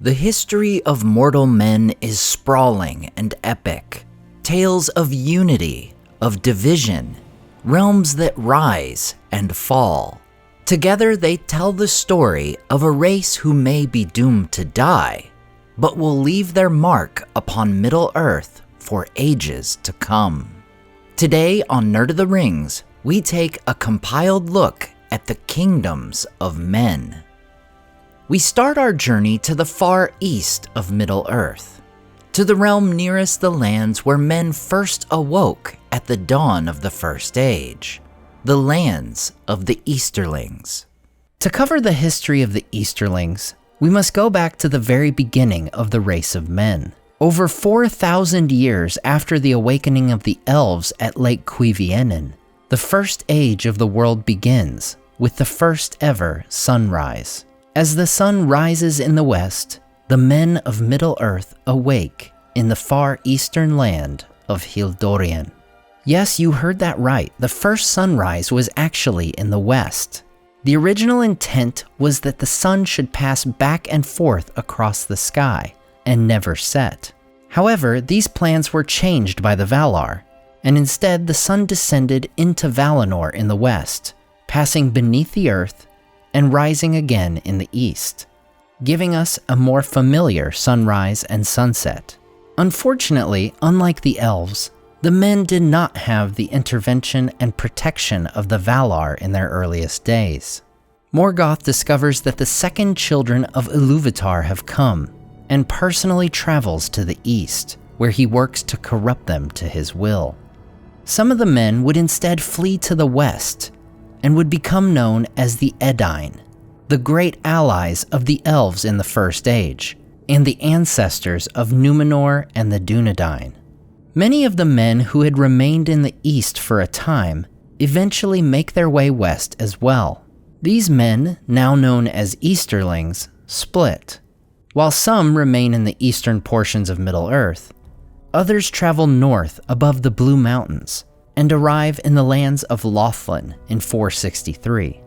The history of mortal men is sprawling and epic. Tales of unity, of division, realms that rise and fall. Together they tell the story of a race who may be doomed to die, but will leave their mark upon Middle-earth for ages to come. Today on Nerd of the Rings, we take a compiled look at the kingdoms of men. We start our journey to the far east of Middle-earth, to the realm nearest the lands where men first awoke at the dawn of the First Age, the lands of the Easterlings. To cover the history of the Easterlings, we must go back to the very beginning of the race of men. Over 4,000 years after the awakening of the elves at Lake Cuiviénen, the First Age of the world begins with the first ever sunrise. As the sun rises in the west, the men of Middle-earth awake in the far eastern land of Hildorien. Yes, you heard that right. The first sunrise was actually in the west. The original intent was that the sun should pass back and forth across the sky and never set. However, these plans were changed by the Valar, and instead the sun descended into Valinor in the west, passing beneath the earth and rising again in the east, giving us a more familiar sunrise and sunset. Unfortunately, unlike the elves, the men did not have the intervention and protection of the Valar in their earliest days. Morgoth discovers that the second children of Iluvatar have come, and personally travels to the east, where he works to corrupt them to his will. Some of the men would instead flee to the west, and would become known as the Edain, the great allies of the elves in the First Age, and the ancestors of Numenor and the Dunedain. Many of the men who had remained in the east for a time eventually make their way west as well. These men, now known as Easterlings, split. While some remain in the eastern portions of Middle-earth, others travel north above the Blue Mountains and arrive in the lands of Lothlin in 463.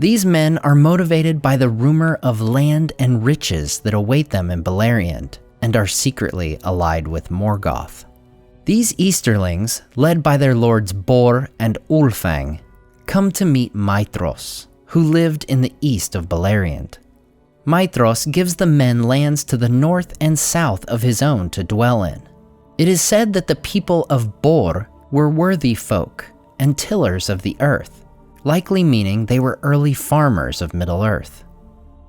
These men are motivated by the rumor of land and riches that await them in Beleriand and are secretly allied with Morgoth. These Easterlings, led by their lords Bor and Ulfang, come to meet Maedhros, who lived in the east of Beleriand. Maedhros gives the men lands to the north and south of his own to dwell in. It is said that the people of Bor were worthy folk and tillers of the earth, likely meaning they were early farmers of Middle-earth.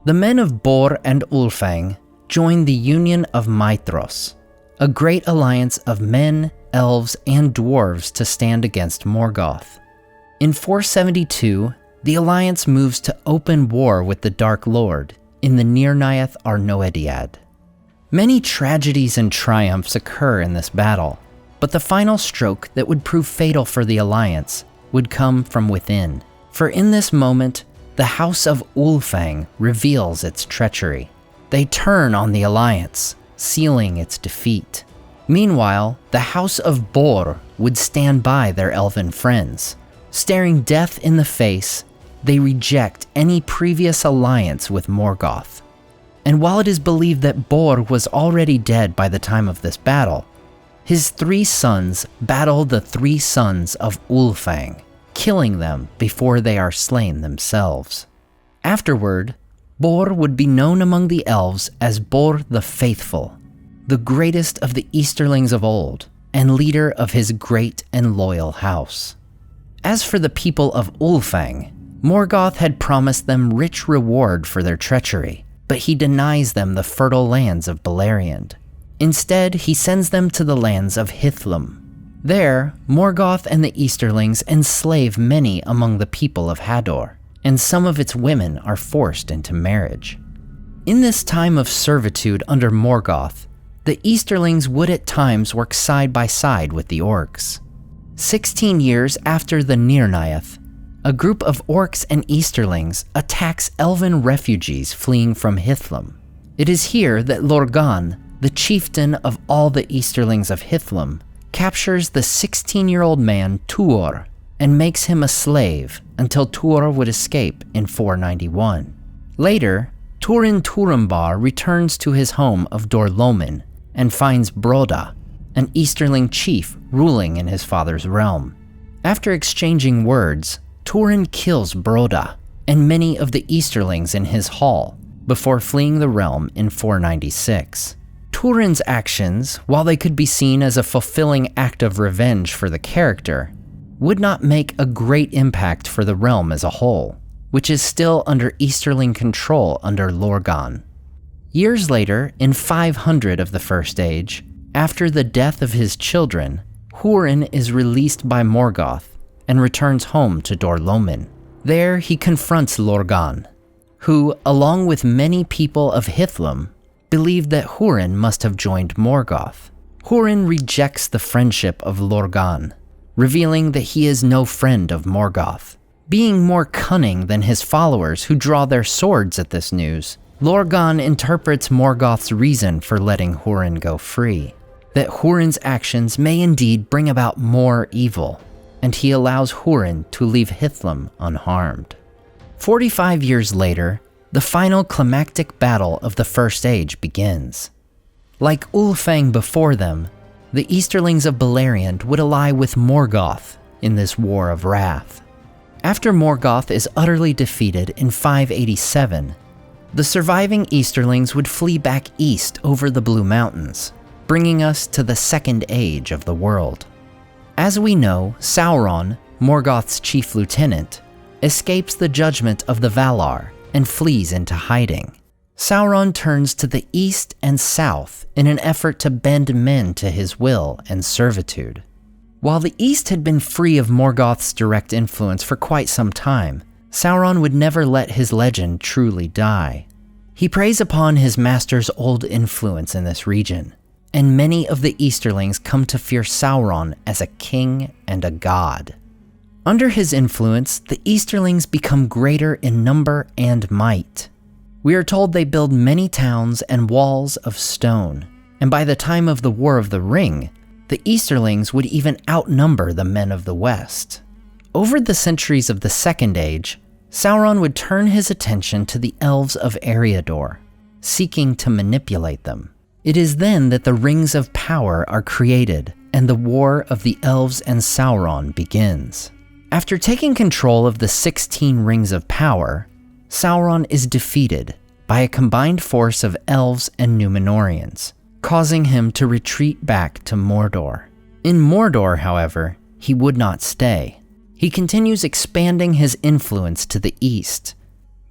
The men of Bor and Ulfang joined the Union of Maedhros, a great alliance of men, elves, and dwarves to stand against Morgoth. In 472, the alliance moves to open war with the Dark Lord in the Nirnaeth Arnoediad. Many tragedies and triumphs occur in this battle, but the final stroke that would prove fatal for the alliance would come from within. For in this moment, the House of Ulfang reveals its treachery. They turn on the alliance, sealing its defeat. Meanwhile, the House of Bor would stand by their elven friends. Staring death in the face, they reject any previous alliance with Morgoth. And while it is believed that Bor was already dead by the time of this battle, his 3 sons battle the 3 sons of Ulfang, killing them before they are slain themselves. Afterward, Bor would be known among the elves as Bor the Faithful, the greatest of the Easterlings of old, and leader of his great and loyal house. As for the people of Ulfang, Morgoth had promised them rich reward for their treachery, but he denies them the fertile lands of Beleriand. Instead, he sends them to the lands of Hithlum. There, Morgoth and the Easterlings enslave many among the people of Hador, and some of its women are forced into marriage. In this time of servitude under Morgoth, the Easterlings would at times work side by side with the orcs. 16 years after the Nirnaeth, a group of orcs and Easterlings attacks elven refugees fleeing from Hithlum. It is here that Lorgan, the chieftain of all the Easterlings of Hithlum, captures the 16-year-old man Tuor and makes him a slave until Tuor would escape in 491. Later, Turin Turambar returns to his home of Dorlomin and finds Broda, an Easterling chief ruling in his father's realm. After exchanging words, Turin kills Broda and many of the Easterlings in his hall before fleeing the realm in 496. Turin's actions, while they could be seen as a fulfilling act of revenge for the character, would not make a great impact for the realm as a whole, which is still under Easterling control under Lorgan. Years later, in 500 of the First Age, after the death of his children, Hurin is released by Morgoth and returns home to Dorlomin. There he confronts Lorgan, who, along with many people of Hithlum, believed that Hurin must have joined Morgoth. Hurin rejects the friendship of Lorgan, revealing that he is no friend of Morgoth. Being more cunning than his followers who draw their swords at this news, Lorgan interprets Morgoth's reason for letting Hurin go free, that Hurin's actions may indeed bring about more evil, and he allows Hurin to leave Hithlum unharmed. 45 years later, the final climactic battle of the First Age begins. Like Ulfang before them, the Easterlings of Beleriand would ally with Morgoth in this war of wrath. After Morgoth is utterly defeated in 587, the surviving Easterlings would flee back east over the Blue Mountains, bringing us to the Second Age of the world. As we know, Sauron, Morgoth's chief lieutenant, escapes the judgment of the Valar and flees into hiding. Sauron turns to the east and south in an effort to bend men to his will and servitude. While the east had been free of Morgoth's direct influence for quite some time, Sauron would never let his legend truly die. He preys upon his master's old influence in this region, and many of the Easterlings come to fear Sauron as a king and a god. Under his influence, the Easterlings become greater in number and might. We are told they build many towns and walls of stone, and by the time of the War of the Ring, the Easterlings would even outnumber the men of the West. Over the centuries of the Second Age, Sauron would turn his attention to the elves of Eriador, seeking to manipulate them. It is then that the Rings of Power are created, and the War of the Elves and Sauron begins. After taking control of the 16 Rings of Power, Sauron is defeated by a combined force of elves and Numenoreans, causing him to retreat back to Mordor. In Mordor, however, he would not stay. He continues expanding his influence to the east,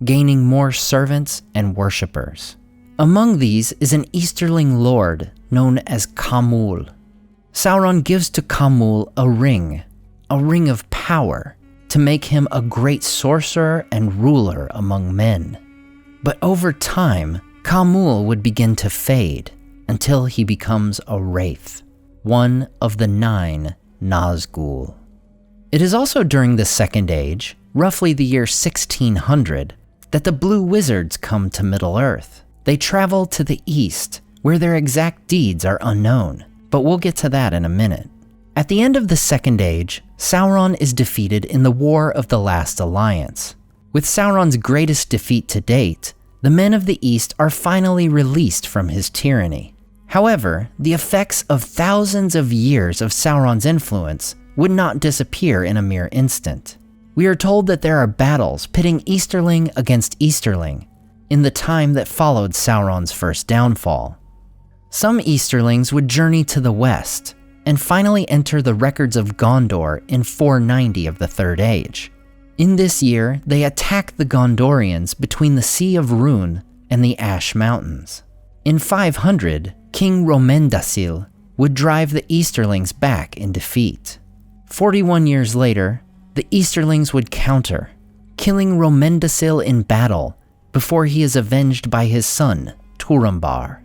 gaining more servants and worshippers. Among these is an Easterling lord known as Khamul. Sauron gives to Khamul a ring of power, to make him a great sorcerer and ruler among men. But over time, Khamul would begin to fade until he becomes a wraith, one of the 9 Nazgul. It is also during the Second Age, roughly the year 1600, that the Blue Wizards come to Middle-earth. They travel to the east, where their exact deeds are unknown, but we'll get to that in a minute. At the end of the Second Age, Sauron is defeated in the War of the Last Alliance. With Sauron's greatest defeat to date, the men of the East are finally released from his tyranny. However, the effects of thousands of years of Sauron's influence would not disappear in a mere instant. We are told that there are battles pitting Easterling against Easterling in the time that followed Sauron's first downfall. Some Easterlings would journey to the west, and finally enter the records of Gondor in 490 of the Third Age. In this year, they attack the Gondorians between the Sea of Rhun and the Ash Mountains. In 500, King Romendasil would drive the Easterlings back in defeat. 41 years later, the Easterlings would counter, killing Romendasil in battle before he is avenged by his son, Turambar.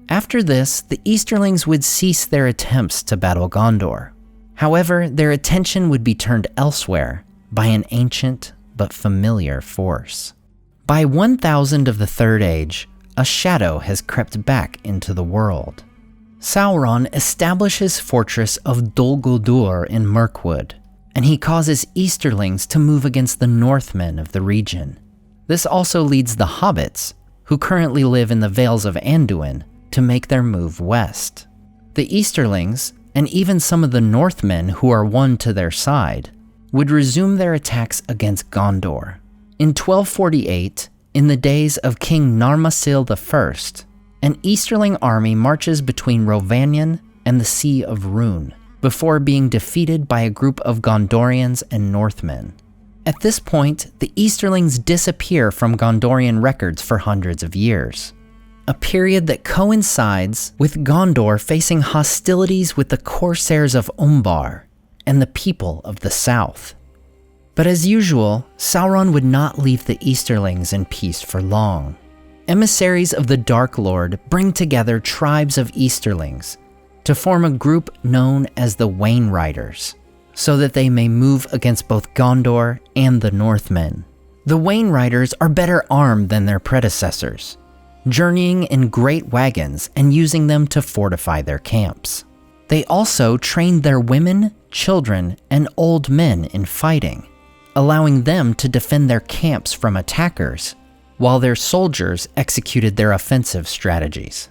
After this, the Easterlings would cease their attempts to battle Gondor. However, their attention would be turned elsewhere by an ancient but familiar force. By 1000 of the Third Age, a shadow has crept back into the world. Sauron establishes fortress of Dol Guldur in Mirkwood, and he causes Easterlings to move against the Northmen of the region. This also leads the hobbits, who currently live in the Vales of Anduin, to make their move west. The Easterlings, and even some of the Northmen who are won to their side, would resume their attacks against Gondor. In 1248, in the days of King Narmasil I, an Easterling army marches between Rhovanion and the Sea of Rhun, before being defeated by a group of Gondorians and Northmen. At this point, the Easterlings disappear from Gondorian records for hundreds of years, a period that coincides with Gondor facing hostilities with the Corsairs of Umbar and the people of the south. But as usual, Sauron would not leave the Easterlings in peace for long. Emissaries of the Dark Lord bring together tribes of Easterlings to form a group known as the wayriders, so that they may move against both Gondor and the Northmen. The wayriders are better armed than their predecessors, journeying in great wagons and using them to fortify their camps. They also trained their women, children, and old men in fighting, allowing them to defend their camps from attackers, while their soldiers executed their offensive strategies.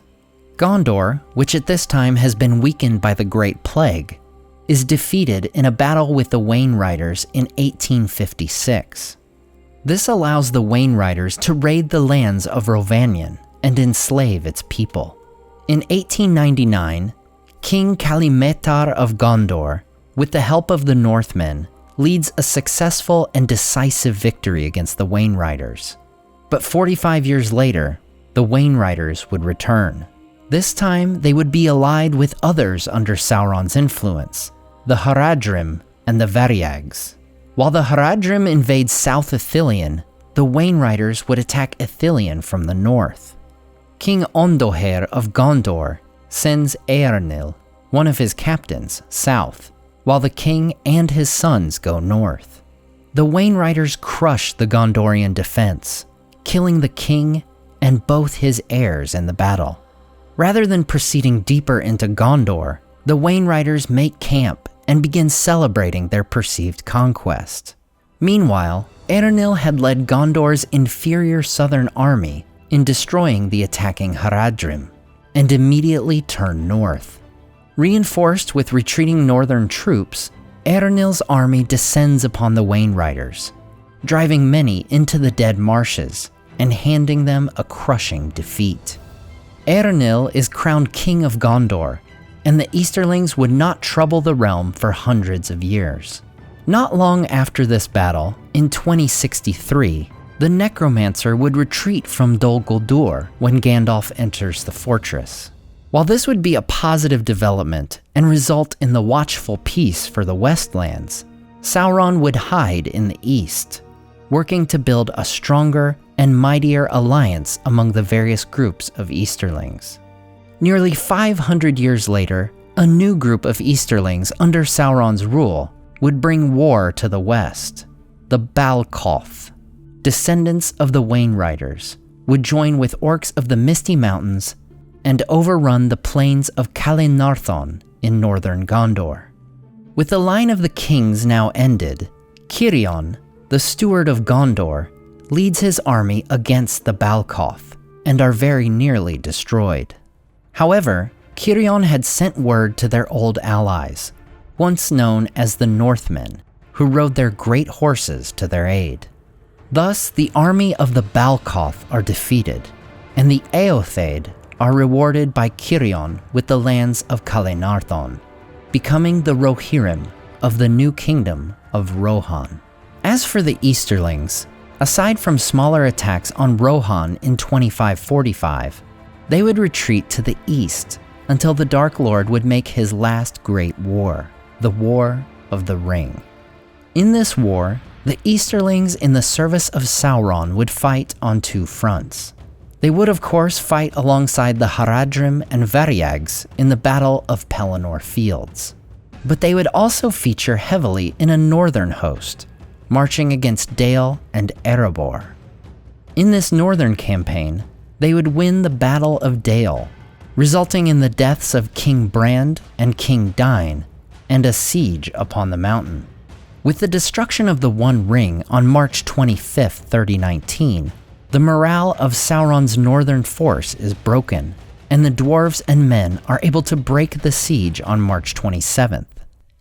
Gondor, which at this time has been weakened by the Great Plague, is defeated in a battle with the wayriders in 1856. This allows the wayriders to raid the lands of Rhovanion and enslave its people. In 1899, King Kalimetar of Gondor, with the help of the Northmen, leads a successful and decisive victory against the wayriders. But 45 years later, the wayriders would return. This time, they would be allied with others under Sauron's influence, the Haradrim and the Variags. While the Haradrim invade South Ithilien, the wayriders would attack Ithilien from the north. King Ondoher of Gondor sends Eärnil, one of his captains, south, while the king and his sons go north. The wayriders crush the Gondorian defense, killing the king and both his heirs in the battle. Rather than proceeding deeper into Gondor, the wayriders make camp and begin celebrating their perceived conquest. Meanwhile, Eärnil had led Gondor's inferior southern army in destroying the attacking Haradrim, and immediately turned north. Reinforced with retreating northern troops, Eärnil's army descends upon the wayriders, driving many into the dead marshes and handing them a crushing defeat. Eärnil is crowned king of Gondor, and the Easterlings would not trouble the realm for hundreds of years. Not long after this battle, in 2063, the Necromancer would retreat from Dol Guldur when Gandalf enters the fortress. While this would be a positive development and result in the Watchful peace for the Westlands, Sauron would hide in the east, working to build a stronger and mightier alliance among the various groups of Easterlings. Nearly 500 years later, a new group of Easterlings under Sauron's rule would bring war to the west. The Balcoth, descendants of the wayriders, would join with orcs of the Misty Mountains and overrun the plains of Kalenardhon in northern Gondor. With the line of the kings now ended, Cirion, the steward of Gondor, leads his army against the Balcoth and are very nearly destroyed. However, Cirion had sent word to their old allies, once known as the Northmen, who rode their great horses to their aid. Thus, the army of the Balcoth are defeated, and the Eotheid are rewarded by Cirion with the lands of Kalenardhon, becoming the Rohirrim of the new kingdom of Rohan. As for the Easterlings, aside from smaller attacks on Rohan in 2545, they would retreat to the east until the Dark Lord would make his last great war, the War of the Ring. In this war, the Easterlings in the service of Sauron would fight on two fronts. They would of course fight alongside the Haradrim and Variags in the Battle of Pelennor Fields, but they would also feature heavily in a northern host, marching against Dale and Erebor. In this northern campaign, they would win the Battle of Dale, resulting in the deaths of King Brand and King Dain, and a siege upon the mountain. With the destruction of the One Ring on March 25, 3019, the morale of Sauron's northern force is broken, and the dwarves and men are able to break the siege on March 27th.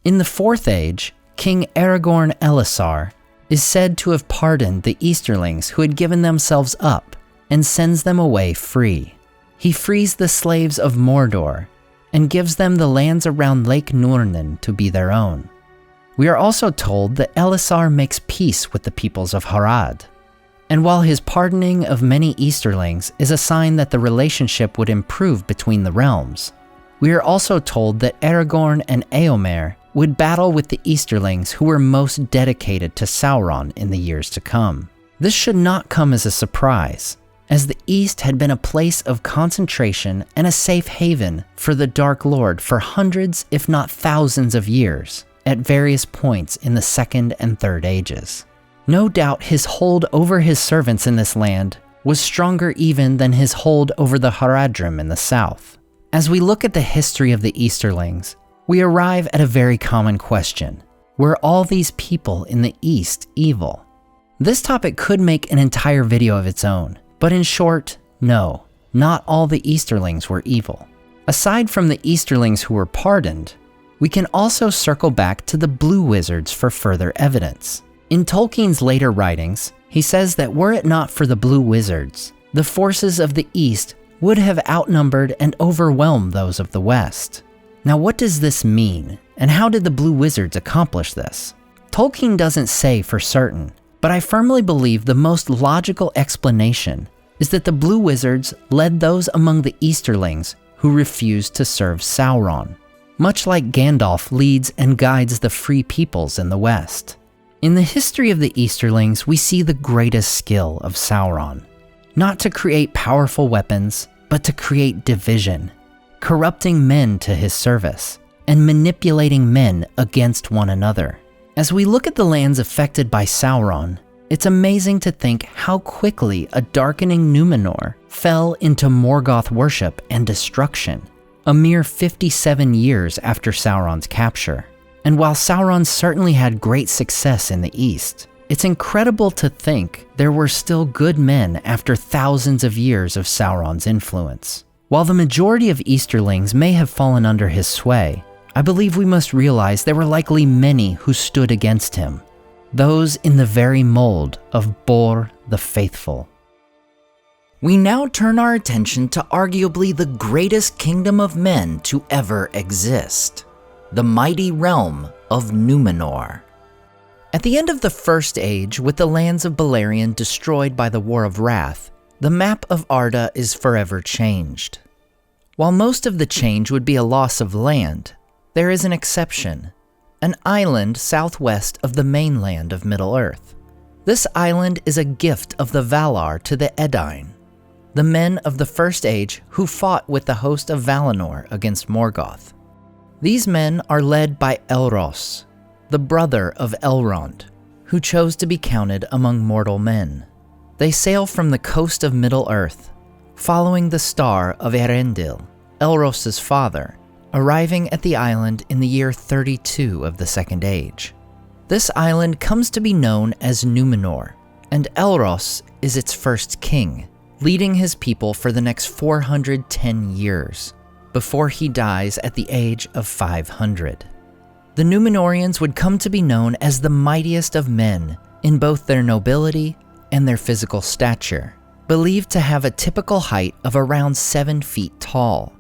In the Fourth Age, King Aragorn Elessar is said to have pardoned the Easterlings who had given themselves up and sends them away free. He frees the slaves of Mordor and gives them the lands around Lake Nurnen to be their own. We are also told that Elessar makes peace with the peoples of Harad. And while his pardoning of many Easterlings is a sign that the relationship would improve between the realms, we are also told that Aragorn and Eomer would battle with the Easterlings who were most dedicated to Sauron in the years to come. This should not come as a surprise, as the East had been a place of concentration and a safe haven for the Dark Lord for hundreds, if not thousands of years, at various points in the Second and Third Ages. No doubt his hold over his servants in this land was stronger even than his hold over the Haradrim in the south. As we look at the history of the Easterlings, we arrive at a very common question. Were all these people in the East evil? This topic could make an entire video of its own, but in short, no, not all the Easterlings were evil. Aside from the Easterlings who were pardoned, we can also circle back to the Blue Wizards for further evidence. In Tolkien's later writings, he says that were it not for the Blue Wizards, the forces of the East would have outnumbered and overwhelmed those of the West. Now what does this mean, and how did the Blue Wizards accomplish this? Tolkien doesn't say for certain, but I firmly believe the most logical explanation is that the Blue Wizards led those among the Easterlings who refused to serve Sauron, much like Gandalf leads and guides the free peoples in the West. In the history of the Easterlings, we see the greatest skill of Sauron, not to create powerful weapons, but to create division, corrupting men to his service, and manipulating men against one another. As we look at the lands affected by Sauron, it's amazing to think how quickly a darkening Numenor fell into Morgoth worship and destruction, a mere 57 years after Sauron's capture. And while Sauron certainly had great success in the East, it's incredible to think there were still good men after thousands of years of Sauron's influence. While the majority of Easterlings may have fallen under his sway, I believe we must realize there were likely many who stood against him, those in the very mold of Bor the Faithful. We now turn our attention to arguably the greatest kingdom of men to ever exist, the mighty realm of Numenor. At the end of the First Age, with the lands of Beleriand destroyed by the War of Wrath, the map of Arda is forever changed. While most of the change would be a loss of land, there is an exception, an island southwest of the mainland of Middle-earth. This island is a gift of the Valar to the Edain, the men of the First Age who fought with the host of Valinor against Morgoth. These men are led by Elros, the brother of Elrond, who chose to be counted among mortal men. They sail from the coast of Middle-earth, following the star of Eärendil, Elros' father, arriving at the island in the year 32 of the Second Age. This island comes to be known as Numenor, and Elros is its first king, leading his people for the next 410 years, before he dies at the age of 500. The Numenoreans would come to be known as the mightiest of men in both their nobility and their physical stature, believed to have a typical height of around 7 feet tall.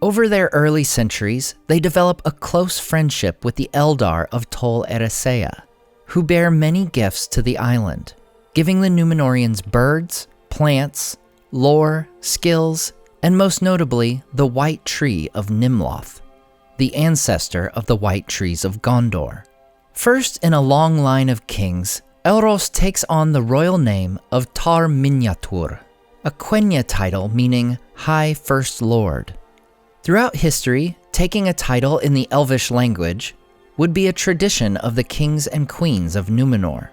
Over their early centuries, they develop a close friendship with the Eldar of Tol Eressëa, who bear many gifts to the island, giving the Numenoreans birds, plants, lore, skills, and most notably, the White Tree of Nimloth, the ancestor of the White Trees of Gondor. First in a long line of kings, Elros takes on the royal name of Tar Miniatur, a Quenya title meaning High First Lord. Throughout history, taking a title in the Elvish language would be a tradition of the kings and queens of Numenor.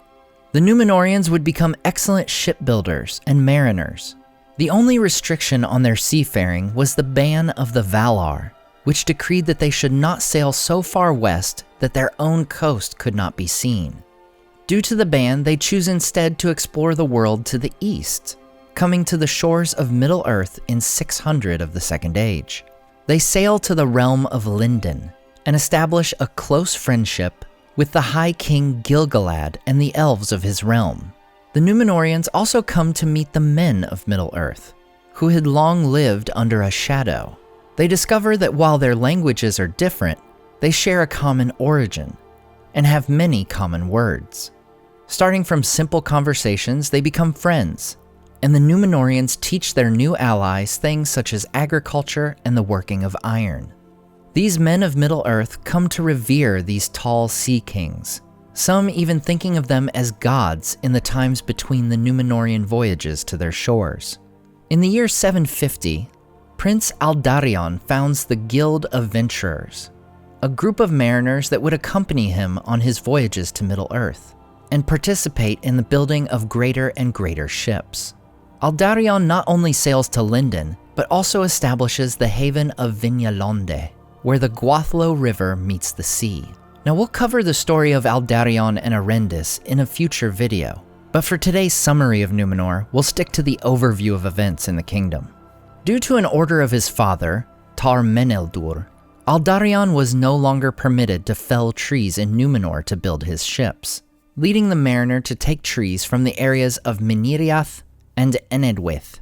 The Numenoreans would become excellent shipbuilders and mariners. The only restriction on their seafaring was the ban of the Valar, which decreed that they should not sail so far west that their own coast could not be seen. Due to the ban, they choose instead to explore the world to the east. coming to the shores of Middle-earth in 600 of the Second Age. They sail to the realm of Lindon and establish a close friendship with the High King Gil-galad and the elves of his realm. The Numenoreans also come to meet the men of Middle-earth, who had long lived under a shadow. They discover that while their languages are different, they share a common origin and have many common words. Starting from simple conversations, they become friends, and the Numenoreans teach their new allies things such as agriculture and the working of iron. These men of Middle-earth come to revere these tall sea kings, some even thinking of them as gods in the times between the Numenorean voyages to their shores. In the year 750, Prince Aldarion founds the Guild of Venturers, a group of mariners that would accompany him on his voyages to Middle-earth and participate in the building of greater and greater ships. Aldarion not only sails to Lindon, but also establishes the haven of Vignalonde, where the Guathlo River meets the sea. Now we'll cover the story of Aldarion and Arendis in a future video, but for today's summary of Numenor, we'll stick to the overview of events in the kingdom. Due to an order of his father, Tar Meneldur, Aldarion was no longer permitted to fell trees in Numenor to build his ships, leading the mariner to take trees from the areas of Miniriath and Enedwyth.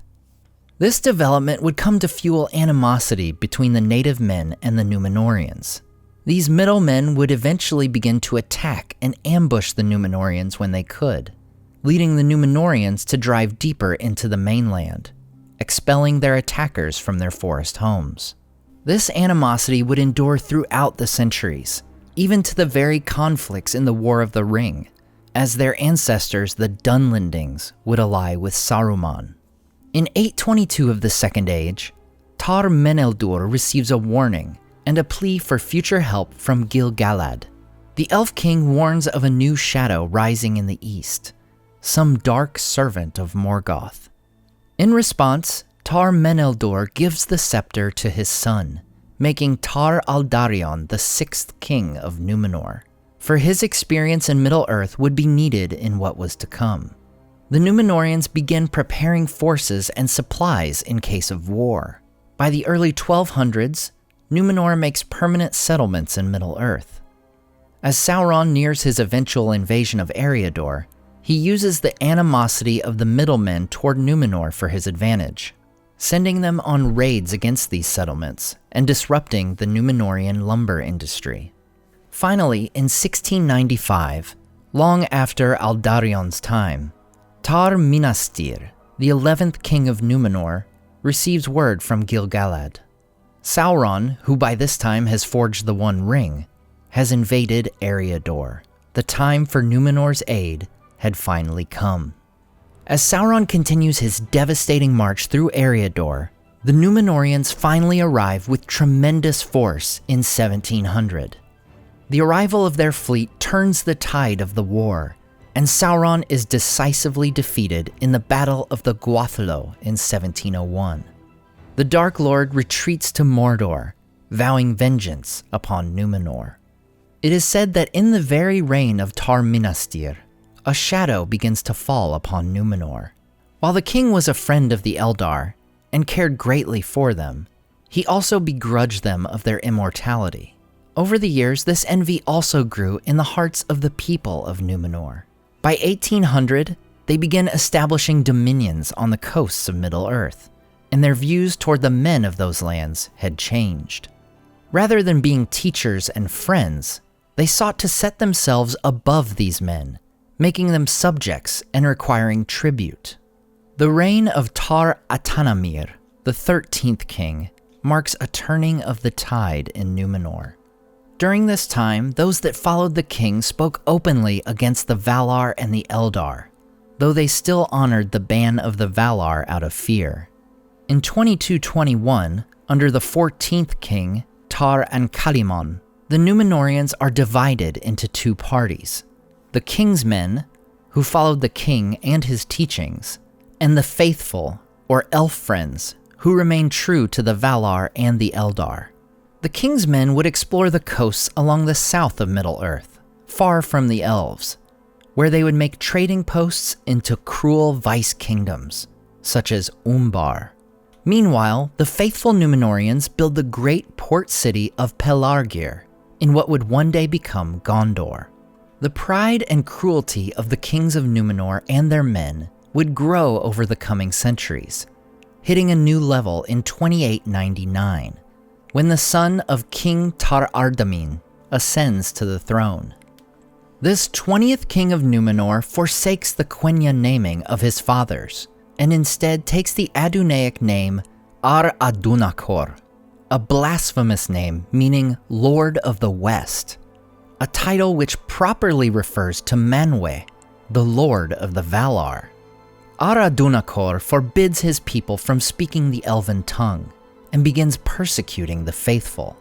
This development would come to fuel animosity between the native men and the Numenoreans. These middlemen would eventually begin to attack and ambush the Numenoreans when they could, leading the Numenoreans to drive deeper into the mainland, expelling their attackers from their forest homes. This animosity would endure throughout the centuries, even to the very conflicts in the War of the Ring, as their ancestors, the Dunlendings, would ally with Saruman. In 822 of the Second Age, Tar Meneldur receives a warning and a plea for future help from Gil-galad. The Elf King warns of a new shadow rising in the east, some dark servant of Morgoth. In response, Tar Meneldur gives the scepter to his son, making Tar Aldarion the sixth king of Numenor, for his experience in Middle-earth would be needed in what was to come. The Numenoreans begin preparing forces and supplies in case of war. By the early 1200s, Numenor makes permanent settlements in Middle-earth. As Sauron nears his eventual invasion of Eriador, he uses the animosity of the middlemen toward Numenor for his advantage, sending them on raids against these settlements and disrupting the Numenorean lumber industry. Finally, in 1695, long after Aldarion's time, Tar Minastir, the 11th king of Numenor, receives word from Gil-galad. Sauron, who by this time has forged the One Ring, has invaded Eriador. The time for Numenor's aid had finally come. As Sauron continues his devastating march through Eriador, the Numenoreans finally arrive with tremendous force in 1700. The arrival of their fleet turns the tide of the war, and Sauron is decisively defeated in the Battle of the Guathlo in 1701. The Dark Lord retreats to Mordor, vowing vengeance upon Numenor. It is said that in the very reign of Tar Minastir, a shadow begins to fall upon Numenor. While the king was a friend of the Eldar and cared greatly for them, he also begrudged them of their immortality. Over the years, this envy also grew in the hearts of the people of Numenor. By 1800, they began establishing dominions on the coasts of Middle-earth, and their views toward the men of those lands had changed. Rather than being teachers and friends, they sought to set themselves above these men, making them subjects and requiring tribute. The reign of Tar Atanamir, the 13th king, marks a turning of the tide in Numenor. During this time, those that followed the king spoke openly against the Valar and the Eldar, though they still honored the ban of the Valar out of fear. In 2221, under the 14th king, Tar Ankalimon, the Numenoreans are divided into two parties: the king's men, who followed the king and his teachings, and the faithful, or elf friends, who remained true to the Valar and the Eldar. The king's men would explore the coasts along the south of Middle-earth, far from the elves, where they would make trading posts into cruel vice kingdoms, such as Umbar. Meanwhile, the faithful Numenoreans build the great port city of Pelargir in what would one day become Gondor. The pride and cruelty of the kings of Numenor and their men would grow over the coming centuries, hitting a new level in 2899, when the son of King Tar Ardamin ascends to the throne. This 20th king of Numenor forsakes the Quenya naming of his fathers, and instead takes the Adunaic name Ar-Adunakor, a blasphemous name meaning Lord of the West, a title which properly refers to Manwë, the Lord of the Valar. Ar-Adunakor forbids his people from speaking the elven tongue, and begins persecuting the faithful,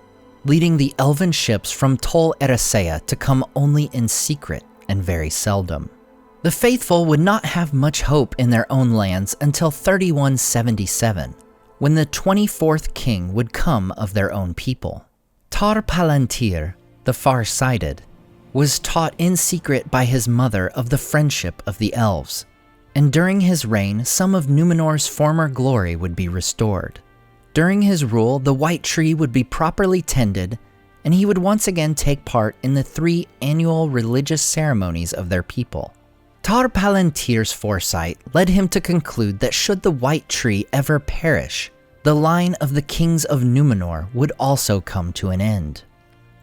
leading the elven ships from Tol Eressëa to come only in secret and very seldom. The faithful would not have much hope in their own lands until 3177, when the 24th king would come of their own people. Tar Palantir, the far-sighted, was taught in secret by his mother of the friendship of the elves, and during his reign some of Numenor's former glory would be restored. During his rule, the White Tree would be properly tended, and he would once again take part in the 3 annual religious ceremonies of their people. Tar Palantir's foresight led him to conclude that should the White Tree ever perish, the line of the kings of Numenor would also come to an end.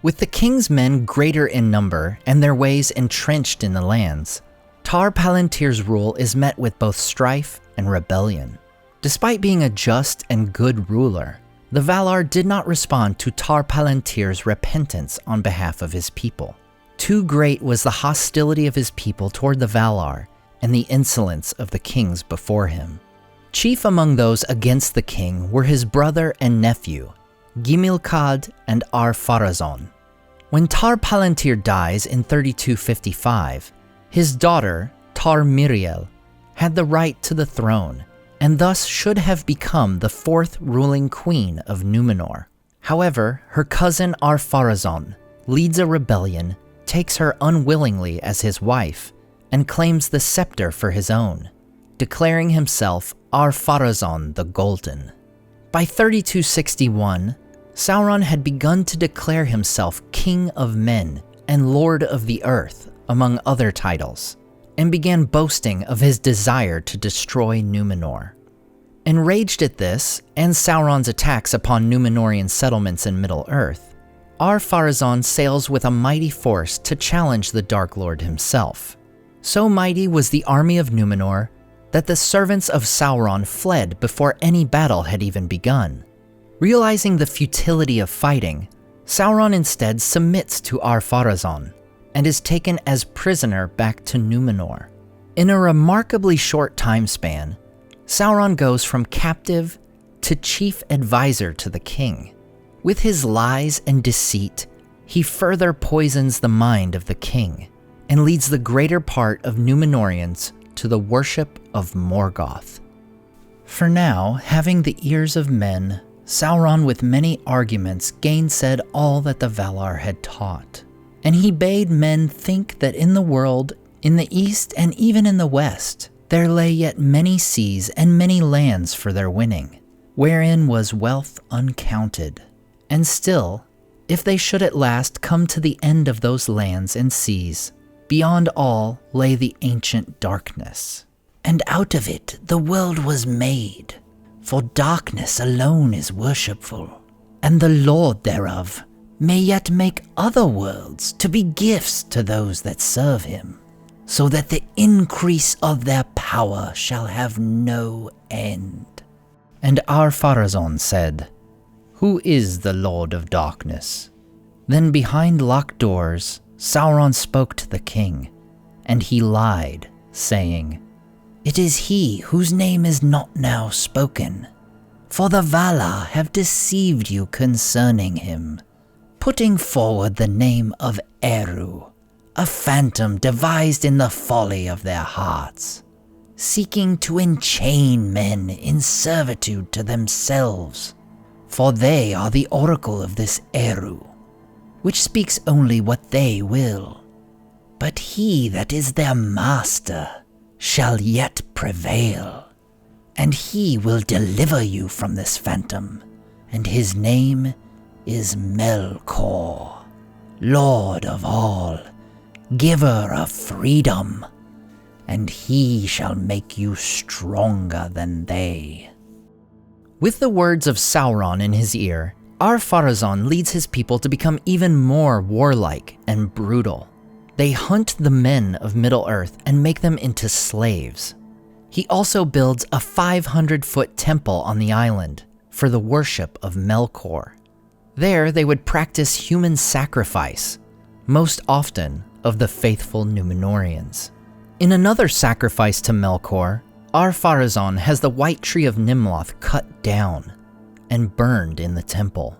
With the king's men greater in number and their ways entrenched in the lands, Tar Palantir's rule is met with both strife and rebellion. Despite being a just and good ruler, the Valar did not respond to Tar Palantir's repentance on behalf of his people. Too great was the hostility of his people toward the Valar and the insolence of the kings before him. Chief among those against the king were his brother and nephew, Gimilcad and Ar-Pharazôn. When Tar Palantir dies in 3255, his daughter, Tar Miriel, had the right to the throne, and thus should have become the 4th ruling queen of Numenor. However, her cousin Ar-Pharazôn leads a rebellion, takes her unwillingly as his wife, and claims the scepter for his own, declaring himself Ar-Pharazôn the Golden. By 3261, Sauron had begun to declare himself King of Men and Lord of the Earth, among other titles, and began boasting of his desire to destroy Numenor. Enraged at this, and Sauron's attacks upon Numenorean settlements in Middle-earth, Ar-Pharazôn sails with a mighty force to challenge the Dark Lord himself. So mighty was the army of Numenor that the servants of Sauron fled before any battle had even begun. Realizing the futility of fighting, Sauron instead submits to Ar-Pharazôn and is taken as prisoner back to Numenor. In a remarkably short time span, Sauron goes from captive to chief advisor to the king. With his lies and deceit, he further poisons the mind of the king and leads the greater part of Numenoreans to the worship of Morgoth. For now, having the ears of men, Sauron with many arguments gainsaid all that the Valar had taught, and he bade men think that in the world, in the east and even in the west, there lay yet many seas and many lands for their winning, wherein was wealth uncounted. And still, if they should at last come to the end of those lands and seas, beyond all lay the ancient darkness. And out of it the world was made, for darkness alone is worshipful, and the Lord thereof may yet make other worlds to be gifts to those that serve him, so that the increase of their power shall have no end. And Ar-Pharazôn said, "Who is the Lord of Darkness?" Then behind locked doors, Sauron spoke to the king, and he lied, saying, "It is he whose name is not now spoken, for the Valar have deceived you concerning him, putting forward the name of Eru, a phantom devised in the folly of their hearts, seeking to enchain men in servitude to themselves. For they are the oracle of this Eru, which speaks only what they will. But he that is their master shall yet prevail, and he will deliver you from this phantom, and his name is Melkor, Lord of all, giver of freedom, and he shall make you stronger than they." With the words of Sauron in his ear, Ar-Pharazôn leads his people to become even more warlike and brutal. They hunt the men of Middle-earth and make them into slaves. He also builds a 500-foot temple on the island for the worship of Melkor. There they would practice human sacrifice, most often of the faithful Numenoreans. In another sacrifice to Melkor, Ar-Pharazôn has the White Tree of Nimloth cut down and burned in the temple.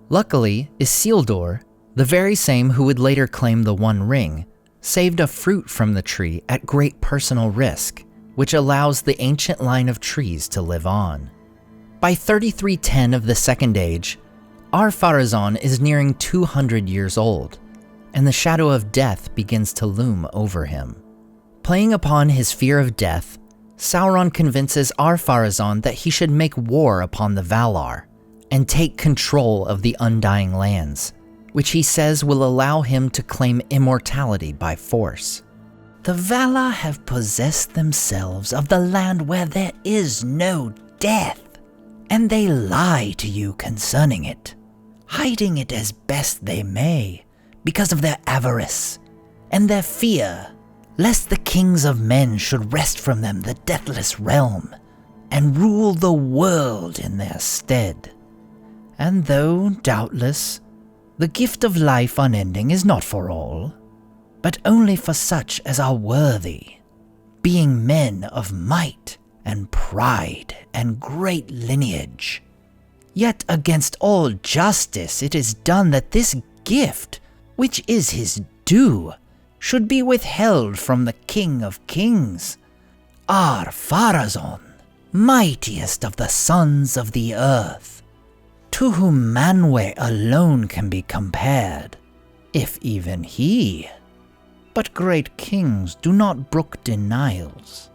Luckily, Isildur, the very same who would later claim the One Ring, saved a fruit from the tree at great personal risk, which allows the ancient line of trees to live on. By 3310 of the Second Age, Ar-Pharazôn is nearing 200 years old, and the shadow of death begins to loom over him. Playing upon his fear of death, Sauron convinces Ar-Pharazôn that he should make war upon the Valar and take control of the Undying Lands, which he says will allow him to claim immortality by force. "The Valar have possessed themselves of the land where there is no death, and they lie to you concerning it, hiding it as best they may because of their avarice and their fear, lest the kings of men should wrest from them the deathless realm and rule the world in their stead. And though, doubtless, the gift of life unending is not for all, but only for such as are worthy, being men of might and pride and great lineage, yet against all justice it is done that this gift, which is his due, should be withheld from the King of Kings, Ar-Pharazôn, mightiest of the sons of the earth, to whom Manwë alone can be compared, if even he. But great kings do not brook denials,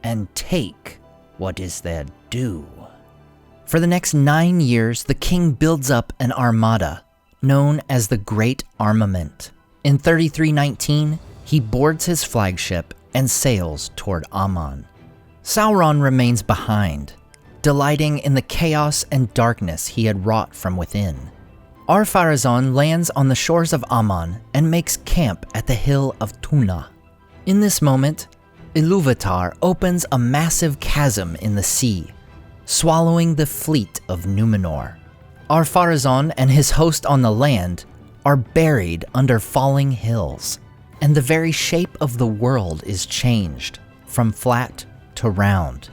and take what is their due." For the next 9 years, the king builds up an armada, known as the Great Armament. In 3319, he boards his flagship and sails toward Aman. Sauron remains behind, delighting in the chaos and darkness he had wrought from within. Ar-Pharazôn lands on the shores of Aman and makes camp at the hill of Tuna. In this moment, Ilúvatar opens a massive chasm in the sea, swallowing the fleet of Numenor. Ar-Pharazôn and his host on the land are buried under falling hills, and the very shape of the world is changed from flat to round.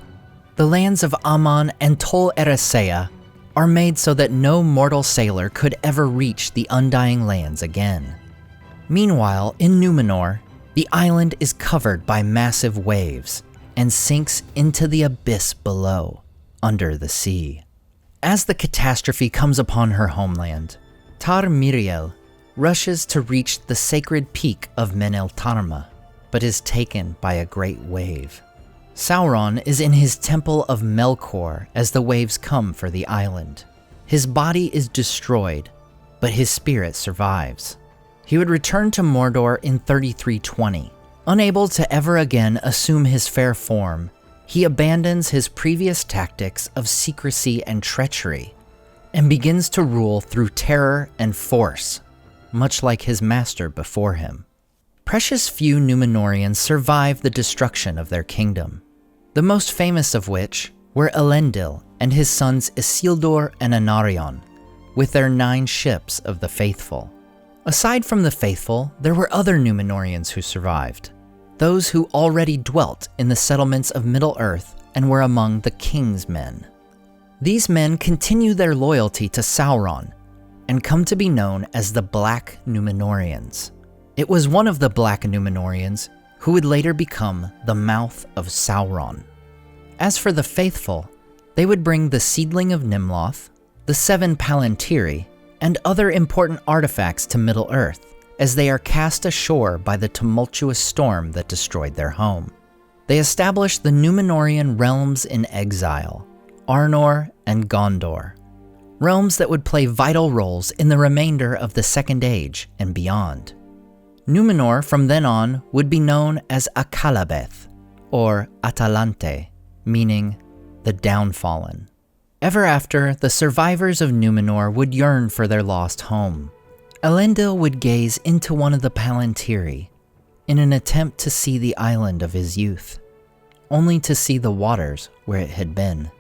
The lands of Aman and Tol Eressëa are made so that no mortal sailor could ever reach the Undying Lands again. Meanwhile, in Numenor, the island is covered by massive waves and sinks into the abyss below, under the sea. As the catastrophe comes upon her homeland, Tar Miriel rushes to reach the sacred peak of Meneltarma, but is taken by a great wave. Sauron is in his temple of Melkor as the waves come for the island. His body is destroyed, but his spirit survives. He would return to Mordor in 3320. Unable to ever again assume his fair form, he abandons his previous tactics of secrecy and treachery, and begins to rule through terror and force, much like his master before him. Precious few Numenoreans survive the destruction of their kingdom, the most famous of which were Elendil and his sons Isildur and Anarion, with their 9 ships of the faithful. Aside from the faithful, there were other Numenoreans who survived, those who already dwelt in the settlements of Middle-earth and were among the king's men. These men continue their loyalty to Sauron and come to be known as the Black Numenoreans. It was one of the Black Numenoreans who would later become the Mouth of Sauron. As for the faithful, they would bring the Seedling of Nimloth, the 7 Palantiri, and other important artifacts to Middle-earth as they are cast ashore by the tumultuous storm that destroyed their home. they established the Numenorean realms in exile, Arnor and Gondor, realms that would play vital roles in the remainder of the Second Age and beyond. Numenor from then on would be known as Akalabeth, or Atalante, meaning the downfallen. Ever after, the survivors of Numenor would yearn for their lost home. Elendil would gaze into one of the Palantiri in an attempt to see the island of his youth, only to see the waters where it had been.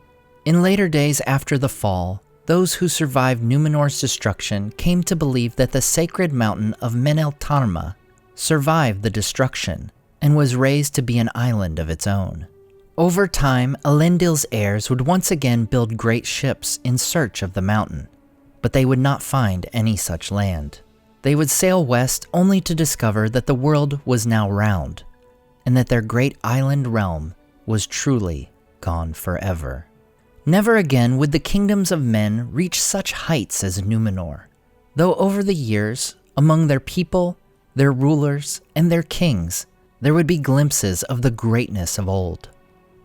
In later days after the fall, those who survived Numenor's destruction came to believe that the sacred mountain of Meneltarma survived the destruction and was raised to be an island of its own. Over time, Elendil's heirs would once again build great ships in search of the mountain, but they would not find any such land. They would sail west only to discover that the world was now round, and that their great island realm was truly gone forever. Never again would the kingdoms of men reach such heights as Numenor, though over the years, among their people, their rulers, and their kings, there would be glimpses of the greatness of old.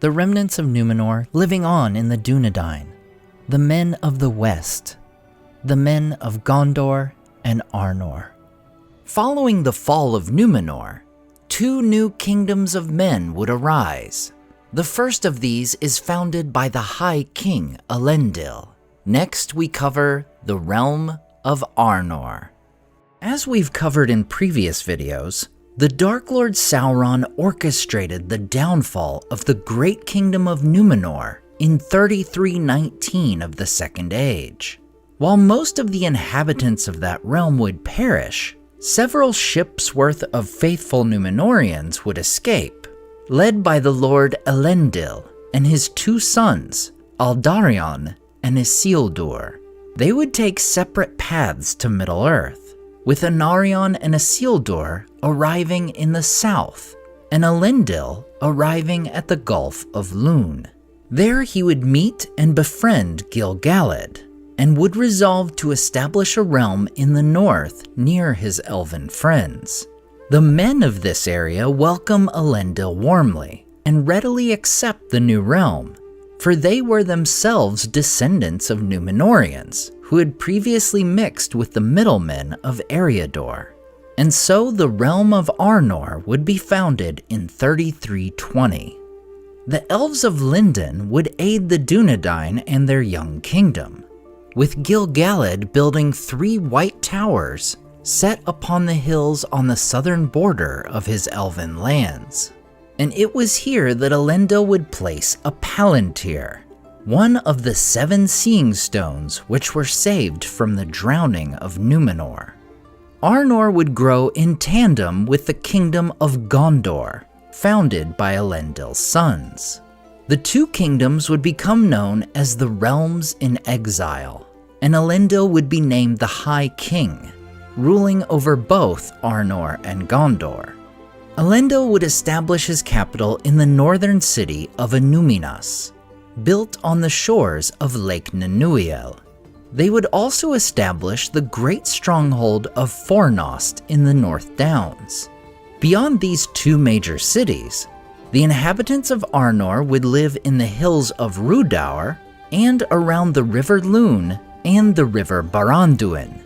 The remnants of Numenor living on in the Dunedain, the men of the West, the men of Gondor and Arnor. Following the fall of Numenor, 2 new kingdoms of men would arise. The first of these is founded by the High King Elendil. Next, we cover the realm of Arnor. As we've covered in previous videos, the Dark Lord Sauron orchestrated the downfall of the great kingdom of Numenor in 3319 of the Second Age. While most of the inhabitants of that realm would perish, several ships worth of faithful Numenoreans would escape, led by the Lord Elendil and his 2 sons, Aldarion and Isildur. They would take separate paths to Middle-earth, with Anarion and Isildur arriving in the south, and Elendil arriving at the Gulf of Lune. There he would meet and befriend Gil-galad, and would resolve to establish a realm in the north near his elven friends. The men of this area welcome Elendil warmly and readily accept the new realm, for they were themselves descendants of Numenoreans who had previously mixed with the middlemen of Eriador. And so the realm of Arnor would be founded in 3320. The elves of Lindon would aid the Dunedain and their young kingdom, with Gil-galad building 3 white towers set upon the hills on the southern border of his elven lands. And it was here that Elendil would place a Palantir, one of the 7 seeing stones which were saved from the drowning of Numenor. Arnor would grow in tandem with the kingdom of Gondor, founded by Elendil's sons. The 2 kingdoms would become known as the Realms in Exile, and Elendil would be named the High King, ruling over both Arnor and Gondor. Elendil would establish his capital in the northern city of Annúminas, built on the shores of Lake Nanuiel. They would also establish the great stronghold of Fornost in the North Downs. Beyond these 2 major cities, the inhabitants of Arnor would live in the hills of Rhudaur and around the River Lune and the River Baranduin,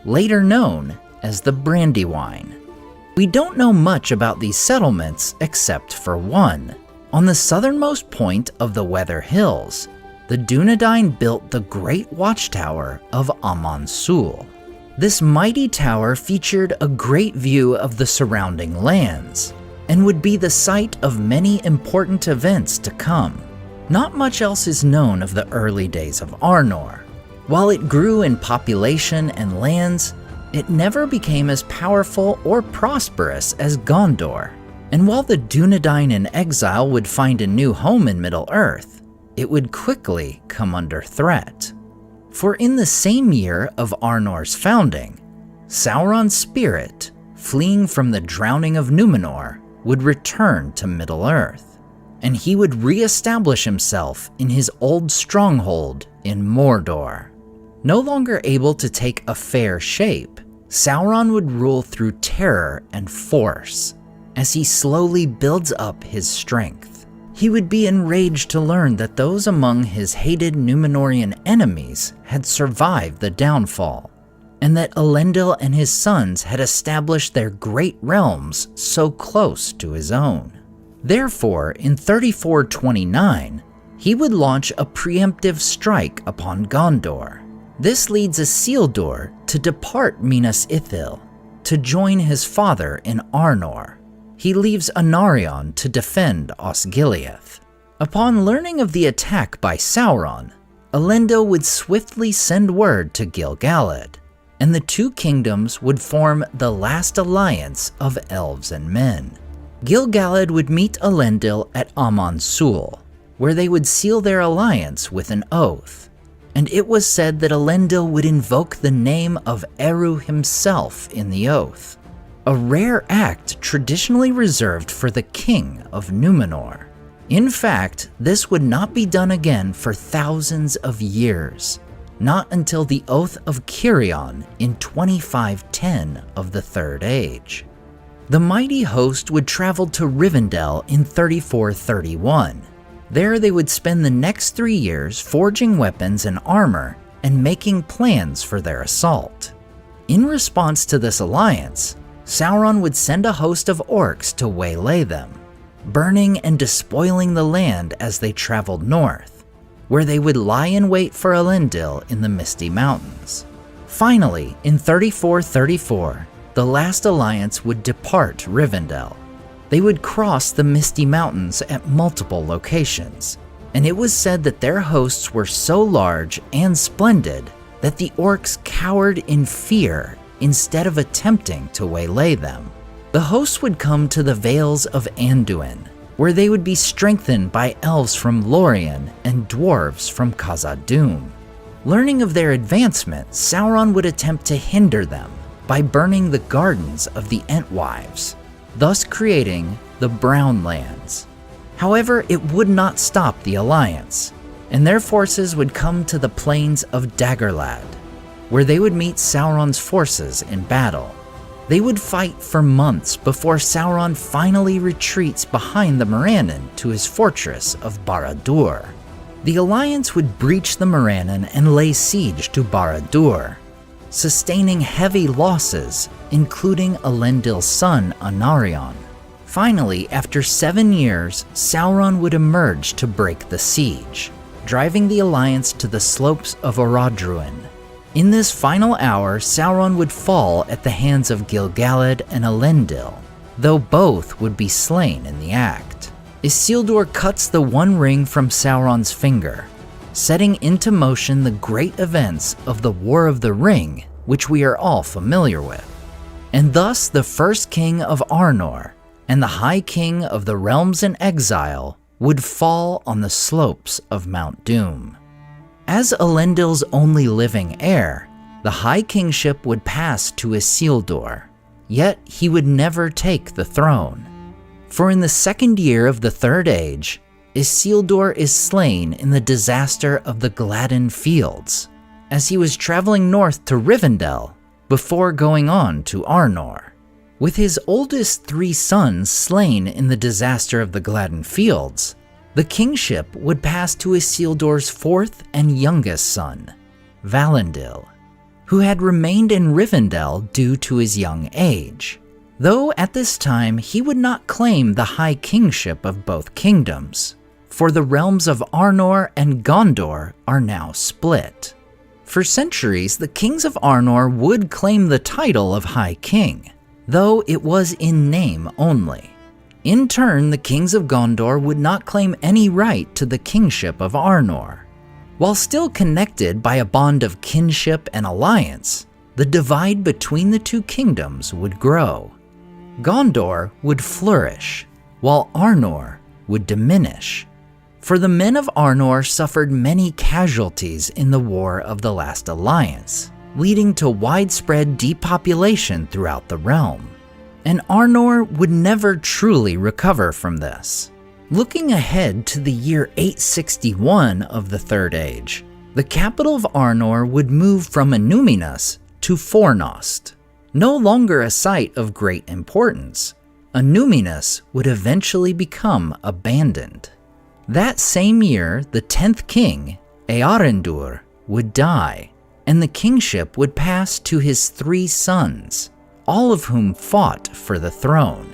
later known as the Brandywine. We don't know much about these settlements except for one. On the southernmost point of the Weather Hills, the Dunedain built the Great Watchtower of Amansul. This mighty tower featured a great view of the surrounding lands, and would be the site of many important events to come. Not much else is known of the early days of Arnor. While it grew in population and lands, it never became as powerful or prosperous as Gondor. And while the Dunedain in exile would find a new home in Middle-earth, it would quickly come under threat. For in the same year of Arnor's founding, Sauron's spirit, fleeing from the drowning of Numenor, would return to Middle-earth, and he would re-establish himself in his old stronghold in Mordor. No longer able to take a fair shape, Sauron would rule through terror and force. as he slowly builds up his strength. He would be enraged to learn that those among his hated Numenorean enemies had survived the downfall, and that Elendil and his sons had established their great realms so close to his own. Therefore, in 3429, he would launch a preemptive strike upon Gondor. This leads Isildur to depart Minas Ithil, to join his father in Arnor. He leaves Anarion to defend Osgiliath. Upon learning of the attack by Sauron, Elendil would swiftly send word to Gil-galad, and the two kingdoms would form the last alliance of elves and men. Gil-galad would meet Elendil at Amon-Sul, where they would seal their alliance with an oath, and it was said that Elendil would invoke the name of Eru himself in the oath, a rare act traditionally reserved for the king of Numenor. In fact, this would not be done again for thousands of years, not until the Oath of Kirion in 2510 of the Third Age. The mighty host would travel to Rivendell in 3431. There they would spend the next 3 years forging weapons and armor and making plans for their assault. In response to this alliance, Sauron would send a host of orcs to waylay them, burning and despoiling the land as they traveled north, where they would lie in wait for Elendil in the Misty Mountains. Finally, in 3434, the last alliance would depart Rivendell. They would cross the Misty Mountains at multiple locations, and it was said that their hosts were so large and splendid that the orcs cowered in fear instead of attempting to waylay them. The hosts would come to the Vales of Anduin, where they would be strengthened by elves from Lorien and dwarves from Khazad-dûm. Learning of their advancement, Sauron would attempt to hinder them by burning the gardens of the Entwives, thus creating the Brown Lands. However, it would not stop the alliance, and their forces would come to the plains of Dagorlad, where they would meet Sauron's forces in battle. They would fight for months before Sauron finally retreats behind the Morannon to his fortress of Barad-dûr. The alliance would breach the Morannon and lay siege to Barad-dûr, sustaining heavy losses, including Elendil's son Anarion. Finally, after 7 years, Sauron would emerge to break the siege, driving the alliance to the slopes of Orodruin. In this final hour, Sauron would fall at the hands of Gil-galad and Elendil, though both would be slain in the act. Isildur cuts the One Ring from Sauron's finger, setting into motion the great events of the War of the Ring, which we are all familiar with. And thus the first king of Arnor and the High King of the Realms in Exile would fall on the slopes of Mount Doom. As Elendil's only living heir, the High Kingship would pass to Isildur, yet he would never take the throne. For in the second year of the Third Age, Isildur is slain in the disaster of the Pelennor Fields, as he was traveling north to Rivendell before going on to Arnor. With his oldest 3 sons slain in the disaster of the Pelennor Fields, the kingship would pass to Isildur's 4th and youngest son, Valandil, who had remained in Rivendell due to his young age, though at this time he would not claim the high kingship of both kingdoms, for the realms of Arnor and Gondor are now split. For centuries, the kings of Arnor would claim the title of High King, though it was in name only. In turn, the kings of Gondor would not claim any right to the kingship of Arnor. While still connected by a bond of kinship and alliance, the divide between the two kingdoms would grow. Gondor would flourish, while Arnor would diminish. For the men of Arnor suffered many casualties in the War of the Last Alliance, leading to widespread depopulation throughout the realm. And Arnor would never truly recover from this. Looking ahead to the year 861 of the Third Age, the capital of Arnor would move from Annúminas to Fornost. No longer a site of great importance, Numenor would eventually become abandoned. That same year, the 10th king, Eärendil, would die, and the kingship would pass to his 3 sons, all of whom fought for the throne,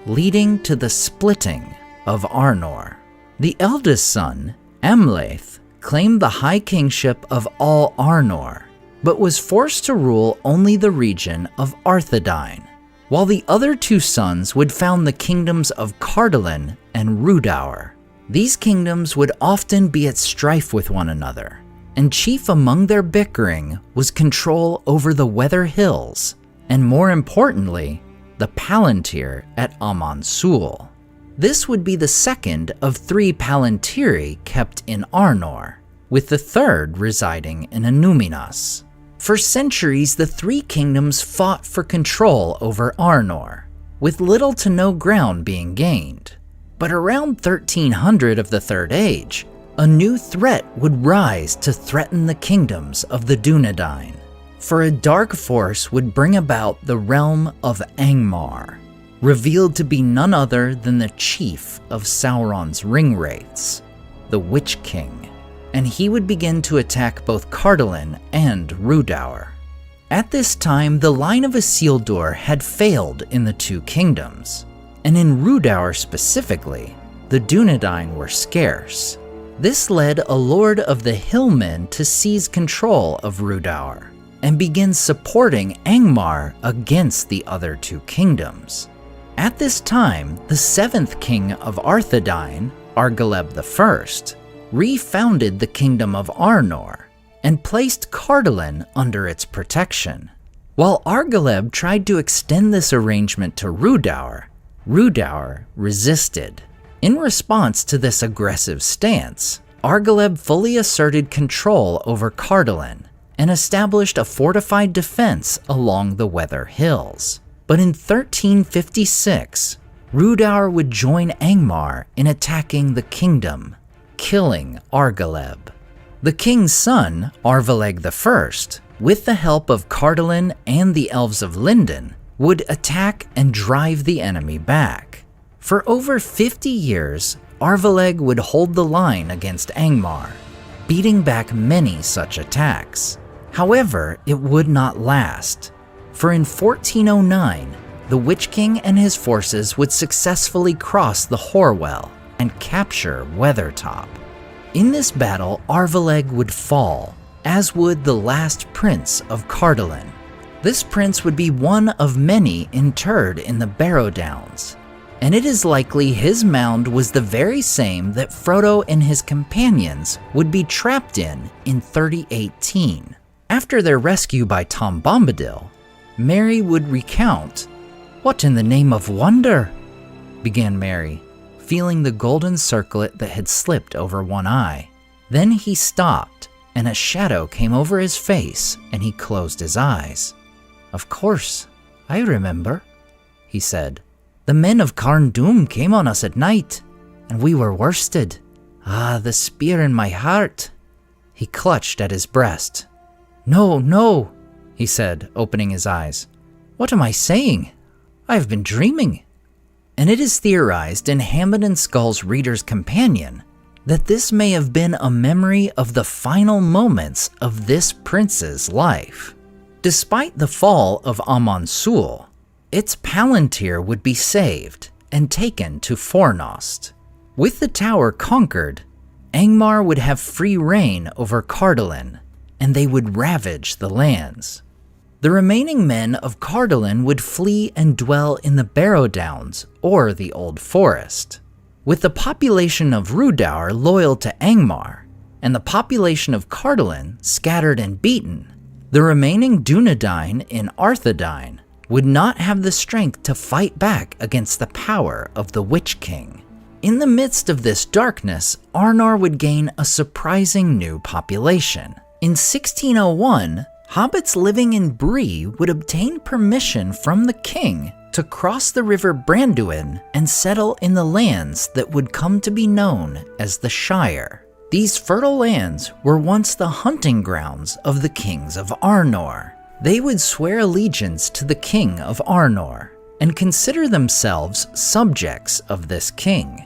leading to the splitting of Arnor. The eldest son, Amleth, claimed the high kingship of all Arnor, but was forced to rule only the region of Arthedain, while the other 2 sons would found the kingdoms of Cardolan and Rhudaur. These kingdoms would often be at strife with one another, and chief among their bickering was control over the Weather Hills, and more importantly, the Palantir at Amon Sul. This would be the second of 3 Palantiri kept in Arnor, with the third residing in Numenor. For centuries, the 3 kingdoms fought for control over Arnor, with little to no ground being gained. But around 1300 of the Third Age, a new threat would rise to threaten the kingdoms of the Dunedain, for a dark force would bring about the realm of Angmar, revealed to be none other than the chief of Sauron's ringwraiths, the Witch King, and he would begin to attack both Cardolan and Rhudaur. At this time, the line of Isildur had failed in the 2 kingdoms, and in Rhudaur specifically, the Dunedain were scarce. This led a lord of the Hillmen to seize control of Rhudaur and begin supporting Angmar against the other 2 kingdoms. At this time, the 7th king of Arthedain, Argaleb I, refounded the kingdom of Arnor and placed Cardolan under its protection. While Argaleb tried to extend this arrangement to Rhudaur, Rhudaur resisted. In response to this aggressive stance, Argaleb fully asserted control over Cardolan and established a fortified defense along the Weather Hills. But in 1356, Rhudaur would join Angmar in attacking the kingdom, killing Argaleb. The king's son, Arvaleg I, with the help of Cardolan and the elves of Lindon, would attack and drive the enemy back. For over 50 years, Arvaleg would hold the line against Angmar, beating back many such attacks. However, it would not last, for in 1409, the Witch King and his forces would successfully cross the Horwell and capture Weathertop. In this battle, Arvaleg would fall, as would the last prince of Cardolan. This prince would be one of many interred in the Barrow Downs, and it is likely his mound was the very same that Frodo and his companions would be trapped in 3018. After their rescue by Tom Bombadil, Merry would recount, "What in the name of wonder?" began Merry, feeling the golden circlet that had slipped over one eye. Then he stopped, and a shadow came over his face, and he closed his eyes. "Of course, I remember," he said. "The men of Carn Dûm came on us at night, and we were worsted. Ah, the spear in my heart." He clutched at his breast. "No, no," he said, opening his eyes. "What am I saying? I have been dreaming." And it is theorized in Hammond and Skull's Reader's Companion that this may have been a memory of the final moments of this prince's life. Despite the fall of Amon Sul, its Palantir would be saved and taken to Fornost. With the tower conquered, Angmar would have free reign over Cardolan, and they would ravage the lands. The remaining men of Cardolan would flee and dwell in the Barrow Downs or the Old Forest. With the population of Rhudaur loyal to Angmar, and the population of Cardolan scattered and beaten, the remaining Dunedain in Arthedain would not have the strength to fight back against the power of the Witch King. In the midst of this darkness, Arnor would gain a surprising new population. In 1601, hobbits living in Bree would obtain permission from the king to cross the river Branduin and settle in the lands that would come to be known as the Shire. These fertile lands were once the hunting grounds of the kings of Arnor. They would swear allegiance to the king of Arnor, and consider themselves subjects of this king.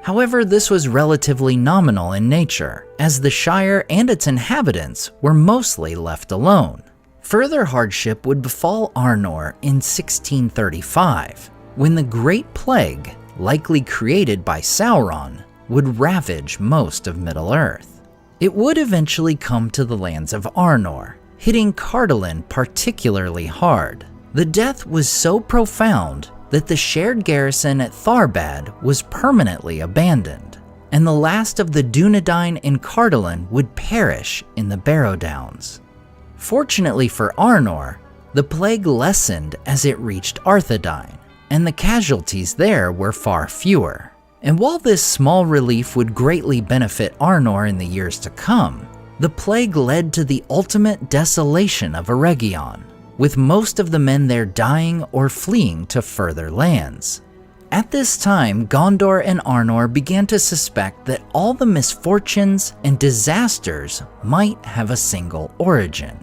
However, this was relatively nominal in nature, as the Shire and its inhabitants were mostly left alone. Further hardship would befall Arnor in 1635, when the Great Plague, likely created by Sauron, would ravage most of Middle-earth. It would eventually come to the lands of Arnor, hitting Cardolan particularly hard. The death was so profound that the shared garrison at Tharbad was permanently abandoned, and the last of the Dunedain in Cardolan would perish in the Barrow Downs. Fortunately for Arnor, the plague lessened as it reached Arthedain, and the casualties there were far fewer. And while this small relief would greatly benefit Arnor in the years to come, the plague led to the ultimate desolation of Eregion, with most of the men there dying or fleeing to further lands. At this time, Gondor and Arnor began to suspect that all the misfortunes and disasters might have a single origin.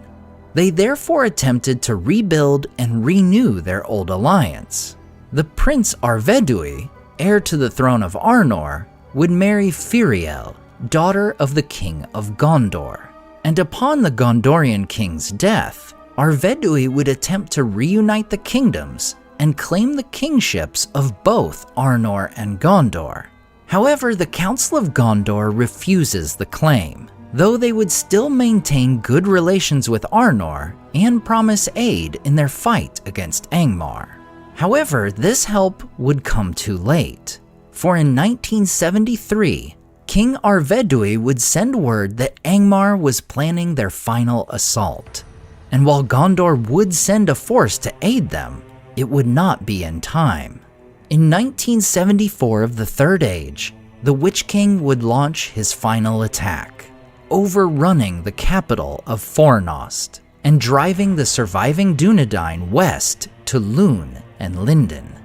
They therefore attempted to rebuild and renew their old alliance. The Prince Arvedui, heir to the throne of Arnor, would marry Firiel, daughter of the King of Gondor. And upon the Gondorian king's death, Arvedui would attempt to reunite the kingdoms and claim the kingships of both Arnor and Gondor. However, the Council of Gondor refuses the claim, though they would still maintain good relations with Arnor and promise aid in their fight against Angmar. However, this help would come too late, for in 1973, King Arvedui would send word that Angmar was planning their final assault. And while Gondor would send a force to aid them, it would not be in time. In 1974 of the Third Age, the Witch King would launch his final attack, overrunning the capital of Fornost and driving the surviving Dunedain west to Lune and Linden.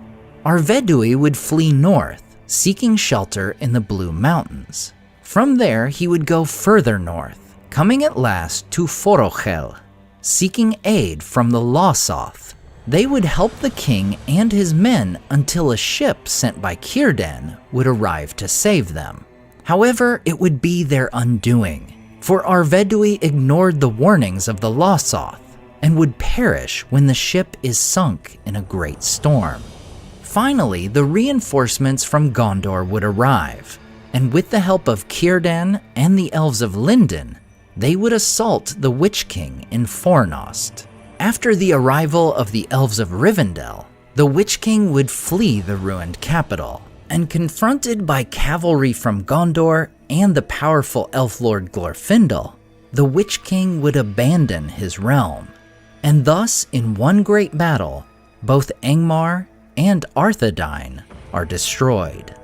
Arvedui would flee north, seeking shelter in the Blue Mountains. From there, he would go further north, coming at last to Forochel, seeking aid from the Losoth. They would help the king and his men until a ship sent by Círdan would arrive to save them. However, it would be their undoing, for Arvedui ignored the warnings of the Losoth and would perish when the ship is sunk in a great storm. Finally, the reinforcements from Gondor would arrive, and with the help of Círdan and the elves of Linden, they would assault the Witch King in Fornost. After the arrival of the elves of Rivendell, the Witch King would flee the ruined capital, and confronted by cavalry from Gondor and the powerful elf lord Glorfindel, the Witch King would abandon his realm. And thus, in one great battle, both Angmar and Arthedain are destroyed.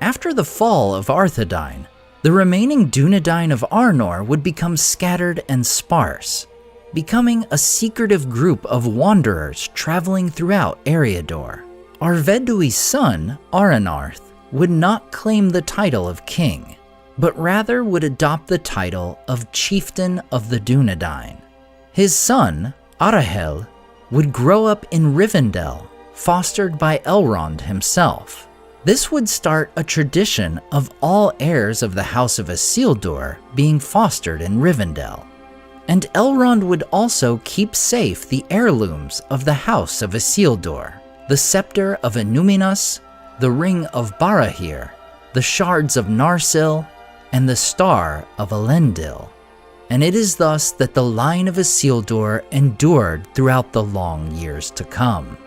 After the fall of Arthedain, the remaining Dunedain of Arnor would become scattered and sparse, becoming a secretive group of wanderers traveling throughout Eriador. Arvedui's son, Aranarth, would not claim the title of king, but rather would adopt the title of chieftain of the Dunedain. His son, Arahel, would grow up in Rivendell, fostered by Elrond himself. This would start a tradition of all heirs of the House of Isildur being fostered in Rivendell. And Elrond would also keep safe the heirlooms of the House of Isildur, the Scepter of Annúminas, the Ring of Barahir, the Shards of Narsil, and the Star of Elendil. And it is thus that the line of Isildur endured throughout the long years to come.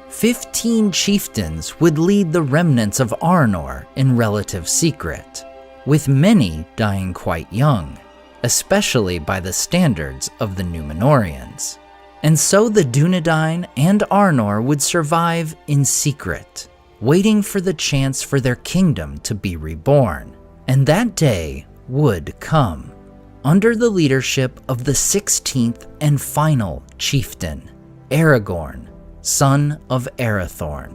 15 chieftains would lead the remnants of Arnor in relative secret, with many dying quite young, especially by the standards of the Numenoreans. And so the Dunedain and Arnor would survive in secret, waiting for the chance for their kingdom to be reborn. And that day would come, under the leadership of the 16th and final chieftain, Aragorn, son of Arathorn.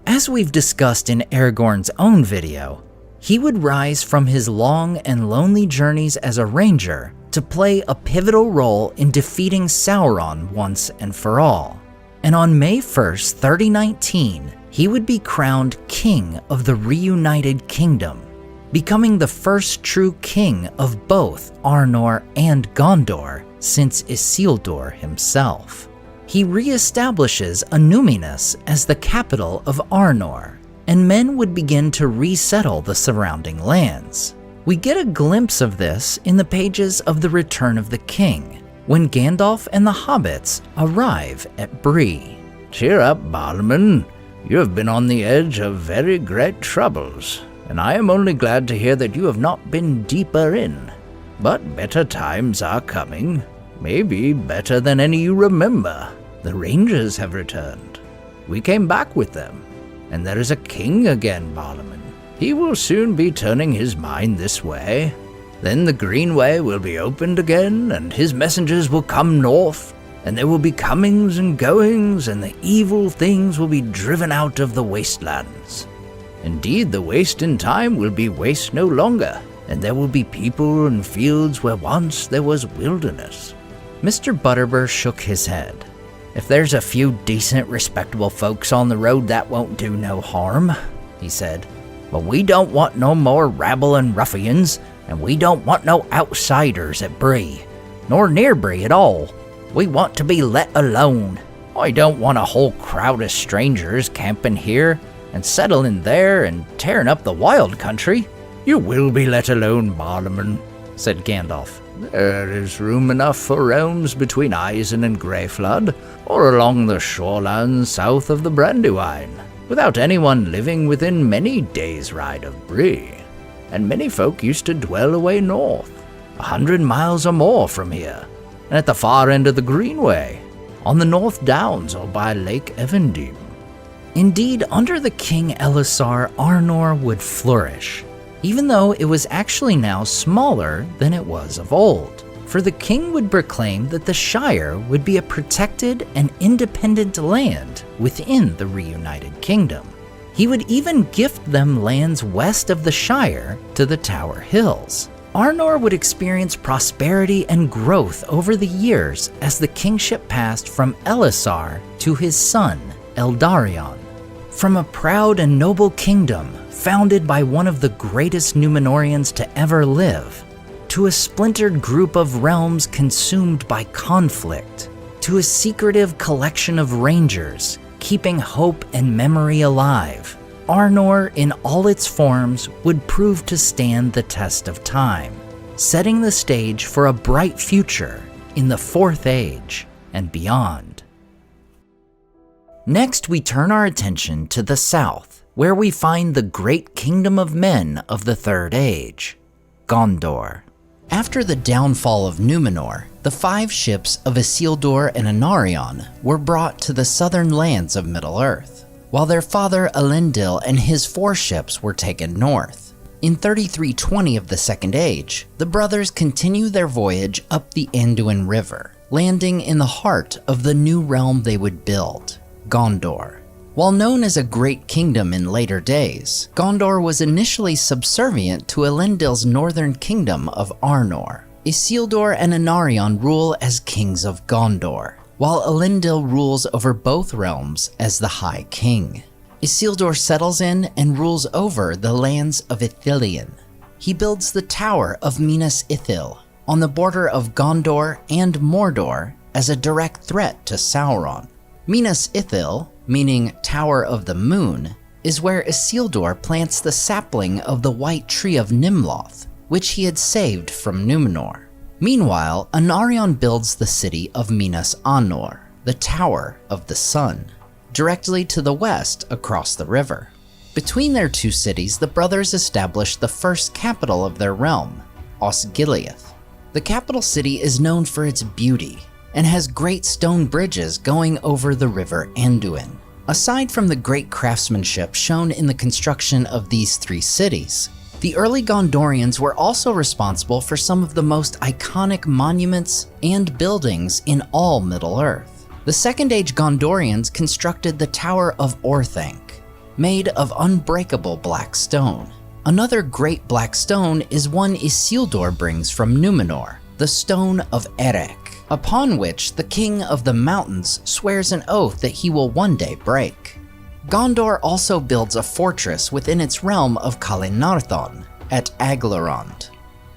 As we've discussed in Aragorn's own video, he would rise from his long and lonely journeys as a ranger to play a pivotal role in defeating Sauron once and for all. and on May 1st, 3019, he would be crowned king of the reunited kingdom, becoming the first true king of both Arnor and Gondor since Isildur himself. He re-establishes Annúminas as the capital of Arnor, and men would begin to resettle the surrounding lands. We get a glimpse of this in the pages of The Return of the King, when Gandalf and the hobbits arrive at Bree. "Cheer up, Balman. You have been on the edge of very great troubles, and I am only glad to hear that you have not been deeper in. But better times are coming, maybe better than any you remember. The Rangers have returned. We came back with them, and there is a king again, Balman. He will soon be turning his mind this way. Then the Greenway will be opened again, and his messengers will come north, and there will be comings and goings, and the evil things will be driven out of the wastelands. Indeed, the waste in time will be waste no longer, and there will be people and fields where once there was wilderness." Mr. Butterbur shook his head. "If there's a few decent, respectable folks on the road, that won't do no harm," he said. "But we don't want no more rabble and ruffians, and we don't want no outsiders at Bree, nor near Bree at all. We want to be let alone. I don't want a whole crowd of strangers camping here and settling there and tearing up the wild country." "You will be let alone, Balman," said Gandalf. "There is room enough for realms between Eisen and Greyflood, or along the shorelands south of the Brandywine, without anyone living within many days' ride of Bree. And many folk used to dwell away north, 100 miles or more from here, and at the far end of the Greenway, on the North Downs or by Lake Evendim." Indeed, under the King Elisar, Arnor would flourish, even though it was actually now smaller than it was of old, for the king would proclaim that the Shire would be a protected and independent land within the reunited kingdom. He would even gift them lands west of the Shire to the Tower Hills. Arnor would experience prosperity and growth over the years as the kingship passed from Elisar to his son, Eldarion. From a proud and noble kingdom founded by one of the greatest Numenoreans to ever live, to a splintered group of realms consumed by conflict, to a secretive collection of rangers keeping hope and memory alive, Arnor in all its forms would prove to stand the test of time, setting the stage for a bright future in the Fourth Age and beyond. Next, we turn our attention to the south, where we find the great kingdom of men of the Third Age, Gondor. After the downfall of Numenor, the 5 ships of Isildur and Anarion were brought to the southern lands of Middle-earth, while their father Elendil and his 4 ships were taken north. In 3320 of the Second Age, the brothers continue their voyage up the Anduin River, landing in the heart of the new realm they would build, Gondor. While known as a great kingdom in later days, Gondor was initially subservient to Elendil's northern kingdom of Arnor. Isildur and Anarion rule as kings of Gondor, while Elendil rules over both realms as the High King. Isildur settles in and rules over the lands of Ithilien. He builds the Tower of Minas Ithil on the border of Gondor and Mordor as a direct threat to Sauron. Minas Ithil, meaning Tower of the Moon, is where Isildur plants the sapling of the White Tree of Nimloth, which he had saved from Numenor. Meanwhile, Anarion builds the city of Minas Anor, the Tower of the Sun, directly to the west across the river. Between their 2 cities, the brothers established the first capital of their realm, Osgiliath. The capital city is known for its beauty and has great stone bridges going over the river Anduin. Aside from the great craftsmanship shown in the construction of these 3 cities, the early Gondorians were also responsible for some of the most iconic monuments and buildings in all Middle-earth. The Second Age Gondorians constructed the Tower of Orthanc, made of unbreakable black stone. Another great black stone is one Isildur brings from Numenor, the Stone of Erech, upon which the King of the Mountains swears an oath that he will one day break. Gondor also builds a fortress within its realm of Kalenardhon at Aglarond,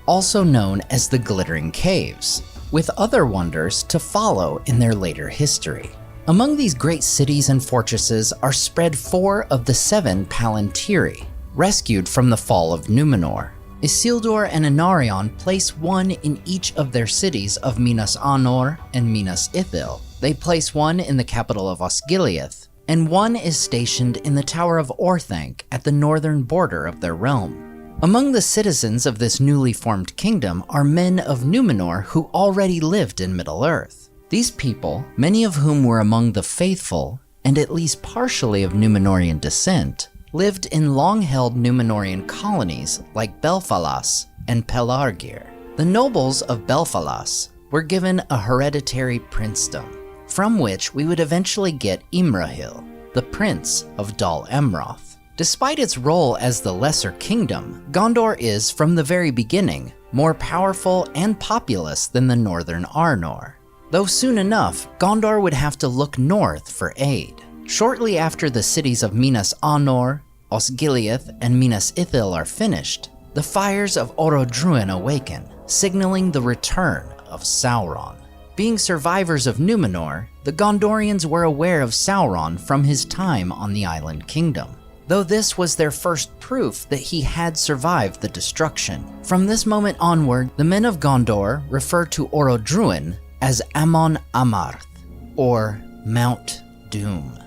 also known as the Glittering Caves, with other wonders to follow in their later history. Among these great cities and fortresses are spread 4 of the 7 Palantiri, rescued from the fall of Numenor. Isildur and Anarion place 1 in each of their cities of Minas Anor and Minas Ithil. They place 1 in the capital of Osgiliath, and 1 is stationed in the Tower of Orthanc at the northern border of their realm. Among the citizens of this newly formed kingdom are men of Numenor who already lived in Middle-earth. These people, many of whom were among the faithful, and at least partially of Numenorean descent, lived in long-held Numenorean colonies like Belfalas and Pelargir. The nobles of Belfalas were given a hereditary princedom, from which we would eventually get Imrahil, the prince of Dol Amroth. Despite its role as the lesser kingdom, Gondor is, from the very beginning, more powerful and populous than the northern Arnor. Though soon enough, Gondor would have to look north for aid. Shortly after the cities of Minas Anor, Osgiliath, and Minas Ithil are finished, the fires of Orodruin awaken, signaling the return of Sauron. Being survivors of Numenor, the Gondorians were aware of Sauron from his time on the Island Kingdom, though this was their first proof that he had survived the destruction. From this moment onward, the men of Gondor refer to Orodruin as Amon Amarth, or Mount Doom.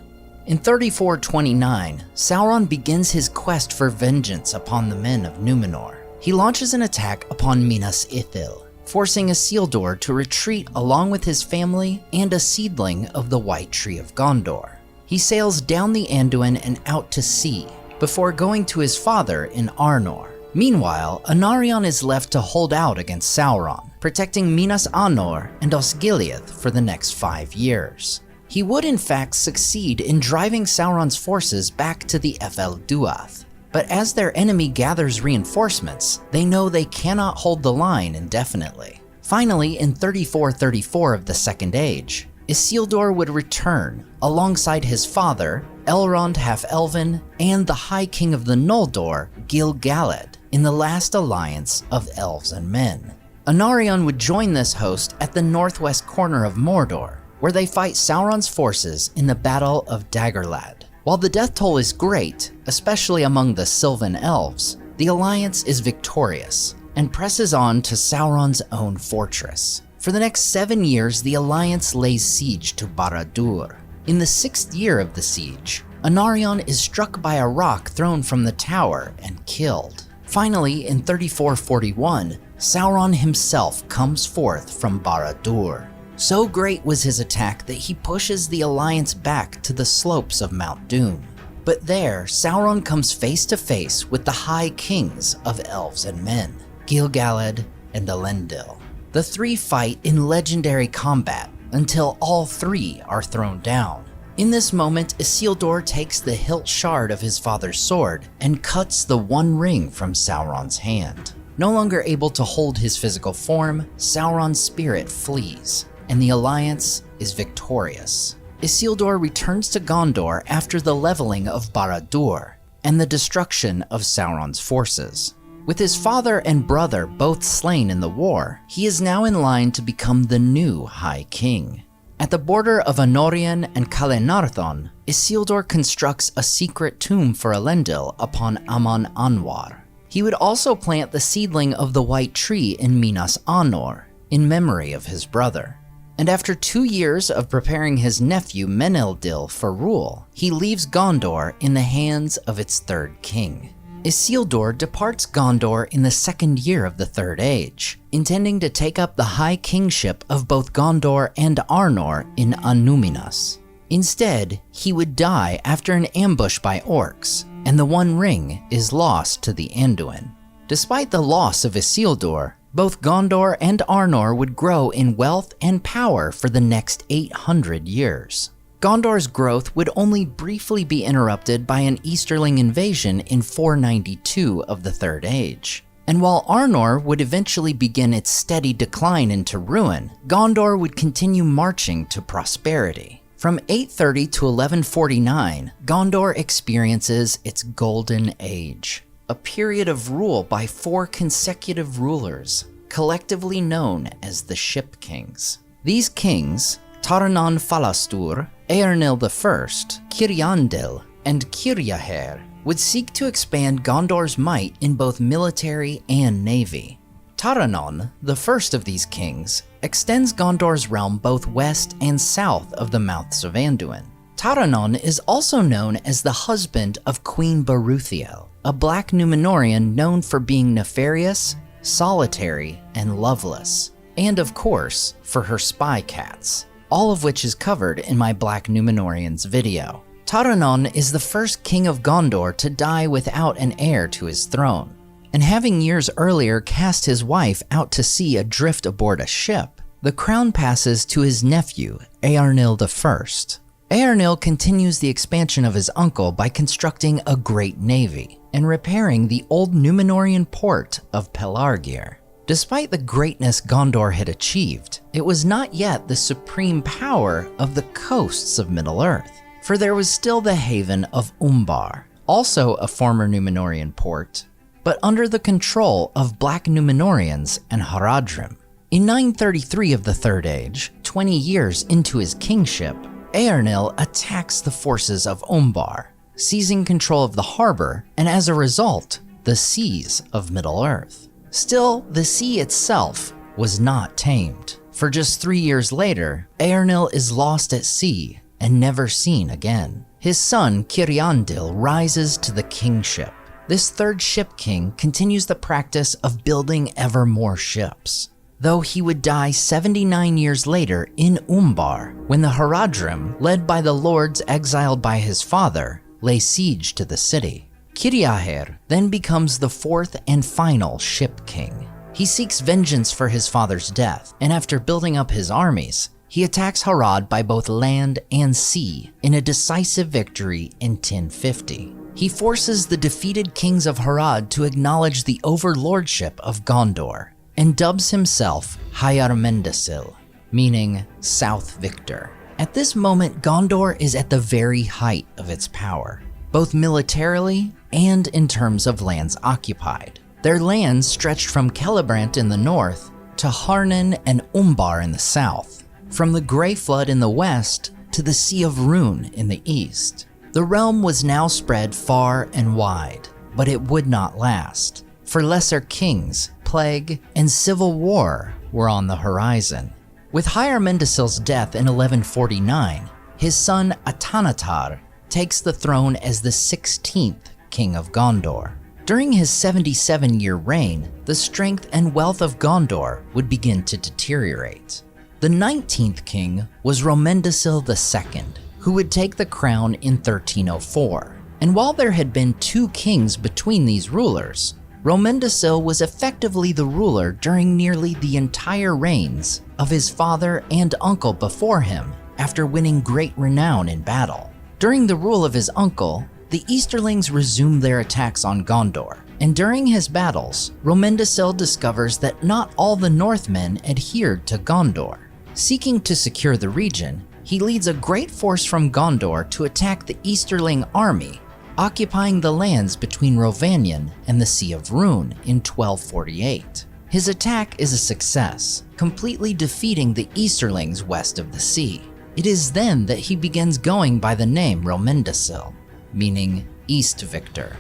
In 3429, Sauron begins his quest for vengeance upon the men of Numenor. He launches an attack upon Minas Ithil, forcing Isildur to retreat along with his family and a seedling of the White Tree of Gondor. He sails down the Anduin and out to sea, before going to his father in Arnor. Meanwhile, Anarion is left to hold out against Sauron, protecting Minas Anor and Osgiliath for the next 5 years. He would in fact succeed in driving Sauron's forces back to the Efel Duath, but as their enemy gathers reinforcements, they know they cannot hold the line indefinitely. Finally, in 3434 of the Second Age, Isildur would return alongside his father, Elrond Half-Elven, and the High King of the Noldor, Gil-galad, in the last alliance of elves and men. Anarion would join this host at the northwest corner of Mordor, where they fight Sauron's forces in the Battle of Dagorlad. While the death toll is great, especially among the Sylvan elves, the alliance is victorious and presses on to Sauron's own fortress. For the next 7 years, the alliance lays siege to Barad-dûr. In the 6th year of the siege, Anarion is struck by a rock thrown from the tower and killed. Finally, in 3441, Sauron himself comes forth from Barad-dûr. So great was his attack that he pushes the alliance back to the slopes of Mount Doom. But there, Sauron comes face to face with the High Kings of elves and men, Gil-galad and Elendil. The 3 fight in legendary combat until all 3 are thrown down. In this moment, Isildur takes the hilt shard of his father's sword and cuts the One Ring from Sauron's hand. No longer able to hold his physical form, Sauron's spirit flees, and the alliance is victorious. Isildur returns to Gondor after the leveling of Barad-dûr and the destruction of Sauron's forces. With his father and brother both slain in the war, he is now in line to become the new High King. At the border of Anorion and Kalenardhon, Isildur constructs a secret tomb for Elendil upon Amon Anwar. He would also plant the seedling of the White Tree in Minas Anor, in memory of his brother. And after 2 years of preparing his nephew Menelil for rule, he leaves Gondor in the hands of its 3rd king. Isildur departs Gondor in the 2nd year of the Third Age, intending to take up the high kingship of both Gondor and Arnor in Annúminas. Instead, he would die after an ambush by orcs, and the One Ring is lost to the Anduin. Despite the loss of Isildur, both Gondor and Arnor would grow in wealth and power for the next 800 years. Gondor's growth would only briefly be interrupted by an Easterling invasion in 492 of the Third Age. And while Arnor would eventually begin its steady decline into ruin, Gondor would continue marching to prosperity. From 830 to 1149, Gondor experiences its Golden Age, a period of rule by 4 consecutive rulers, collectively known as the Ship Kings. These kings, Taranon Falastur, Eärnil I, Kiriandil, and Kirjaher, would seek to expand Gondor's might in both military and navy. Taranon, the first of these kings, extends Gondor's realm both west and south of the mouths of Anduin. Taranon is also known as the husband of Queen Baruthiel, a black Numenorean known for being nefarious, solitary, and loveless, and of course, for her spy cats, all of which is covered in my Black Numenoreans video. Taranon is the first king of Gondor to die without an heir to his throne, and having years earlier cast his wife out to sea adrift aboard a ship, the crown passes to his nephew, Eärnil I. Eärnil continues the expansion of his uncle by constructing a great navy and repairing the old Numenorean port of Pelargir. Despite the greatness Gondor had achieved, it was not yet the supreme power of the coasts of Middle-earth, for there was still the haven of Umbar, also a former Numenorean port, but under the control of Black Numenoreans and Haradrim. In 933 of the Third Age, 20 years into his kingship, Eärnil attacks the forces of Umbar, seizing control of the harbor and as a result, the seas of Middle-earth. Still, the sea itself was not tamed, for just 3 years later, Eärnil is lost at sea and never seen again. His son, Kiriandil, rises to the kingship. This third ship king continues the practice of building ever more ships, though he would die 79 years later in Umbar when the Haradrim, led by the lords exiled by his father, lay siege to the city. Kirjaher then becomes the fourth and final ship king. He seeks vengeance for his father's death, and after building up his armies, he attacks Harad by both land and sea in a decisive victory in 1050. He forces the defeated kings of Harad to acknowledge the overlordship of Gondor and dubs himself Hyarmendasil, meaning South Victor. At this moment, Gondor is at the very height of its power, both militarily and in terms of lands occupied. Their lands stretched from Celebrant in the north to Harnan and Umbar in the south, from the Grey Flood in the west to the Sea of Rhun in the east. The realm was now spread far and wide, but it would not last, for lesser kings, plague, and civil war were on the horizon. With Hyarmendasil's death in 1149, his son Atanatar takes the throne as the 16th king of Gondor. During his 77-year reign, the strength and wealth of Gondor would begin to deteriorate. The 19th king was Romendasil II, who would take the crown in 1304. And while there had been 2 kings between these rulers, Romendasil was effectively the ruler during nearly the entire reigns of his father and uncle before him after winning great renown in battle. During the rule of his uncle, the Easterlings resumed their attacks on Gondor, and during his battles, Romendasil discovers that not all the Northmen adhered to Gondor. Seeking to secure the region, he leads a great force from Gondor to attack the Easterling army, occupying the lands between Rovanion and the Sea of Rhun in 1248. His attack is a success, completely defeating the Easterlings west of the sea. It is then that he begins going by the name Romendasil, meaning East Victor.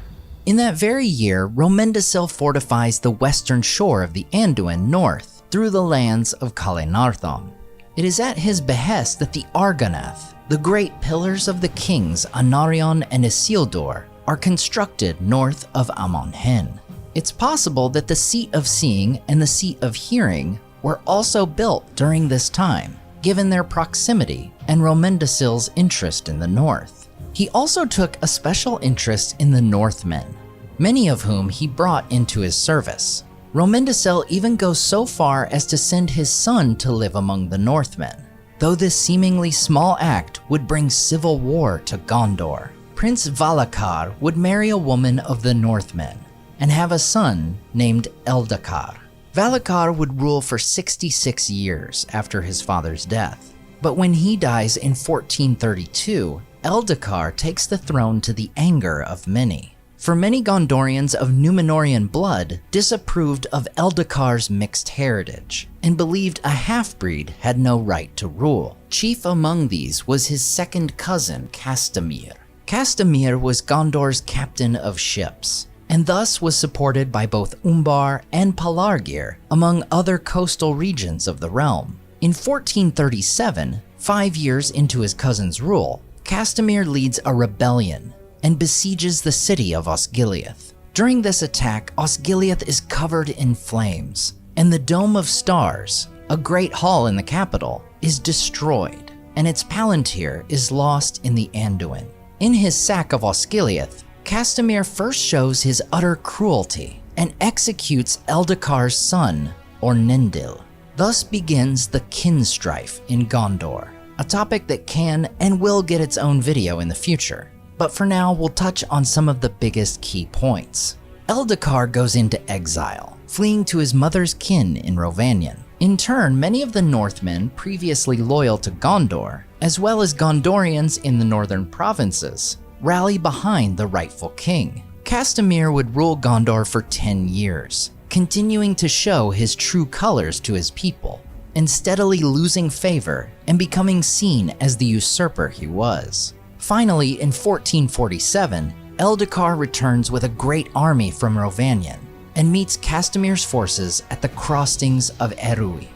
In that very year, Romendasil fortifies the western shore of the Anduin north through the lands of Kalenardhon. It is at his behest that the Argonath, the great pillars of the kings Anarion and Isildur, are constructed north of Amon Hen. It's possible that the Seat of Seeing and the Seat of Hearing were also built during this time, given their proximity and Romendasil's interest in the north. He also took a special interest in the Northmen, many of whom he brought into his service. Romendasil even goes so far as to send his son to live among the Northmen, though this seemingly small act would bring civil war to Gondor. Prince Valakar would marry a woman of the Northmen, and have a son named Eldakar. Valakar would rule for 66 years after his father's death, but when he dies in 1432, Eldakar takes the throne to the anger of many. For many Gondorians of Numenorean blood disapproved of Eldakar's mixed heritage and believed a half-breed had no right to rule. Chief among these was his second cousin, Castamir. Castamir was Gondor's captain of ships, and thus was supported by both Umbar and Pelargir, among other coastal regions of the realm. In 1437, 5 years into his cousin's rule, Castamir leads a rebellion and besieges the city of Osgiliath. During this attack, Osgiliath is covered in flames, and the Dome of Stars, a great hall in the capital, is destroyed, and its palantir is lost in the Anduin. In his sack of Osgiliath, Castamir first shows his utter cruelty and executes Eldakar's son, Ornendil. Thus begins the kinstrife in Gondor, a topic that can and will get its own video in the future. But for now, we'll touch on some of the biggest key points. Eldakar goes into exile, fleeing to his mother's kin in Rhovanion. In turn, many of the Northmen previously loyal to Gondor, as well as Gondorians in the northern provinces, rally behind the rightful king. Castamir would rule Gondor for 10 years, continuing to show his true colors to his people, and steadily losing favor and becoming seen as the usurper he was. Finally, in 1447, Eldakar returns with a great army from Rhovanion and meets Castamir's forces at the crossings of Erui.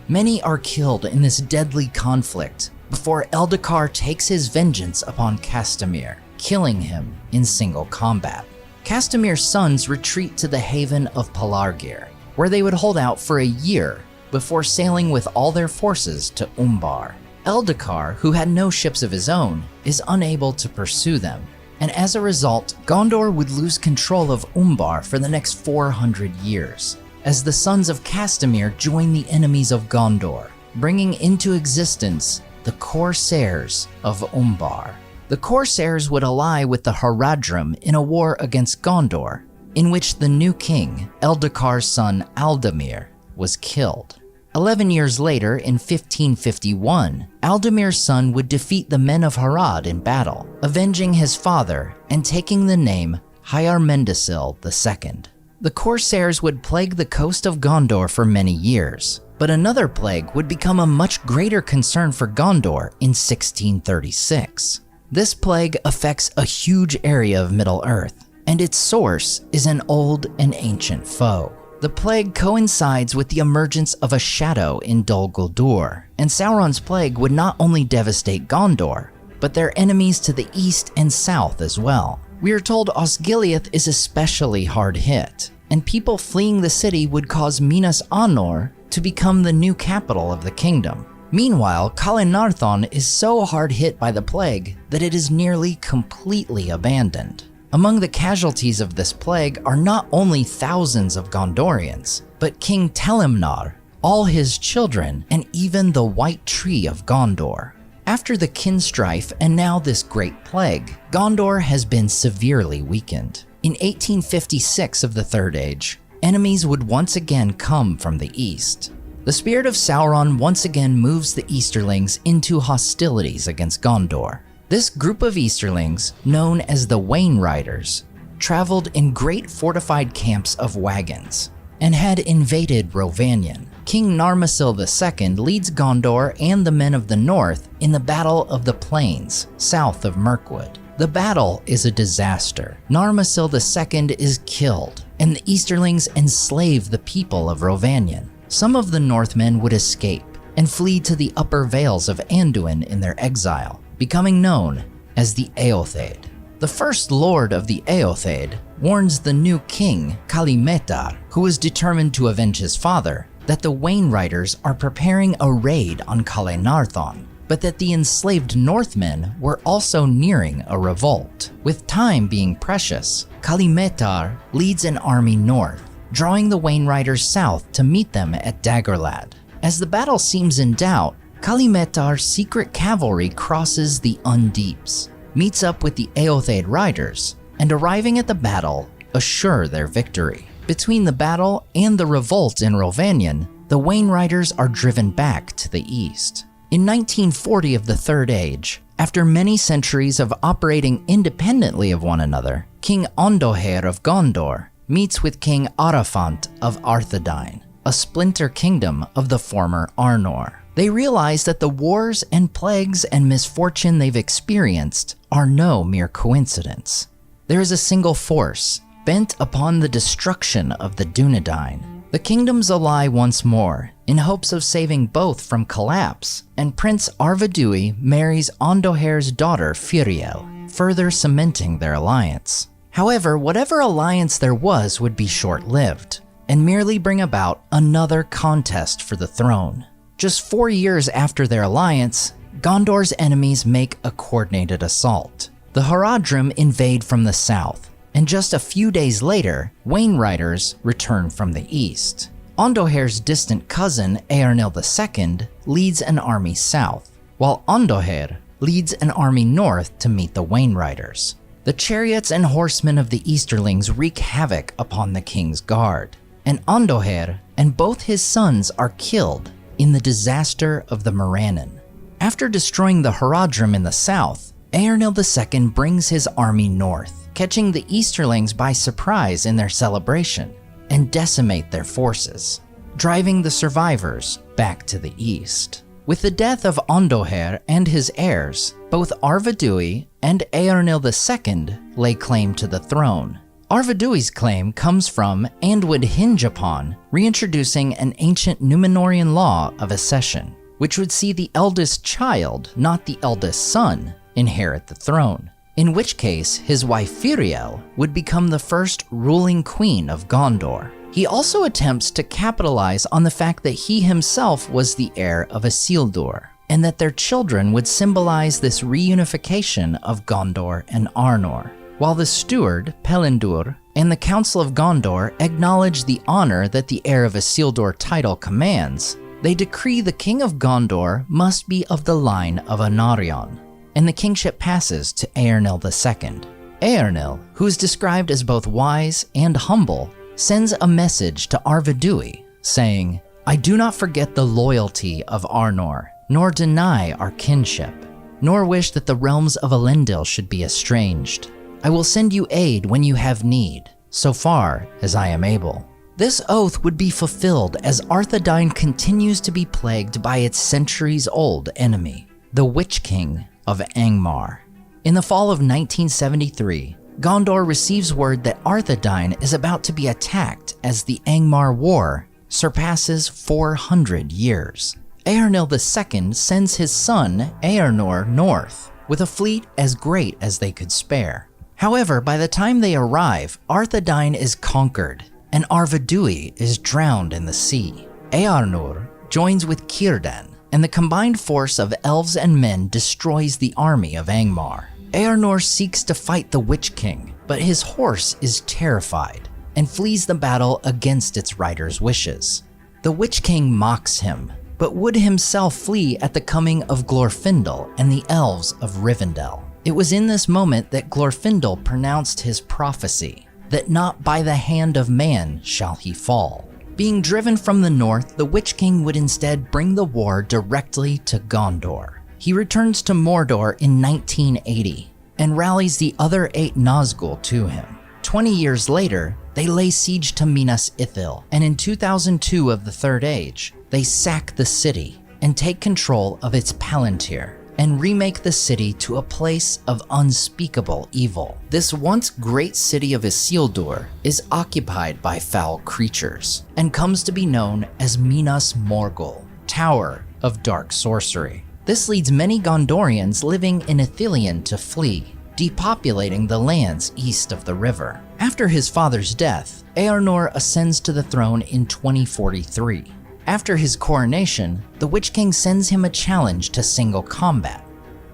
Many are killed in this deadly conflict before Eldakar takes his vengeance upon Castamir, killing him in single combat. Castamir's sons retreat to the haven of Pelargir, where they would hold out for a year before sailing with all their forces to Umbar. Eldakar, who had no ships of his own, is unable to pursue them, and as a result, Gondor would lose control of Umbar for the next 400 years, as the sons of Castamir join the enemies of Gondor, bringing into existence the Corsairs of Umbar. The Corsairs would ally with the Haradrim in a war against Gondor, in which the new king, Eldakar's son Aldamir, was killed. 11 years later, in 1551, Aldamir's son would defeat the men of Harad in battle, avenging his father and taking the name Hyarmendasil II. The Corsairs would plague the coast of Gondor for many years, but another plague would become a much greater concern for Gondor in 1636. This plague affects a huge area of Middle-earth, and its source is an old and ancient foe. The plague coincides with the emergence of a shadow in Dol Guldur, and Sauron's plague would not only devastate Gondor, but their enemies to the east and south as well. We are told Osgiliath is especially hard hit, and people fleeing the city would cause Minas Arnor to become the new capital of the kingdom. Meanwhile, Kalenardhon is so hard hit by the plague that it is nearly completely abandoned. Among the casualties of this plague are not only thousands of Gondorians, but King Telemnar, all his children, and even the White Tree of Gondor. After the kinstrife and now this great plague, Gondor has been severely weakened. In 1856 of the Third Age, enemies would once again come from the east. The spirit of Sauron once again moves the Easterlings into hostilities against Gondor. This group of Easterlings, known as the wayriders, traveled in great fortified camps of wagons and had invaded Rhovanion. King Narmasil II leads Gondor and the men of the north in the Battle of the Plains, south of Mirkwood. The battle is a disaster. Narmasil II is killed, and the Easterlings enslave the people of Rhovanion. Some of the Northmen would escape and flee to the upper vales of Anduin in their exile, becoming known as the Eotheid. The first lord of the Eotheid warns the new king, Kalimetar, who is determined to avenge his father, that the wayriders are preparing a raid on Kalenardhon, but that the enslaved Northmen were also nearing a revolt. With time being precious, Kalimetar leads an army north, drawing the wayriders south to meet them at Dagorlad. As the battle seems in doubt, Kalimetar's secret cavalry crosses the Undeeps, meets up with the Eotheid riders, and arriving at the battle, assure their victory. Between the battle and the revolt in Rhovanion, the wayriders are driven back to the east. In 1940 of the Third Age, after many centuries of operating independently of one another, King Ondoher of Gondor meets with King Arafant of Arthedain, a splinter kingdom of the former Arnor. They realize that the wars and plagues and misfortune they've experienced are no mere coincidence. There is a single force bent upon the destruction of the Dunedain. The kingdoms ally once more in hopes of saving both from collapse, and Prince Arvedui marries Ondoher's daughter Firiel, further cementing their alliance. However, whatever alliance there was would be short-lived, and merely bring about another contest for the throne. Just 4 years after their alliance, Gondor's enemies make a coordinated assault. The Haradrim invade from the south, and just a few days later, wayriders return from the east. Ondoher's distant cousin, Eärnil II, leads an army south, while Ondoher leads an army north to meet the wayriders. The chariots and horsemen of the Easterlings wreak havoc upon the king's guard, and Ondoher and both his sons are killed in the disaster of the Morannon. After destroying the Haradrim in the south, Eärnil II brings his army north, catching the Easterlings by surprise in their celebration, and decimate their forces, driving the survivors back to the east. With the death of Ondoher and his heirs, both Arvedui and Eärnil II lay claim to the throne. Arvedui's claim comes from, and would hinge upon, reintroducing an ancient Numenorean law of accession, which would see the eldest child, not the eldest son, inherit the throne, in which case his wife Firiel would become the first ruling queen of Gondor. He also attempts to capitalize on the fact that he himself was the heir of Isildur, and that their children would symbolize this reunification of Gondor and Arnor. While the steward, Pelennor, and the Council of Gondor acknowledge the honor that the heir of Isildur title commands, they decree the king of Gondor must be of the line of Anarion, and the kingship passes to Eärnil II. Eärnil, who is described as both wise and humble, sends a message to Arvedui, saying, "I do not forget the loyalty of Arnor, nor deny our kinship, nor wish that the realms of Elendil should be estranged. I will send you aid when you have need, so far as I am able." This oath would be fulfilled as Arthedain continues to be plagued by its centuries-old enemy, the Witch King of Angmar. In the fall of 1973, Gondor receives word that Arthedain is about to be attacked as the Angmar War surpasses 400 years. Eärnil II sends his son Eärnor north with a fleet as great as they could spare. However, by the time they arrive, Arthedain is conquered, and Arvedui is drowned in the sea. Eärnor joins with Círdan, and the combined force of elves and men destroys the army of Angmar. Eärnor seeks to fight the Witch King, but his horse is terrified and flees the battle against its rider's wishes. The Witch King mocks him, but would himself flee at the coming of Glorfindel and the elves of Rivendell. It was in this moment that Glorfindel pronounced his prophecy, that not by the hand of man shall he fall. Being driven from the north, the Witch King would instead bring the war directly to Gondor. He returns to Mordor in 1980 and rallies the other 8 Nazgûl to him. 20 years later, they lay siege to Minas Ithil, and in 2002 of the Third Age, they sack the city and take control of its Palantir and remake the city to a place of unspeakable evil. This once great city of Isildur is occupied by foul creatures and comes to be known as Minas Morgul, Tower of Dark Sorcery. This leads many Gondorians living in Ithilien to flee, depopulating the lands east of the river. After his father's death, Eärnor ascends to the throne in 2043. After his coronation, the Witch King sends him a challenge to single combat,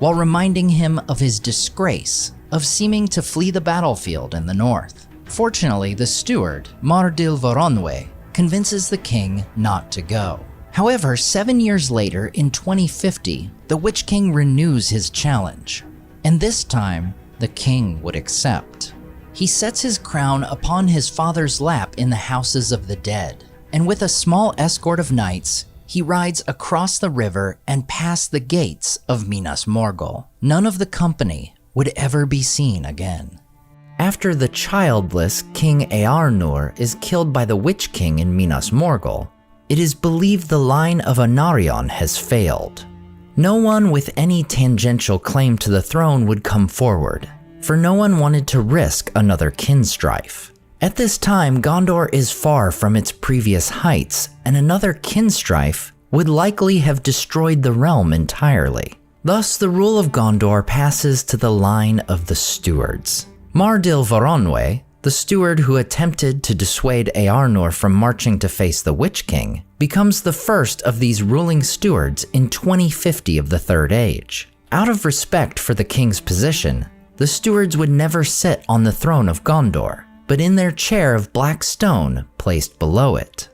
while reminding him of his disgrace of seeming to flee the battlefield in the north. Fortunately, the steward, Mardil Voronwe, convinces the king not to go. However, 7 years later, in 2050, the Witch King renews his challenge, and this time, the king would accept. he sets his crown upon his father's lap in the houses of the dead, and with a small escort of knights, he rides across the river and past the gates of Minas Morgul. None of the company would ever be seen again. After the childless King Arnor is killed by the Witch King in Minas Morgul, it is believed the line of Anarion has failed. No one with any tangential claim to the throne would come forward, for no one wanted to risk another kinstrife. At this time, Gondor is far from its previous heights, and another kinstrife would likely have destroyed the realm entirely. Thus, the rule of Gondor passes to the line of the stewards. Mardil Voronwe, the steward who attempted to dissuade Arnor from marching to face the Witch King, becomes the first of these ruling stewards in 2050 of the Third Age. Out of respect for the king's position, the stewards would never sit on the throne of Gondor, but in their chair of black stone placed below it.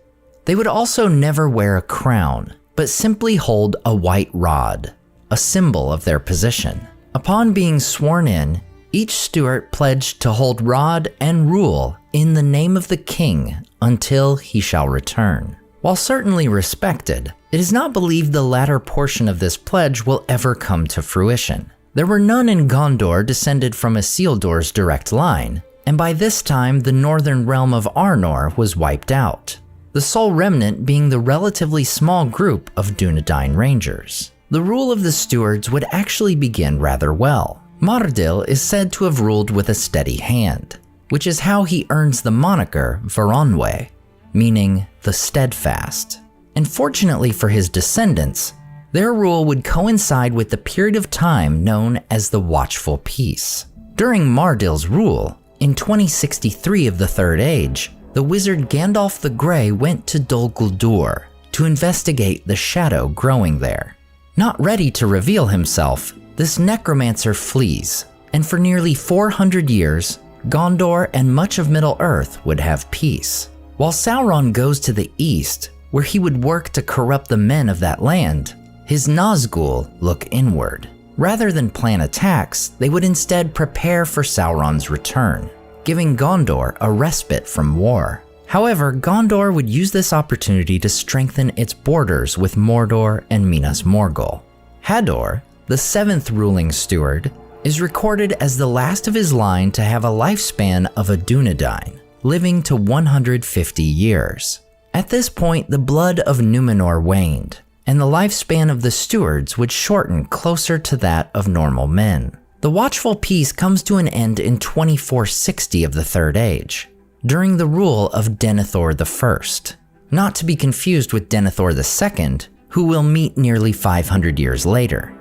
They would also never wear a crown, but simply hold a white rod, a symbol of their position. Upon being sworn in, each steward pledged to hold rod and rule in the name of the king until he shall return. While certainly respected, it is not believed the latter portion of this pledge will ever come to fruition. There were none in Gondor descended from Isildur's direct line, and by this time the northern realm of Arnor was wiped out, the sole remnant being the relatively small group of Dunedain Rangers. The rule of the stewards would actually begin rather well. Mardil is said to have ruled with a steady hand, which is how he earns the moniker Voronwe, meaning the steadfast. And fortunately for his descendants, their rule would coincide with the period of time known as the Watchful Peace. During Mardil's rule, in 2063 of the Third Age, the wizard Gandalf the Grey went to Dol Guldur to investigate the shadow growing there. Not ready to reveal himself, this necromancer flees, and for nearly 400 years, Gondor and much of Middle-earth would have peace. While Sauron goes to the east, where he would work to corrupt the men of that land, his Nazgul look inward. Rather than plan attacks, they would instead prepare for Sauron's return, giving Gondor a respite from war. However, Gondor would use this opportunity to strengthen its borders with Mordor and Minas Morgul. Hador, the seventh ruling steward, is recorded as the last of his line to have a lifespan of a Dunedain, living to 150 years. At this point, the blood of Numenor waned, and the lifespan of the stewards would shorten closer to that of normal men. The Watchful Peace comes to an end in 2460 of the Third Age, during the rule of Denethor I, not to be confused with Denethor II, who we'll meet nearly 500 years later.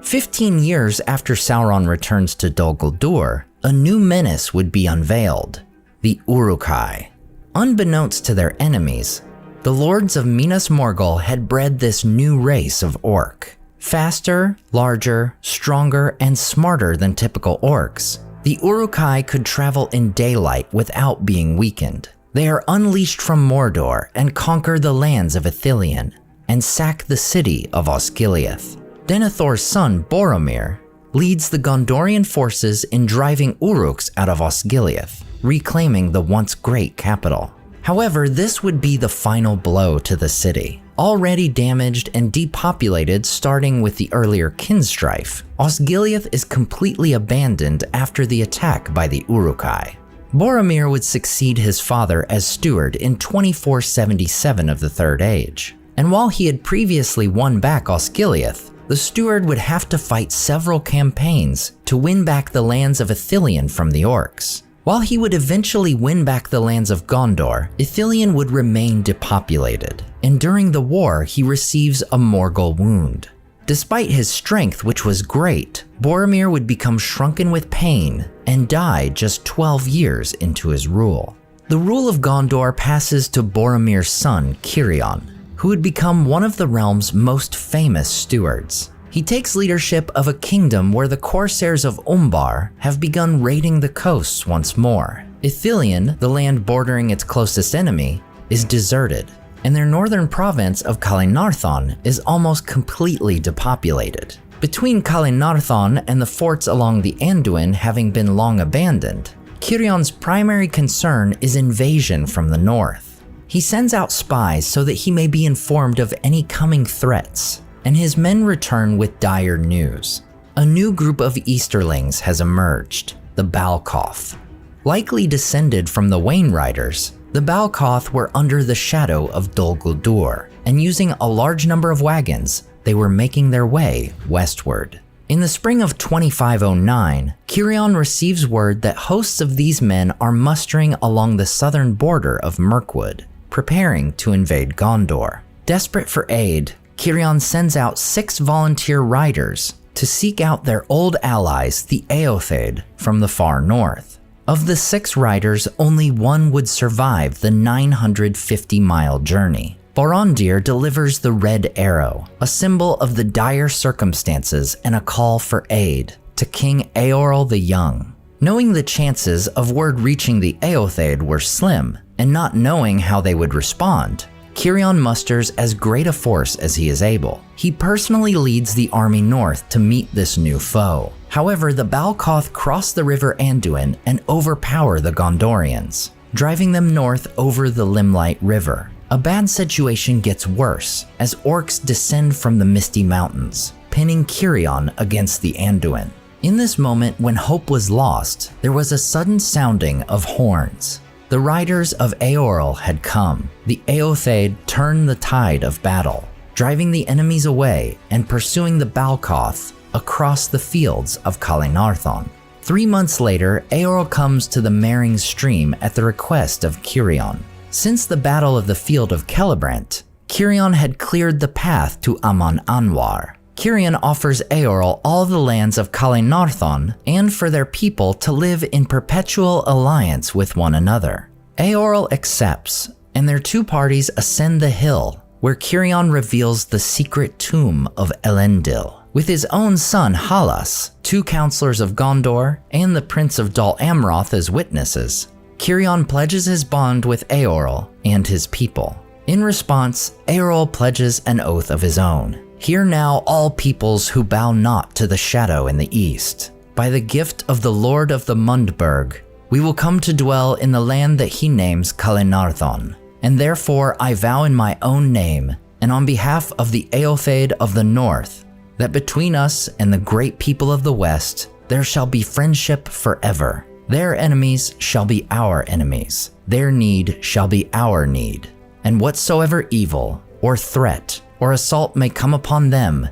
15 years after Sauron returns to Dol Guldur, a new menace would be unveiled, the Uruk-hai. Unbeknownst to their enemies, the lords of Minas Morgul had bred this new race of orc. Faster, larger, stronger, and smarter than typical orcs, the Uruk-hai could travel in daylight without being weakened. They are unleashed from Mordor and conquer the lands of Ithilien, and sack the city of Osgiliath. Denethor's son, Boromir, leads the Gondorian forces in driving Uruks out of Osgiliath, reclaiming the once great capital. However, this would be the final blow to the city. Already damaged and depopulated starting with the earlier kinstrife, Osgiliath is completely abandoned after the attack by the Uruk-hai. Boromir would succeed his father as steward in 2477 of the Third Age, and while he had previously won back Osgiliath, the steward would have to fight several campaigns to win back the lands of Ithilien from the orcs. While he would eventually win back the lands of Gondor, Ithilien would remain depopulated, and during the war he receives a Morgul wound. Despite his strength, which was great, Boromir would become shrunken with pain and die just 12 years into his rule. The rule of Gondor passes to Boromir's son, Cirion, who would become one of the realm's most famous stewards. He takes leadership of a kingdom where the Corsairs of Umbar have begun raiding the coasts once more. Ithilien, the land bordering its closest enemy, is deserted, and their northern province of Kalenardhon is almost completely depopulated. Between Kalenardhon and the forts along the Anduin having been long abandoned, Cirion's primary concern is invasion from the north. He sends out spies so that he may be informed of any coming threats, and his men return with dire news. A new group of Easterlings has emerged, the Balcoth. Likely descended from the wayriders, the Balcoth were under the shadow of Dol Guldur, and using a large number of wagons, they were making their way westward. In the spring of 2509, Cirion receives word that hosts of these men are mustering along the southern border of Mirkwood, preparing to invade Gondor. Desperate for aid, Cirion sends out 6 volunteer riders to seek out their old allies, the Eotheid, from the far north. Of the 6 riders, only one would survive the 950-mile journey. Borondir delivers the Red Arrow, a symbol of the dire circumstances and a call for aid, to King Eorl the Young. Knowing the chances of word reaching the Eotheid were slim, and not knowing how they would respond, Cirion musters as great a force as he is able. He personally leads the army north to meet this new foe. However, the Balcoth cross the river Anduin and overpower the Gondorians, driving them north over the Limelight River. A bad situation gets worse as orcs descend from the Misty Mountains, pinning Cirion against the Anduin. In this moment when hope was lost, there was a sudden sounding of horns. The riders of Eorl had come. The Eotheid turned the tide of battle, driving the enemies away and pursuing the Balcoth across the fields of Kalenardhon. 3 months later, Eorl comes to the Mering stream at the request of Cirion. Since the Battle of the Field of Celebrant, Cirion had cleared the path to Amon Anwar. Cirion offers Eorl all the lands of Kalenardhon and for their people to live in perpetual alliance with one another. Eorl accepts, and their 2 parties ascend the hill, where Cirion reveals the secret tomb of Elendil. With his own son Halas, 2 counselors of Gondor, and the Prince of Dol Amroth as witnesses, Cirion pledges his bond with Eorl and his people. In response, Eorl pledges an oath of his own. Hear now all peoples who bow not to the shadow in the east. By the gift of the Lord of the Mundberg, we will come to dwell in the land that he names Kalenardhon. And therefore I vow in my own name, and on behalf of the Eotheid of the north, that between us and the great people of the west, there shall be friendship forever. Their enemies shall be our enemies. Their need shall be our need. And whatsoever evil, or threat, or assault may come upon them,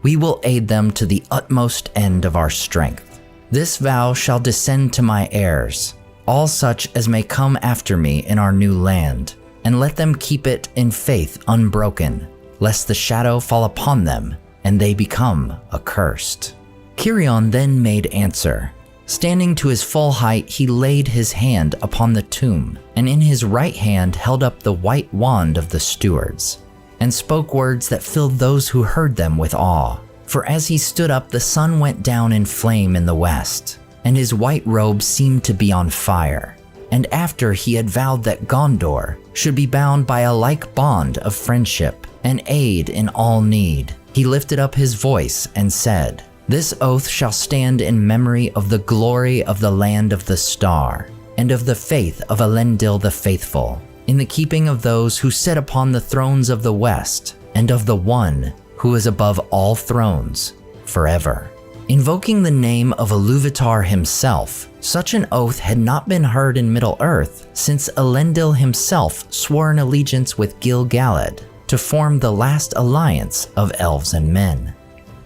we will aid them to the utmost end of our strength. This vow shall descend to my heirs, all such as may come after me in our new land, and let them keep it in faith unbroken, lest the shadow fall upon them, and they become accursed. Cirion then made answer. Standing to his full height, he laid his hand upon the tomb, and in his right hand held up the white wand of the stewards, and spoke words that filled those who heard them with awe. For as he stood up, the sun went down in flame in the west, and his white robe seemed to be on fire. And after he had vowed that Gondor should be bound by a like bond of friendship and aid in all need, he lifted up his voice and said, "This oath shall stand in memory of the glory of the land of the star, and of the faith of Elendil the faithful, in the keeping of those who sit upon the thrones of the west, and of the one who is above all thrones, forever." Invoking the name of Iluvatar himself, such an oath had not been heard in Middle-earth since Elendil himself swore an allegiance with Gil-galad to form the last alliance of elves and men.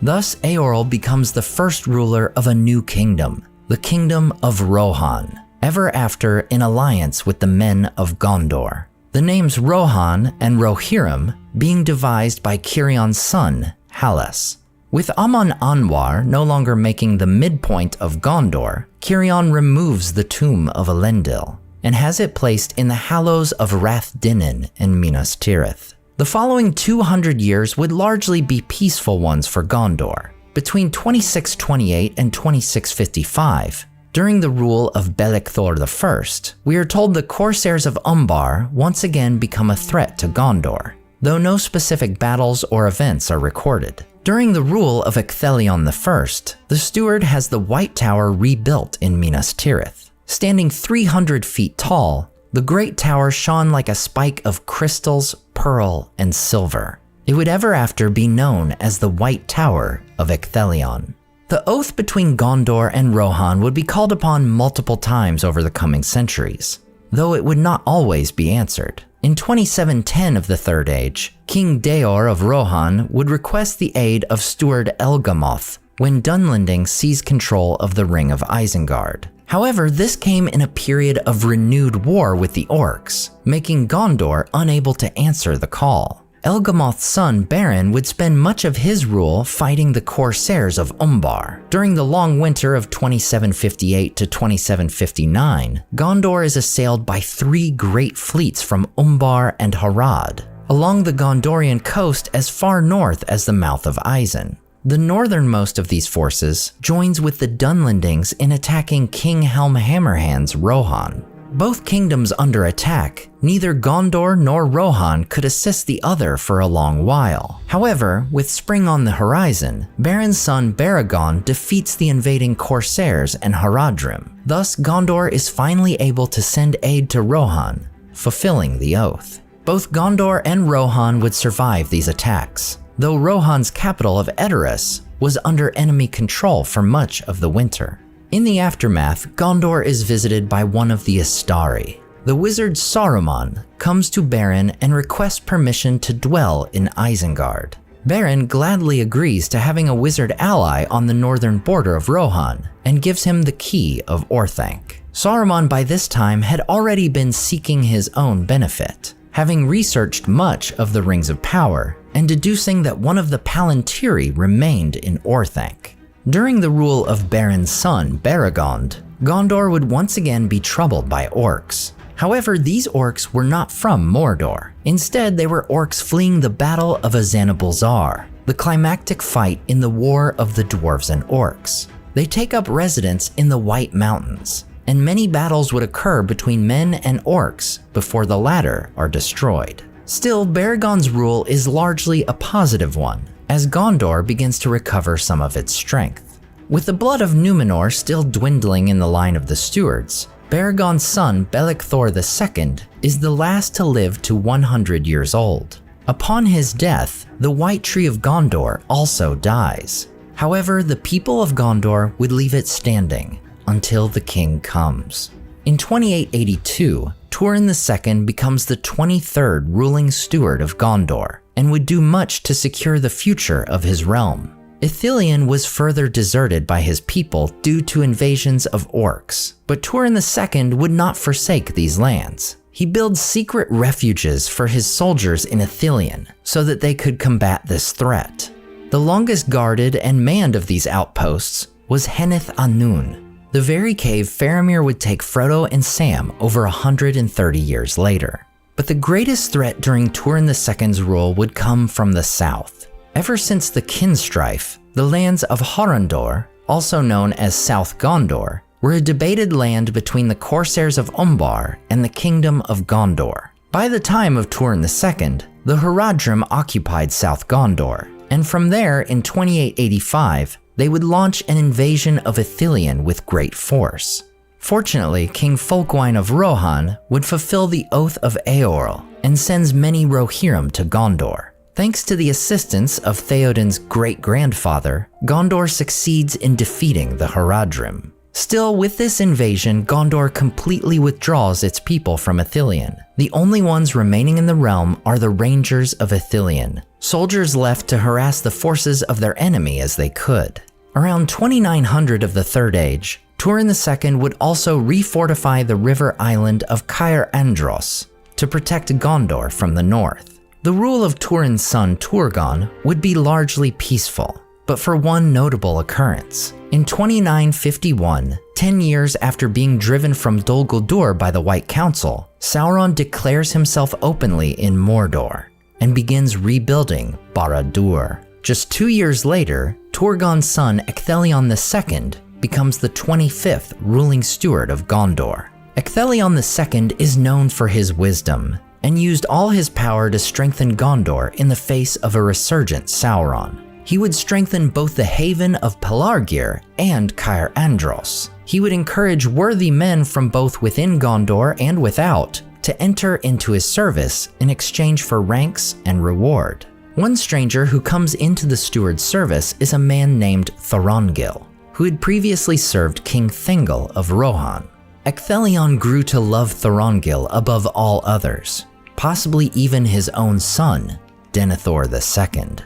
Thus Eorl becomes the first ruler of a new kingdom, the kingdom of Rohan, ever after in alliance with the men of Gondor. The names Rohan and Rohirrim being devised by Cirion's son, Halas. With Amon Anwar no longer making the midpoint of Gondor, Cirion removes the tomb of Elendil and has it placed in the hallows of Rath Dinin in Minas Tirith. The following 200 years would largely be peaceful ones for Gondor. Between 2628 and 2655, during the rule of Belecthor I, we are told the Corsairs of Umbar once again become a threat to Gondor, though no specific battles or events are recorded. During the rule of Ecthelion I, the steward has the White Tower rebuilt in Minas Tirith. Standing 300 feet tall, the Great Tower shone like a spike of crystals, pearl, and silver. It would ever after be known as the White Tower of Ecthelion. The oath between Gondor and Rohan would be called upon multiple times over the coming centuries, though it would not always be answered. In 2710 of the Third Age, King Deor of Rohan would request the aid of steward Elgamoth when Dunlending seized control of the Ring of Isengard. However, this came in a period of renewed war with the orcs, making Gondor unable to answer the call. Elgamoth's son Beren would spend much of his rule fighting the Corsairs of Umbar. During the long winter of 2758 to 2759, Gondor is assailed by 3 great fleets from Umbar and Harad, along the Gondorian coast as far north as the mouth of Isen. The northernmost of these forces joins with the Dunlendings in attacking King Helm Hammerhand's Rohan. Both kingdoms under attack, neither Gondor nor Rohan could assist the other for a long while. However, with spring on the horizon, Beren's son Baragon defeats the invading Corsairs and Haradrim. Thus, Gondor is finally able to send aid to Rohan, fulfilling the oath. Both Gondor and Rohan would survive these attacks, though Rohan's capital of Edoras was under enemy control for much of the winter. In the aftermath, Gondor is visited by one of the Istari. The wizard Saruman comes to Beren and requests permission to dwell in Isengard. Beren gladly agrees to having a wizard ally on the northern border of Rohan and gives him the key of Orthanc. Saruman by this time had already been seeking his own benefit, having researched much of the Rings of Power and deducing that one of the Palantiri remained in Orthanc. During the rule of Beren's son, Baragond, Gondor would once again be troubled by orcs. However, these orcs were not from Mordor. Instead, they were orcs fleeing the Battle of Azanabalzar, the climactic fight in the War of the Dwarves and Orcs. They take up residence in the White Mountains, and many battles would occur between men and orcs before the latter are destroyed. Still, Baragond's rule is largely a positive one, as Gondor begins to recover some of its strength. With the blood of Numenor still dwindling in the line of the stewards, Baragond's son Belecthor II is the last to live to 100 years old. Upon his death, the White Tree of Gondor also dies. However, the people of Gondor would leave it standing until the king comes. In 2882, Turin II becomes the 23rd ruling steward of Gondor, and would do much to secure the future of his realm. Ithilien was further deserted by his people due to invasions of orcs, but Turin II would not forsake these lands. He builds secret refuges for his soldiers in Ithilien so that they could combat this threat. The longest guarded and manned of these outposts was Henneth Anun, the very cave Faramir would take Frodo and Sam over 130 years later. But the greatest threat during Turin II's rule would come from the south. Ever since the kinstrife, the lands of Hornberg, also known as South Gondor, were a debated land between the Corsairs of Umbar and the Kingdom of Gondor. By the time of Turin II, the Haradrim occupied South Gondor, and from there in 2885, they would launch an invasion of Ithilien with great force. Fortunately, King Folkwyne of Rohan would fulfill the Oath of Eorl and sends many Rohirrim to Gondor. Thanks to the assistance of Theoden's great-grandfather, Gondor succeeds in defeating the Haradrim. Still, with this invasion, Gondor completely withdraws its people from Ithilien. The only ones remaining in the realm are the Rangers of Ithilien, soldiers left to harass the forces of their enemy as they could. Around 2900 of the Third Age, Turin II would also refortify the river island of Caer Andros to protect Gondor from the north. The rule of Turin's son Turgon would be largely peaceful, but for one notable occurrence. In 2951, 10 years after being driven from Dol Guldur by the White Council, Sauron declares himself openly in Mordor and begins rebuilding Barad-dûr. Just 2 years later, Turgon's son Ecthelion II becomes the 25th ruling steward of Gondor. Ecthelion II is known for his wisdom and used all his power to strengthen Gondor in the face of a resurgent Sauron. He would strengthen both the haven of Pelargir and Caer Andros. He would encourage worthy men from both within Gondor and without to enter into his service in exchange for ranks and reward. One stranger who comes into the steward's service is a man named Thorongil, who had previously served King Thingol of Rohan. Ecthelion grew to love Thorongil above all others, possibly even his own son, Denethor II.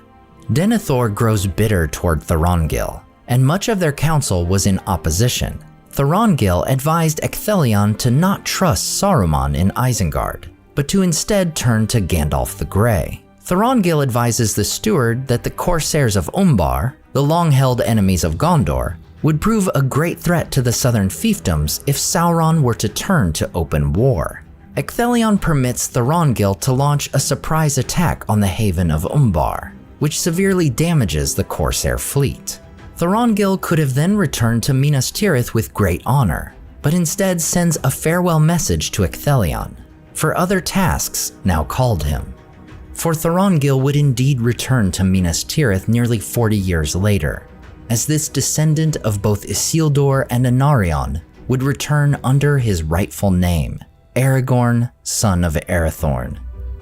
Denethor grows bitter toward Thorongil, and much of their council was in opposition. Thorongil advised Ecthelion to not trust Saruman in Isengard, but to instead turn to Gandalf the Grey. Thorongil advises the steward that the Corsairs of Umbar, the long-held enemies of Gondor, would prove a great threat to the southern fiefdoms if Sauron were to turn to open war. Ecthelion permits Thorongil to launch a surprise attack on the haven of Umbar, which severely damages the Corsair fleet. Thorongil could have then returned to Minas Tirith with great honor, but instead sends a farewell message to Ecthelion, for other tasks now called him. For Thorongil would indeed return to Minas Tirith nearly 40 years later, as this descendant of both Isildur and Anarion would return under his rightful name, Aragorn, son of Arathorn.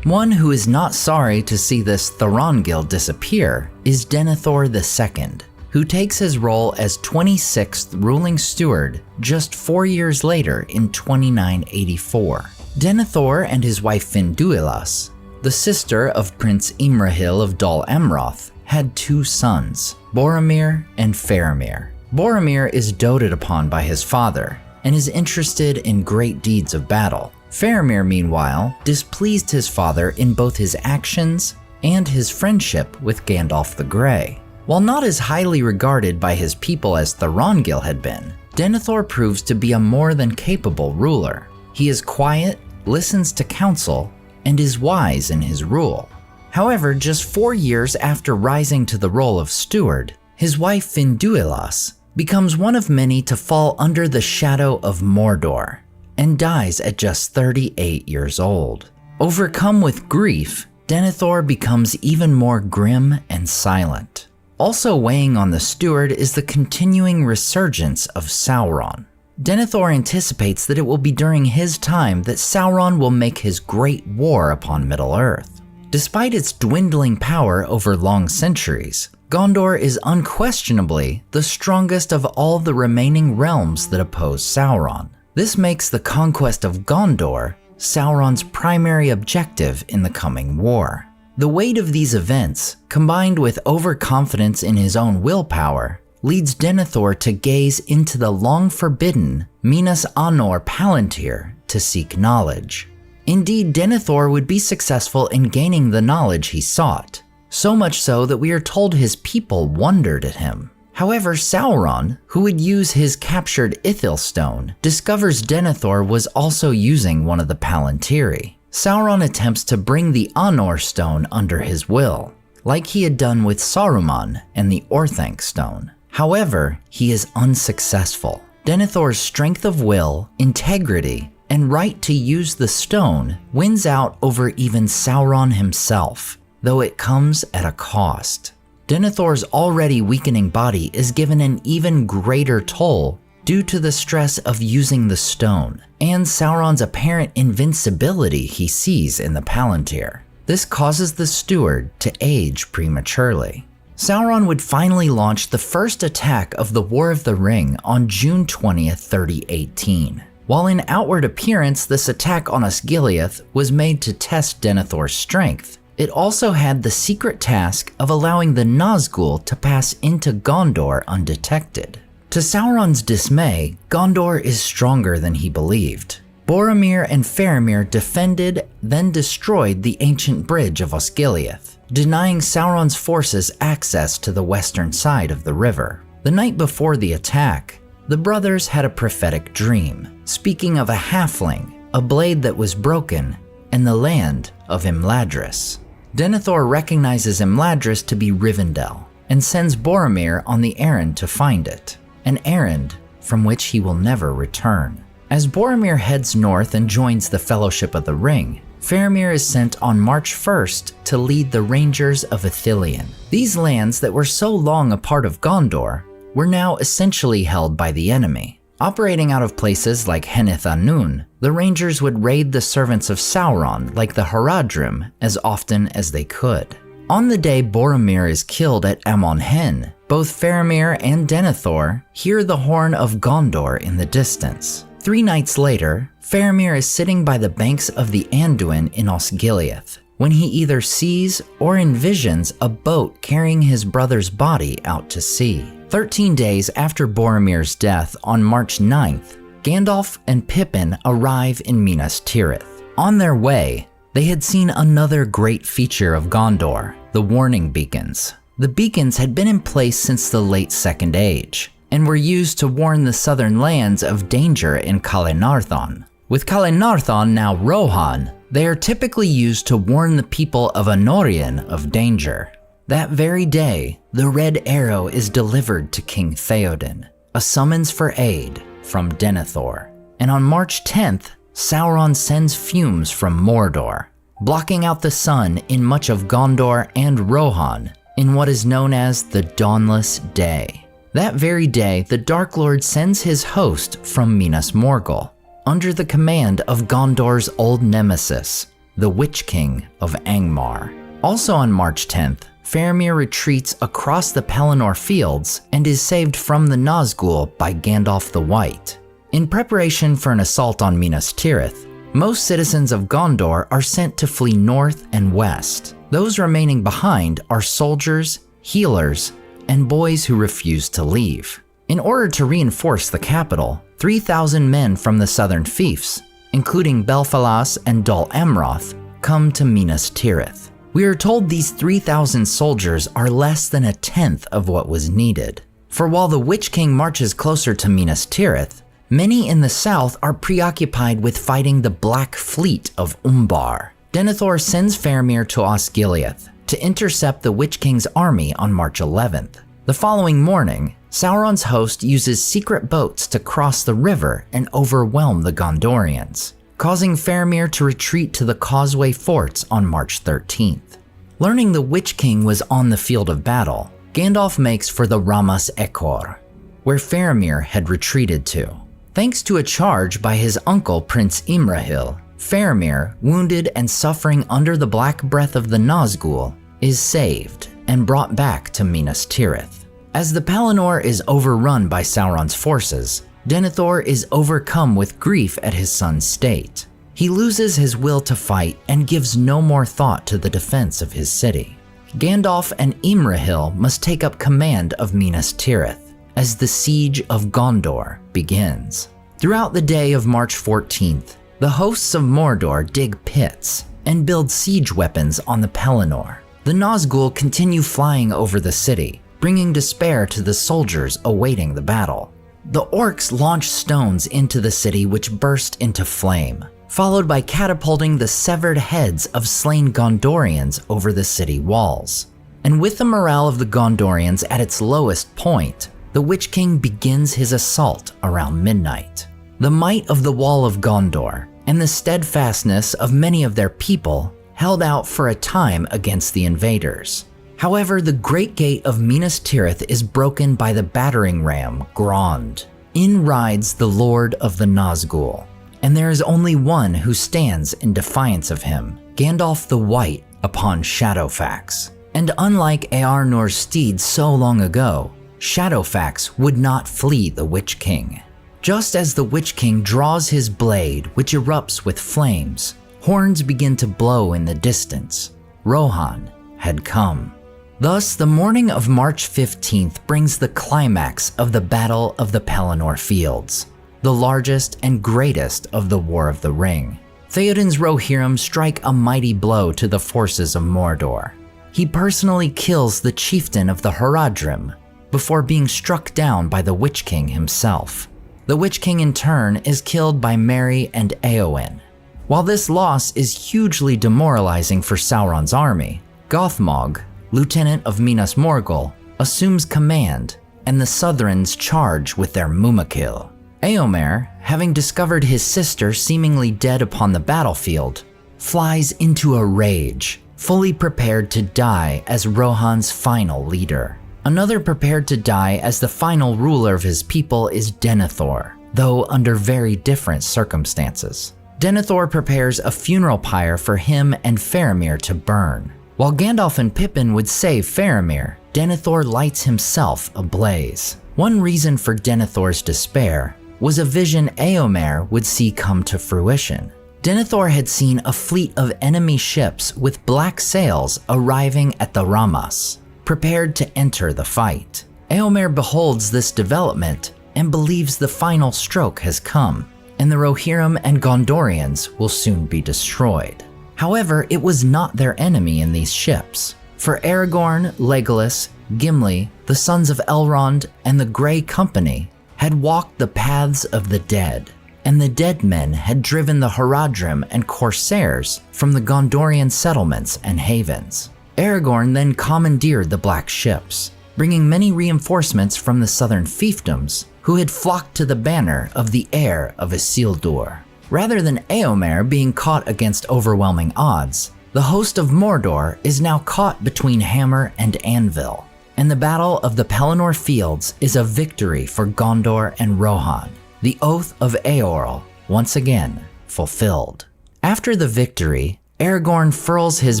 One who is not sorry to see this Thorongil disappear is Denethor II, who takes his role as 26th ruling steward just 4 years later in 2984. Denethor and his wife Finduilas, the sister of Prince Imrahil of Dol Amroth, had 2 sons, Boromir and Faramir. Boromir is doted upon by his father and is interested in great deeds of battle. Faramir, meanwhile, displeased his father in both his actions and his friendship with Gandalf the Grey. While not as highly regarded by his people as Thorongil had been, Denethor proves to be a more than capable ruler. He is quiet, listens to counsel, and is wise in his rule. However, just 4 years after rising to the role of steward, his wife Finduilas becomes one of many to fall under the shadow of Mordor, and dies at just 38 years old. Overcome with grief, Denethor becomes even more grim and silent. Also weighing on the steward is the continuing resurgence of Sauron. Denethor anticipates that it will be during his time that Sauron will make his great war upon Middle-earth. Despite its dwindling power over long centuries, Gondor is unquestionably the strongest of all the remaining realms that oppose Sauron. This makes the conquest of Gondor Sauron's primary objective in the coming war. The weight of these events, combined with overconfidence in his own willpower, leads Denethor to gaze into the long-forbidden Minas Anor Palantir to seek knowledge. Indeed, Denethor would be successful in gaining the knowledge he sought, so much so that we are told his people wondered at him. However, Sauron, who would use his captured Ithil stone, discovers Denethor was also using one of the Palantiri. Sauron attempts to bring the Anor stone under his will, like he had done with Saruman and the Orthanc stone. However, he is unsuccessful. Denethor's strength of will, integrity, and right to use the stone wins out over even Sauron himself, though it comes at a cost. Denethor's already weakening body is given an even greater toll due to the stress of using the stone, and Sauron's apparent invincibility he sees in the Palantir. This causes the steward to age prematurely. Sauron would finally launch the first attack of the War of the Ring on June 20th, 3018. While in outward appearance this attack on Osgiliath was made to test Denethor's strength, it also had the secret task of allowing the Nazgul to pass into Gondor undetected. To Sauron's dismay, Gondor is stronger than he believed. Boromir and Faramir defended, then destroyed the ancient bridge of Osgiliath, denying Sauron's forces access to the western side of the river. The night before the attack, the brothers had a prophetic dream, speaking of a halfling, a blade that was broken, and the land of Imladris. Denethor recognizes Imladris to be Rivendell, and sends Boromir on the errand to find it, an errand from which he will never return. As Boromir heads north and joins the Fellowship of the Ring, Faramir is sent on March 1st to lead the Rangers of Ithilien. These lands that were so long a part of Gondor were now essentially held by the enemy. Operating out of places like Heneth Anun, the Rangers would raid the servants of Sauron like the Haradrim as often as they could. On the day Boromir is killed at Amon Hen, both Faramir and Denethor hear the horn of Gondor in the distance. 3 nights later, Faramir is sitting by the banks of the Anduin in Osgiliath when he either sees or envisions a boat carrying his brother's body out to sea. 13 days after Boromir's death on March 9th, Gandalf and Pippin arrive in Minas Tirith. On their way, they had seen another great feature of Gondor, the warning beacons. The beacons had been in place since the late Second Age, and were used to warn the southern lands of danger in Kalenardhon. With Kalenardhon now Rohan, they are typically used to warn the people of Numenorean of danger. That very day, the red arrow is delivered to King Theoden, a summons for aid from Denethor. And on March 10th, Sauron sends fumes from Mordor, blocking out the sun in much of Gondor and Rohan in what is known as the Dawnless Day. That very day, the Dark Lord sends his host from Minas Morgul, under the command of Gondor's old nemesis, the Witch King of Angmar. Also on March 10th, Faramir retreats across the Pelennor Fields and is saved from the Nazgul by Gandalf the White. In preparation for an assault on Minas Tirith, most citizens of Gondor are sent to flee north and west. Those remaining behind are soldiers, healers, and boys who refuse to leave. In order to reinforce the capital, 3,000 men from the southern fiefs, including Belfalas and Dol Amroth, come to Minas Tirith. We are told these 3,000 soldiers are less than a tenth of what was needed. For while the Witch King marches closer to Minas Tirith, many in the south are preoccupied with fighting the Black Fleet of Umbar. Denethor sends Faramir to Osgiliath to intercept the Witch King's army on March 11th. The following morning, Sauron's host uses secret boats to cross the river and overwhelm the Gondorians, causing Faramir to retreat to the Causeway Forts on March 13th. Learning the Witch King was on the field of battle, Gandalf makes for the Ramas Ekor, where Faramir had retreated to. Thanks to a charge by his uncle Prince Imrahil, Faramir, wounded and suffering under the black breath of the Nazgul, is saved and brought back to Minas Tirith. As the Pelennor is overrun by Sauron's forces, Denethor is overcome with grief at his son's state. He loses his will to fight and gives no more thought to the defense of his city. Gandalf and Imrahil must take up command of Minas Tirith as the siege of Gondor begins. Throughout the day of March 14th, the hosts of Mordor dig pits and build siege weapons on the Pelennor. The Nazgul continue flying over the city, bringing despair to the soldiers awaiting the battle. The orcs launch stones into the city which burst into flame, followed by catapulting the severed heads of slain Gondorians over the city walls. And with the morale of the Gondorians at its lowest point, the Witch King begins his assault around midnight. The might of the Wall of Gondor and the steadfastness of many of their people held out for a time against the invaders. However, the Great Gate of Minas Tirith is broken by the battering ram Grond. In rides the Lord of the Nazgul, and there is only one who stands in defiance of him, Gandalf the White upon Shadowfax. And unlike Eärnor's steed so long ago, Shadowfax would not flee the Witch King. Just as the Witch King draws his blade, which erupts with flames, horns begin to blow in the distance. Rohan had come. Thus, the morning of March 15th brings the climax of the Battle of the Pelennor Fields, the largest and greatest of the War of the Ring. Theoden's Rohirrim strike a mighty blow to the forces of Mordor. He personally kills the chieftain of the Haradrim before being struck down by the Witch King himself. The Witch King in turn is killed by Merry and Éowyn. While this loss is hugely demoralizing for Sauron's army, Gothmog, lieutenant of Minas Morgul, assumes command, and the Southrons charge with their Mumakil. Éomer, having discovered his sister seemingly dead upon the battlefield, flies into a rage, fully prepared to die as Rohan's final leader. Another prepared to die as the final ruler of his people is Denethor, though under very different circumstances. Denethor prepares a funeral pyre for him and Faramir to burn. While Gandalf and Pippin would save Faramir, Denethor lights himself ablaze. One reason for Denethor's despair was a vision Éomer would see come to fruition. Denethor had seen a fleet of enemy ships with black sails arriving at the Rammas, prepared to enter the fight. Éomer beholds this development and believes the final stroke has come, and the Rohirrim and Gondorians will soon be destroyed. However, it was not their enemy in these ships. For Aragorn, Legolas, Gimli, the sons of Elrond, and the Grey Company had walked the paths of the dead, and the dead men had driven the Haradrim and Corsairs from the Gondorian settlements and havens. Aragorn then commandeered the Black Ships, bringing many reinforcements from the southern fiefdoms who had flocked to the banner of the heir of Isildur. Rather than Éomer being caught against overwhelming odds, the host of Mordor is now caught between hammer and anvil, and the Battle of the Pelennor Fields is a victory for Gondor and Rohan, the oath of Eorl once again fulfilled. After the victory, Aragorn furls his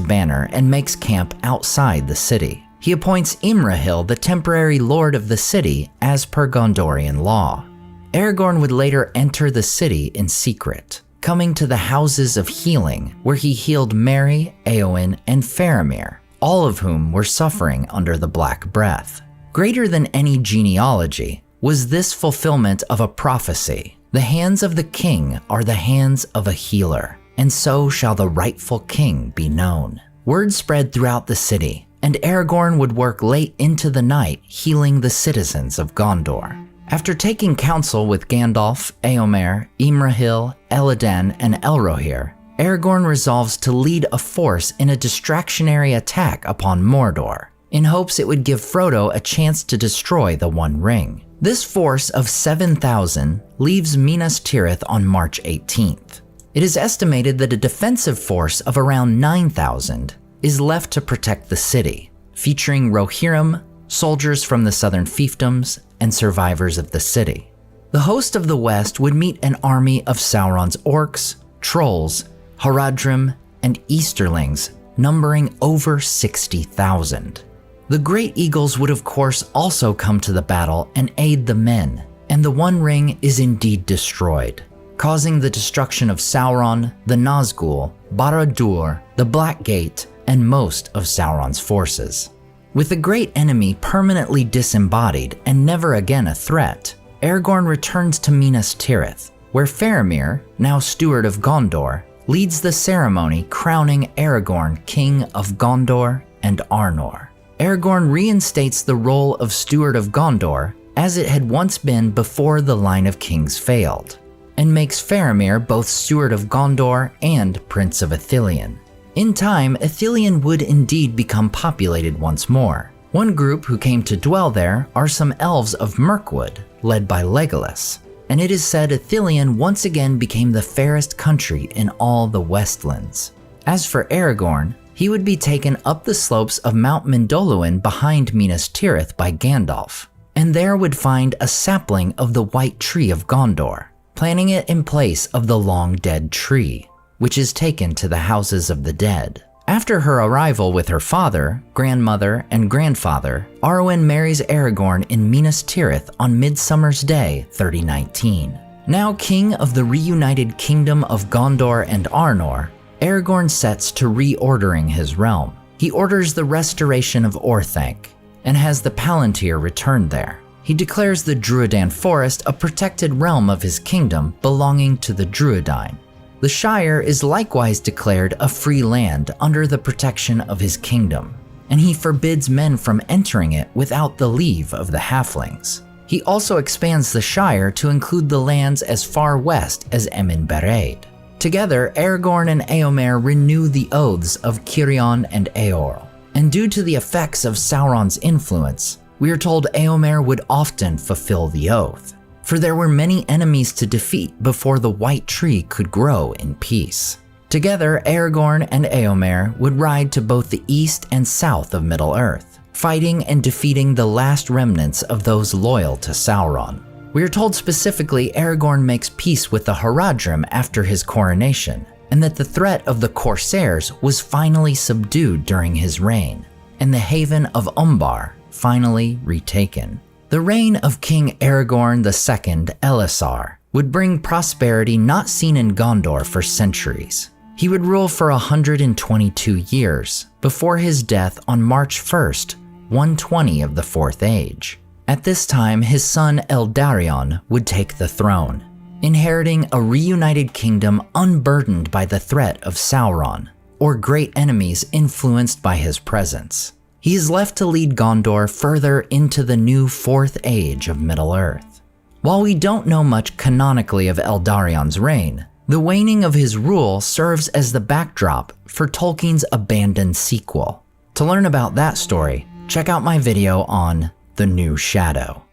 banner and makes camp outside the city. He appoints Imrahil the temporary lord of the city as per Gondorian law. Aragorn would later enter the city in secret, coming to the Houses of Healing where he healed Merry, Éowyn, and Faramir, all of whom were suffering under the Black Breath. Greater than any genealogy was this fulfillment of a prophecy. The hands of the king are the hands of a healer, and so shall the rightful king be known. Word spread throughout the city, and Aragorn would work late into the night healing the citizens of Gondor. After taking counsel with Gandalf, Éomer, Imrahil, Elladan, and Elrohir, Aragorn resolves to lead a force in a distractionary attack upon Mordor, in hopes it would give Frodo a chance to destroy the One Ring. This force of 7,000 leaves Minas Tirith on March 18th. It is estimated that a defensive force of around 9,000 is left to protect the city, featuring Rohirrim, soldiers from the southern fiefdoms, and survivors of the city. The host of the west would meet an army of Sauron's orcs, trolls, Haradrim, and Easterlings, numbering over 60,000. The Great Eagles would of course also come to the battle and aid the men, and the One Ring is indeed destroyed, causing the destruction of Sauron, the Nazgul, Barad-dûr, the Black Gate, and most of Sauron's forces. With the great enemy permanently disembodied and never again a threat, Aragorn returns to Minas Tirith, where Faramir, now steward of Gondor, leads the ceremony crowning Aragorn king of Gondor and Arnor. Aragorn reinstates the role of steward of Gondor as it had once been before the line of kings failed, and makes Faramir both steward of Gondor and Prince of Ithilien. In time, Ithilien would indeed become populated once more. One group who came to dwell there are some elves of Mirkwood, led by Legolas, and it is said Ithilien once again became the fairest country in all the Westlands. As for Aragorn, he would be taken up the slopes of Mount Mindolluin behind Minas Tirith by Gandalf, and there would find a sapling of the White Tree of Gondor, planting it in place of the long-dead tree, which is taken to the Houses of the Dead. After her arrival with her father, grandmother, and grandfather, Arwen marries Aragorn in Minas Tirith on Midsummer's Day 3019. Now king of the reunited kingdom of Gondor and Arnor, Aragorn sets to reordering his realm. He orders the restoration of Orthanc, and has the Palantir returned there. He declares the Druidan Forest a protected realm of his kingdom belonging to the Druidine. The Shire is likewise declared a free land under the protection of his kingdom, and he forbids men from entering it without the leave of the halflings. He also expands the Shire to include the lands as far west as Emin Bereid. Together, Aragorn and Éomer renew the oaths of Cirion and Eorl, and due to the effects of Sauron's influence, we are told Éomer would often fulfill the oath, for there were many enemies to defeat before the White Tree could grow in peace. Together, Aragorn and Éomer would ride to both the east and south of Middle-earth, fighting and defeating the last remnants of those loyal to Sauron. We are told specifically Aragorn makes peace with the Haradrim after his coronation, and that the threat of the Corsairs was finally subdued during his reign, and the haven of Umbar finally retaken. The reign of King Aragorn II Elessar would bring prosperity not seen in Gondor for centuries. He would rule for 122 years before his death on March 1st, 120 of the Fourth Age. At this time, his son Eldarion would take the throne, inheriting a reunited kingdom unburdened by the threat of Sauron, or great enemies influenced by his presence. He is left to lead Gondor further into the new Fourth Age of Middle-earth. While we don't know much canonically of Eldarion's reign, the waning of his rule serves as the backdrop for Tolkien's abandoned sequel. To learn about that story, check out my video on The New Shadow.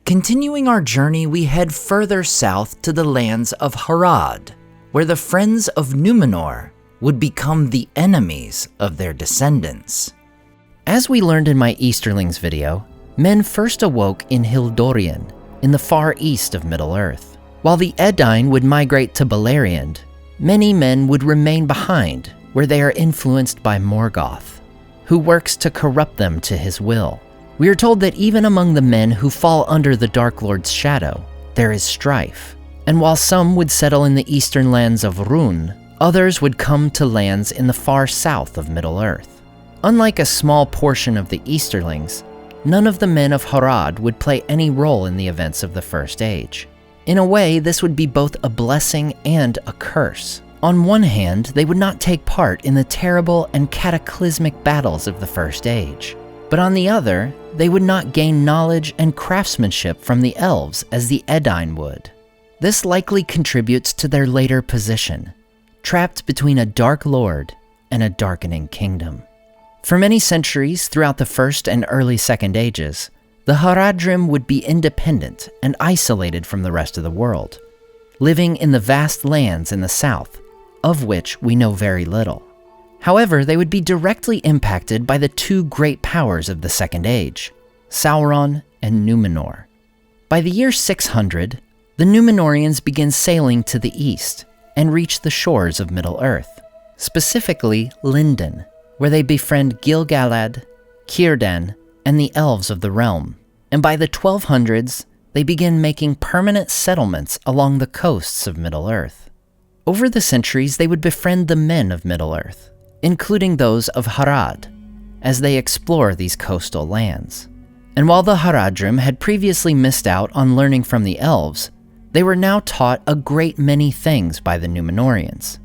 Continuing our journey, we head further south to the lands of Harad, where the friends of Numenor would become the enemies of their descendants. As we learned in my Easterlings video, men first awoke in Hildorien, in the far east of Middle-earth. While the Edain would migrate to Beleriand, many men would remain behind, where they are influenced by Morgoth, who works to corrupt them to his will. We are told that even among the men who fall under the Dark Lord's shadow, there is strife. And while some would settle in the eastern lands of Rhun, others would come to lands in the far south of Middle-earth. Unlike a small portion of the Easterlings, none of the men of Harad would play any role in the events of the First Age. In a way, this would be both a blessing and a curse. On one hand, they would not take part in the terrible and cataclysmic battles of the First Age. But on the other, they would not gain knowledge and craftsmanship from the elves as the Edain would. This likely contributes to their later position, trapped between a Dark Lord and a darkening kingdom. For many centuries throughout the First and early Second Ages, the Haradrim would be independent and isolated from the rest of the world, living in the vast lands in the south, of which we know very little. However, they would be directly impacted by the two great powers of the Second Age, Sauron and Numenor. By the year 600, the Numenoreans begin sailing to the east and reach the shores of Middle-earth, specifically Lindon, where they befriend Gil-galad, Círdan, and the elves of the realm. And by the 1200s, they begin making permanent settlements along the coasts of Middle-earth. Over the centuries, they would befriend the men of Middle-earth, including those of Harad, as they explore these coastal lands. And while the Haradrim had previously missed out on learning from the elves, they were now taught a great many things by the Numenoreans.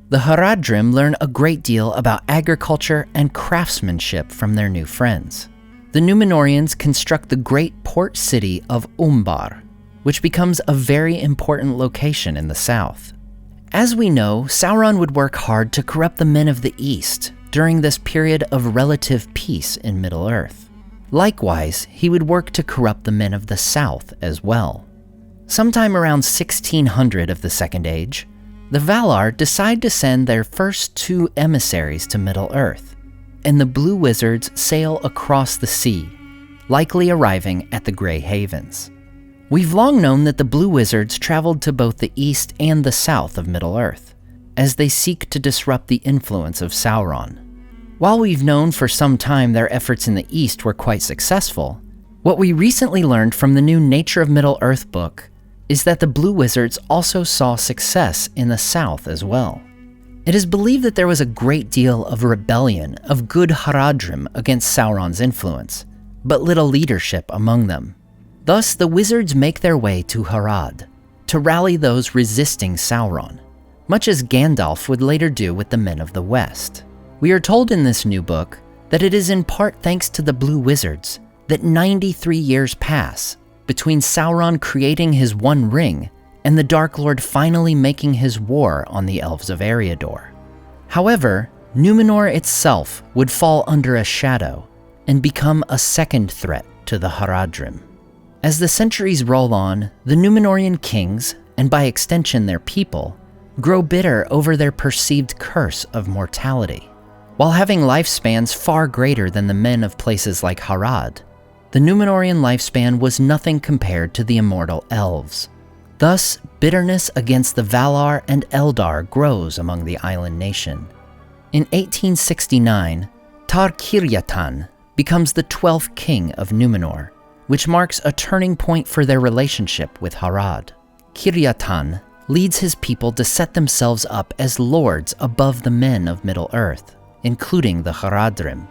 The Haradrim learn a great deal about agriculture and craftsmanship from their new friends. The Numenoreans construct the great port city of Umbar, which becomes a very important location in the south. As we know, Sauron would work hard to corrupt the men of the East during this period of relative peace in Middle-earth. Likewise, he would work to corrupt the men of the South as well. Sometime around 1600 of the Second Age, the Valar decide to send their first two emissaries to Middle-earth, and the Blue Wizards sail across the sea, likely arriving at the Grey Havens. We've long known that the Blue Wizards traveled to both the east and the south of Middle-earth, as they seek to disrupt the influence of Sauron. While we've known for some time their efforts in the east were quite successful, what we recently learned from the new Nature of Middle-earth book is that the Blue Wizards also saw success in the south as well. It is believed that there was a great deal of rebellion of good Haradrim against Sauron's influence, but little leadership among them. Thus, the wizards make their way to Harad to rally those resisting Sauron, much as Gandalf would later do with the men of the West. We are told in this new book that it is in part thanks to the Blue Wizards that 93 years pass between Sauron creating his One Ring and the Dark Lord finally making his war on the elves of Eriador. However, Numenor itself would fall under a shadow and become a second threat to the Haradrim. As the centuries roll on, the Numenorean kings, and by extension their people, grow bitter over their perceived curse of mortality. While having lifespans far greater than the men of places like Harad, the Numenorean lifespan was nothing compared to the immortal elves. Thus, bitterness against the Valar and Eldar grows among the island nation. In 1869, Tar-Kiryatan becomes the 12th king of Numenor, which marks a turning point for their relationship with Harad. Kiryatan leads his people to set themselves up as lords above the men of Middle-earth, including the Haradrim.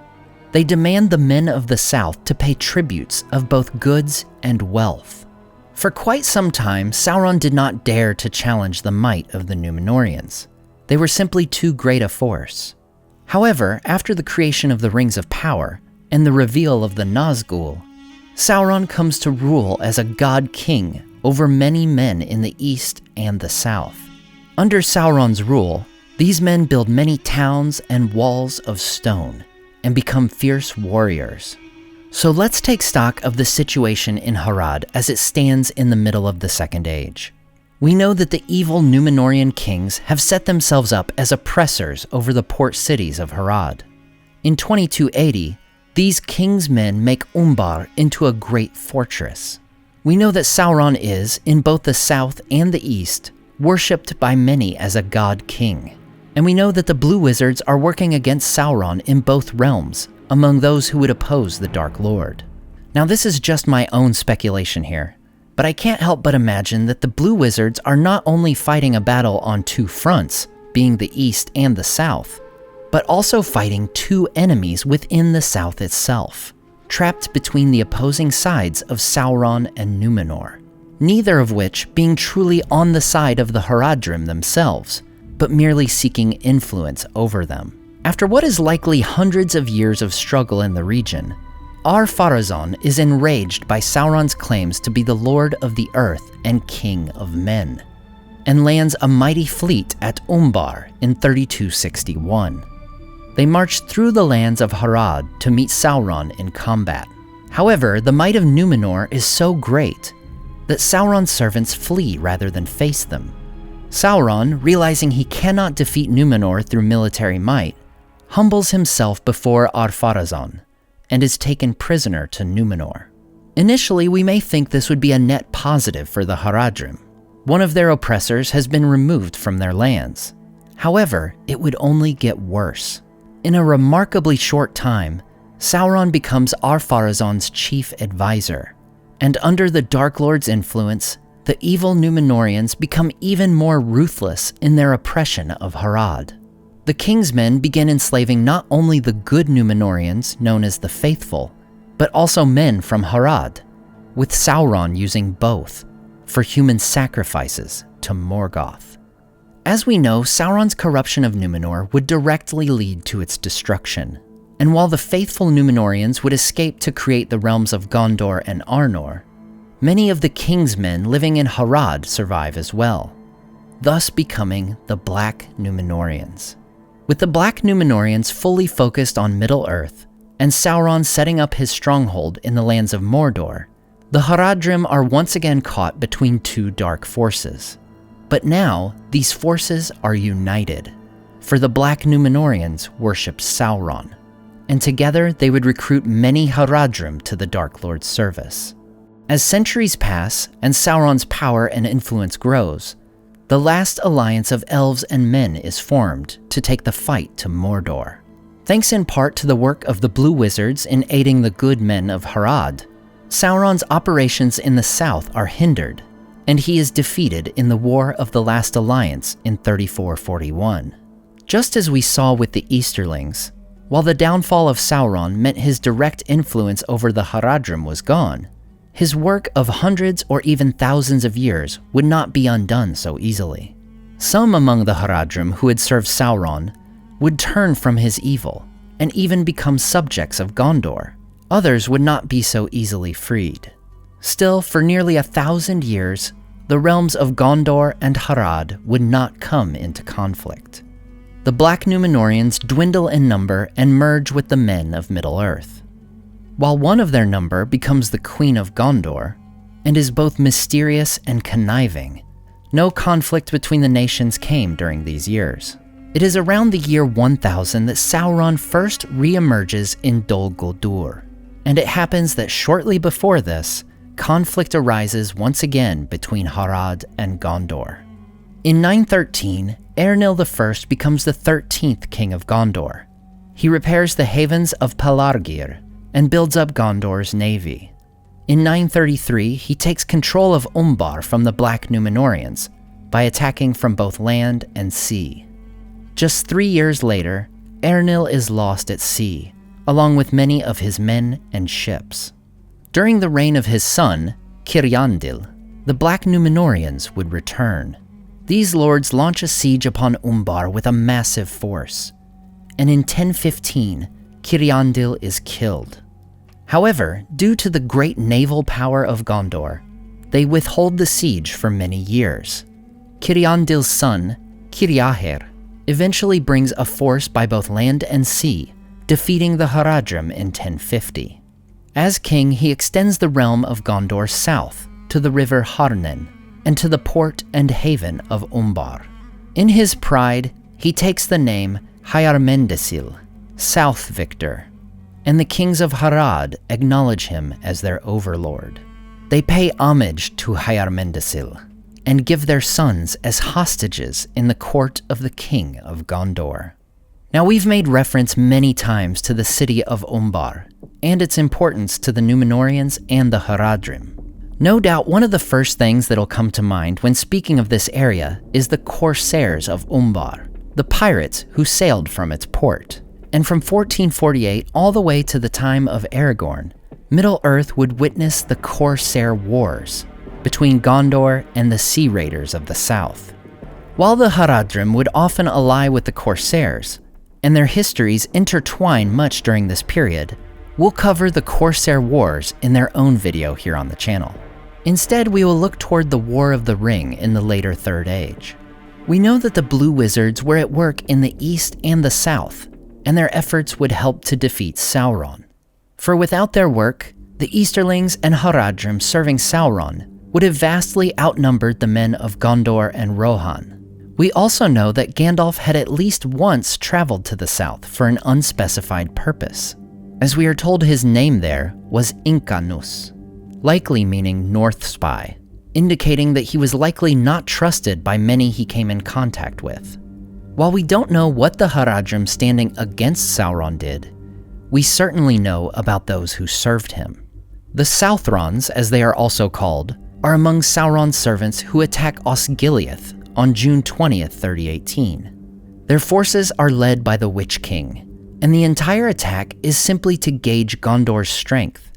They demand the men of the south to pay tributes of both goods and wealth. For quite some time, Sauron did not dare to challenge the might of the Numenoreans. They were simply too great a force. However, after the creation of the Rings of Power and the reveal of the Nazgul, Sauron comes to rule as a god-king over many men in the east and the south. Under Sauron's rule, these men build many towns and walls of stone and become fierce warriors. So let's take stock of the situation in Harad as it stands in the middle of the Second Age. We know that the evil Numenorean kings have set themselves up as oppressors over the port cities of Harad. In 2280, these kings' men make Umbar into a great fortress. We know that Sauron is, in both the south and the east, worshipped by many as a god-king. And we know that the Blue Wizards are working against Sauron in both realms, among those who would oppose the Dark Lord. Now this is just my own speculation here, but I can't help but imagine that the Blue Wizards are not only fighting a battle on two fronts, being the east and the south, but also fighting two enemies within the south itself, trapped between the opposing sides of Sauron and Numenor, neither of which being truly on the side of the Haradrim themselves, but merely seeking influence over them. After what is likely hundreds of years of struggle in the region, Ar-Pharazôn is enraged by Sauron's claims to be the Lord of the Earth and King of Men, and lands a mighty fleet at Umbar in 3261. They marched through the lands of Harad to meet Sauron in combat. However, the might of Numenor is so great that Sauron's servants flee rather than face them. Sauron, realizing he cannot defeat Numenor through military might, humbles himself before Ar-Pharazôn and is taken prisoner to Numenor. Initially, we may think this would be a net positive for the Haradrim. One of their oppressors has been removed from their lands. However, it would only get worse. In a remarkably short time, Sauron becomes Ar-Pharazôn's chief advisor, and under the Dark Lord's influence, the evil Numenoreans become even more ruthless in their oppression of Harad. The king's men begin enslaving not only the good Numenoreans, known as the Faithful, but also men from Harad, with Sauron using both for human sacrifices to Morgoth. As we know, Sauron's corruption of Numenor would directly lead to its destruction, and while the faithful Numenoreans would escape to create the realms of Gondor and Arnor, many of the king's men living in Harad survive as well, thus becoming the Black Numenoreans. With the Black Numenoreans fully focused on Middle-earth, and Sauron setting up his stronghold in the lands of Mordor, the Haradrim are once again caught between two dark forces. But now, these forces are united, for the Black Numenoreans worship Sauron, and together they would recruit many Haradrim to the Dark Lord's service. As centuries pass and Sauron's power and influence grows, the last alliance of elves and men is formed to take the fight to Mordor. Thanks in part to the work of the Blue Wizards in aiding the good men of Harad, Sauron's operations in the south are hindered, and he is defeated in the War of the Last Alliance in 3441. Just as we saw with the Easterlings, while the downfall of Sauron meant his direct influence over the Haradrim was gone, his work of hundreds or even thousands of years would not be undone so easily. Some among the Haradrim who had served Sauron would turn from his evil and even become subjects of Gondor. Others would not be so easily freed. Still, for nearly 1,000 years, the realms of Gondor and Harad would not come into conflict. The Black Numenoreans dwindle in number and merge with the men of Middle-earth. While one of their number becomes the Queen of Gondor, and is both mysterious and conniving, No conflict between the nations came during these years. It is around the year 1000 that Sauron first re-emerges in Dol Guldur, and it happens that shortly before this, conflict arises once again between Harad and Gondor. In 913, Eärnil I becomes the 13th king of Gondor. He repairs the havens of Pelargir and builds up Gondor's navy. In 933, he takes control of Umbar from the Black Numenoreans by attacking from both land and sea. Just 3 years later, Eärnil is lost at sea, along with many of his men and ships. During the reign of his son, Ciriandil, the Black Numenoreans would return. These lords launch a siege upon Umbar with a massive force, and in 1015, Ciriandil is killed. However, due to the great naval power of Gondor, they withhold the siege for many years. Ciriandil's son, Ciriaher, eventually brings a force by both land and sea, defeating the Haradrim in 1050. As king, he extends the realm of Gondor south to the river Harnen and to the port and haven of Umbar. In his pride, he takes the name Hyarmendesil, South Victor, and the kings of Harad acknowledge him as their overlord. They pay homage to Hyarmendesil and give their sons as hostages in the court of the king of Gondor. Now, we've made reference many times to the city of Umbar and its importance to the Numenoreans and the Haradrim. No doubt one of the first things that'll come to mind when speaking of this area is the Corsairs of Umbar, the pirates who sailed from its port. And from 1448 all the way to the time of Aragorn, Middle-earth would witness the Corsair Wars between Gondor and the Sea Raiders of the south. While the Haradrim would often ally with the Corsairs, and their histories intertwine much during this period, we'll cover the Corsair Wars in their own video here on the channel. Instead, we will look toward the War of the Ring in the later Third Age. We know that the Blue Wizards were at work in the east and the south, and their efforts would help to defeat Sauron. For without their work, the Easterlings and Haradrim serving Sauron would have vastly outnumbered the men of Gondor and Rohan. We also know that Gandalf had at least once traveled to the south for an unspecified purpose, as we are told his name there was Incanus, likely meaning North Spy, indicating that he was likely not trusted by many he came in contact with. While we don't know what the Haradrim standing against Sauron did, we certainly know about those who served him. The Southrons, as they are also called, are among Sauron's servants who attack Osgiliath on June 20th, 3018. Their forces are led by the Witch King, and the entire attack is simply to gauge Gondor's strength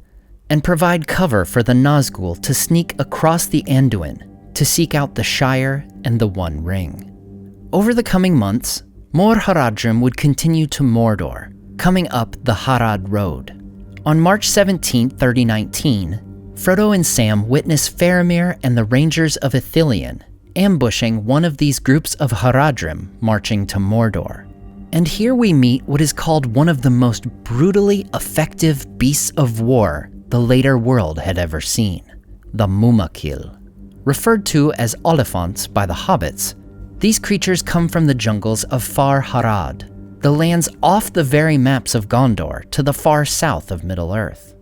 and provide cover for the Nazgul to sneak across the Anduin to seek out the Shire and the One Ring. Over the coming months, more Haradrim would continue to Mordor, coming up the Harad Road. On March 17, 3019, Frodo and Sam witness Faramir and the Rangers of Ithilien ambushing one of these groups of Haradrim marching to Mordor. And here we meet what is called one of the most brutally effective beasts of war the later world had ever seen, the Mumakil. Referred to as Oliphants by the hobbits, these creatures come from the jungles of Far Harad, the lands off the very maps of Gondor to the far south of Middle-earth.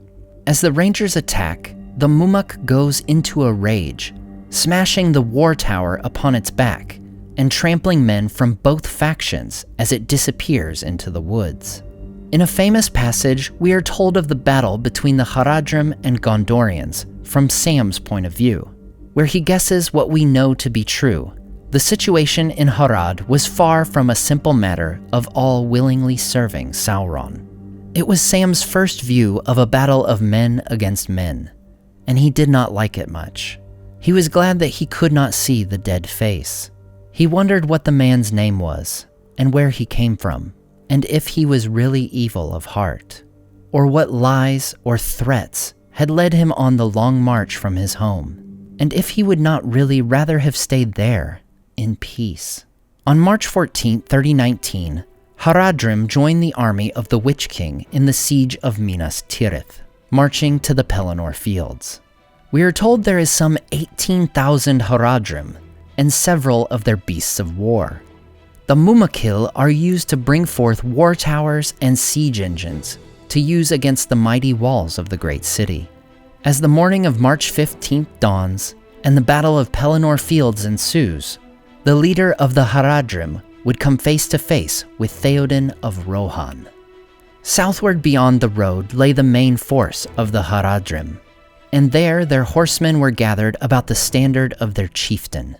As the Rangers attack, the Mumuk goes into a rage, smashing the war tower upon its back and trampling men from both factions as it disappears into the woods. In a famous passage, we are told of the battle between the Haradrim and Gondorians from Sam's point of view, where he guesses what we know to be true. The situation in Harad was far from a simple matter of all willingly serving Sauron. It was Sam's first view of a battle of men against men, and he did not like it much. He was glad that he could not see the dead face. He wondered what the man's name was, and where he came from, and if he was really evil of heart, or what lies or threats had led him on the long march from his home, and if he would not really rather have stayed there, in peace. On March 14, 3019, Haradrim joined the army of the Witch King in the siege of Minas Tirith, marching to the Pelennor Fields. We are told there is some 18,000 Haradrim, and several of their beasts of war. The Mumakil are used to bring forth war towers and siege engines to use against the mighty walls of the great city. As the morning of March 15th dawns and the Battle of Pelennor Fields ensues, the leader of the Haradrim would come face to face with Theoden of Rohan. Southward beyond the road lay the main force of the Haradrim, and there their horsemen were gathered about the standard of their chieftain.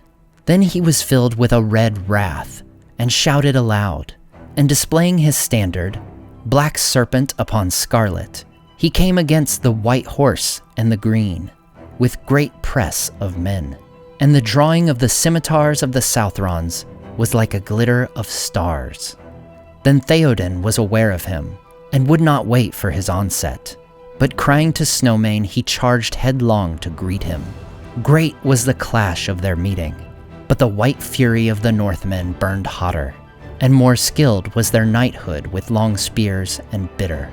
Then he was filled with a red wrath, and shouted aloud, and displaying his standard, black serpent upon scarlet, he came against the white horse and the green, with great press of men, and the drawing of the scimitars of the Southrons was like a glitter of stars. Then Theoden was aware of him, and would not wait for his onset, but crying to Snowmane, he charged headlong to greet him. Great was the clash of their meeting, but the white fury of the Northmen burned hotter, and more skilled was their knighthood with long spears and bitter.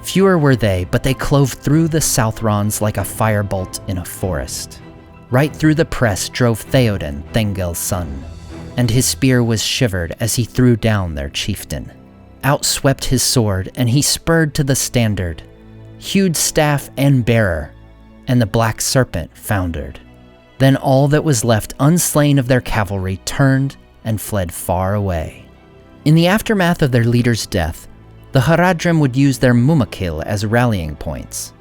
Fewer were they, but they clove through the Southrons like a firebolt in a forest. Right through the press drove Theoden, Thengil's son, and his spear was shivered as he threw down their chieftain. Out swept his sword, and he spurred to the standard, hewed staff and bearer, and the black serpent foundered. Then all that was left unslain of their cavalry turned and fled far away. In the aftermath of their leader's death, the Haradrim would use their Mumakil as rallying points.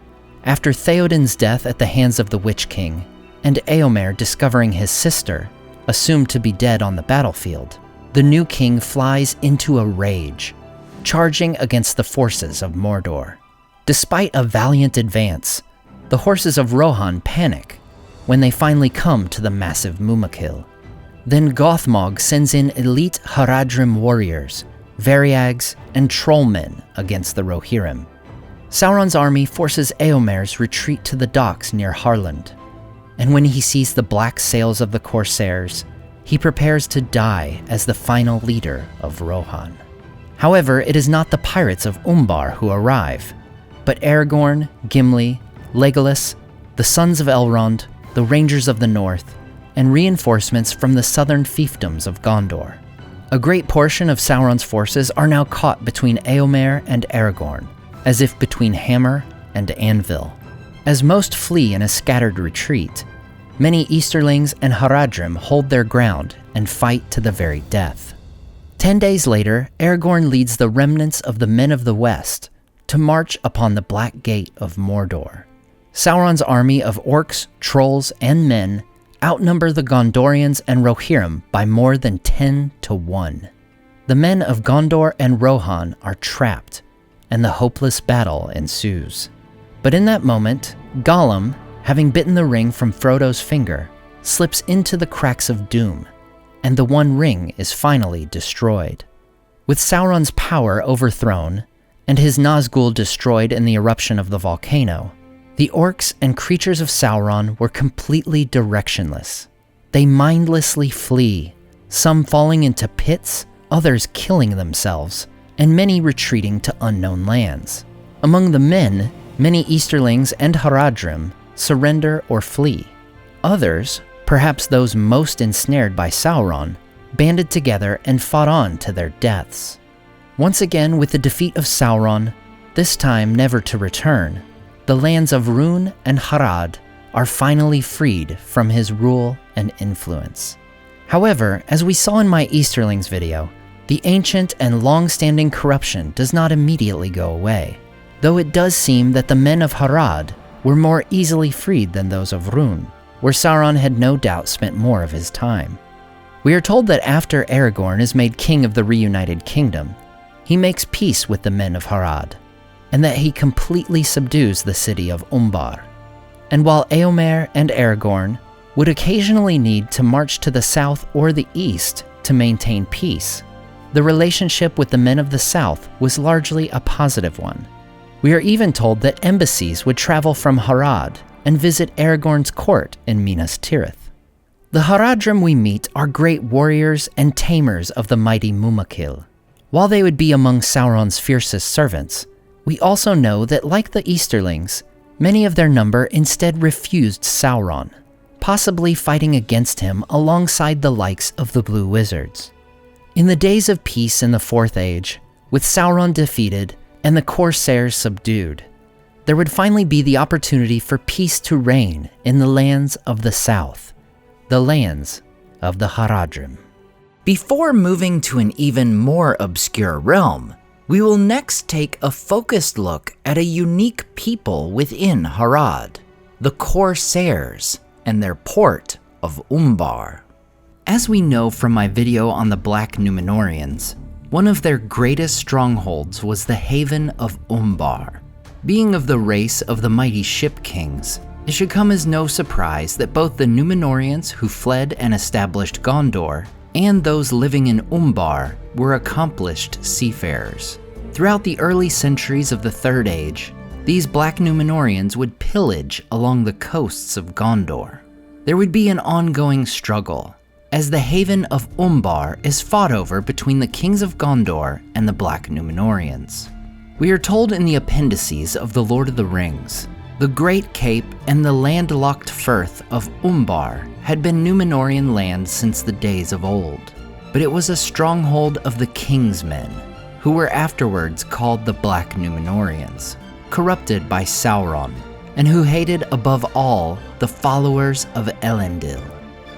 After Theoden's death at the hands of the Witch King, and Eomer discovering his sister, assumed to be dead on the battlefield, the new king flies into a rage, charging against the forces of Mordor. Despite a valiant advance, the horses of Rohan panic when they finally come to the massive Mumakil. Then Gothmog sends in elite Haradrim warriors, Variags, and trollmen against the Rohirrim. Sauron's army forces Eomer's retreat to the docks near Harland, and when he sees the black sails of the Corsairs, he prepares to die as the final leader of Rohan. However, it is not the pirates of Umbar who arrive, but Aragorn, Gimli, Legolas, the sons of Elrond, the Rangers of the North, and reinforcements from the southern fiefdoms of Gondor. A great portion of Sauron's forces are now caught between Eomer and Aragorn, as if between hammer and anvil. As most flee in a scattered retreat, many Easterlings and Haradrim hold their ground and fight to the very death. 10 days later, Aragorn leads the remnants of the Men of the West to march upon the Black Gate of Mordor. Sauron's army of orcs, trolls, and men outnumber the Gondorians and Rohirrim by more than 10 to 1. The men of Gondor and Rohan are trapped, and the hopeless battle ensues. But in that moment, Gollum, having bitten the ring from Frodo's finger, slips into the cracks of doom, and the One Ring is finally destroyed. With Sauron's power overthrown, and his Nazgul destroyed in the eruption of the volcano, the orcs and creatures of Sauron were completely directionless. They mindlessly flee, some falling into pits, others killing themselves, and many retreating to unknown lands. Among the men, many Easterlings and Haradrim surrender or flee. Others, perhaps those most ensnared by Sauron, banded together and fought on to their deaths. Once again, with the defeat of Sauron, this time never to return, the lands of Rhun and Harad are finally freed from his rule and influence. However, as we saw in my Easterlings video, the ancient and long-standing corruption does not immediately go away, though it does seem that the men of Harad were more easily freed than those of Rhun, where Sauron had no doubt spent more of his time. We are told that after Aragorn is made king of the reunited kingdom, he makes peace with the men of Harad, and that he completely subdues the city of Umbar. And while Eomer and Aragorn would occasionally need to march to the south or the east to maintain peace, the relationship with the men of the south was largely a positive one. We are even told that embassies would travel from Harad and visit Aragorn's court in Minas Tirith. The Haradrim we meet are great warriors and tamers of the mighty Mumakil. While they would be among Sauron's fiercest servants, we also know that, like the Easterlings, many of their number instead refused Sauron, possibly fighting against him alongside the likes of the Blue Wizards. In the days of peace in the Fourth Age, with Sauron defeated and the Corsairs subdued, there would finally be the opportunity for peace to reign in the lands of the South, the lands of the Haradrim. Before moving to an even more obscure realm, we will next take a focused look at a unique people within Harad, the Corsairs, and their port of Umbar. As we know from my video on the Black Numenoreans, one of their greatest strongholds was the haven of Umbar. Being of the race of the mighty ship kings, it should come as no surprise that both the Numenoreans who fled and established Gondor and those living in Umbar were accomplished seafarers. Throughout the early centuries of the Third Age, these Black Numenoreans would pillage along the coasts of Gondor. There would be an ongoing struggle, as the haven of Umbar is fought over between the kings of Gondor and the Black Numenoreans. We are told in the appendices of The Lord of the Rings, the Great Cape and the landlocked firth of Umbar had been Numenorean land since the days of old, but it was a stronghold of the King's Men, who were afterwards called the Black Numenoreans, corrupted by Sauron, and who hated above all the followers of Elendil.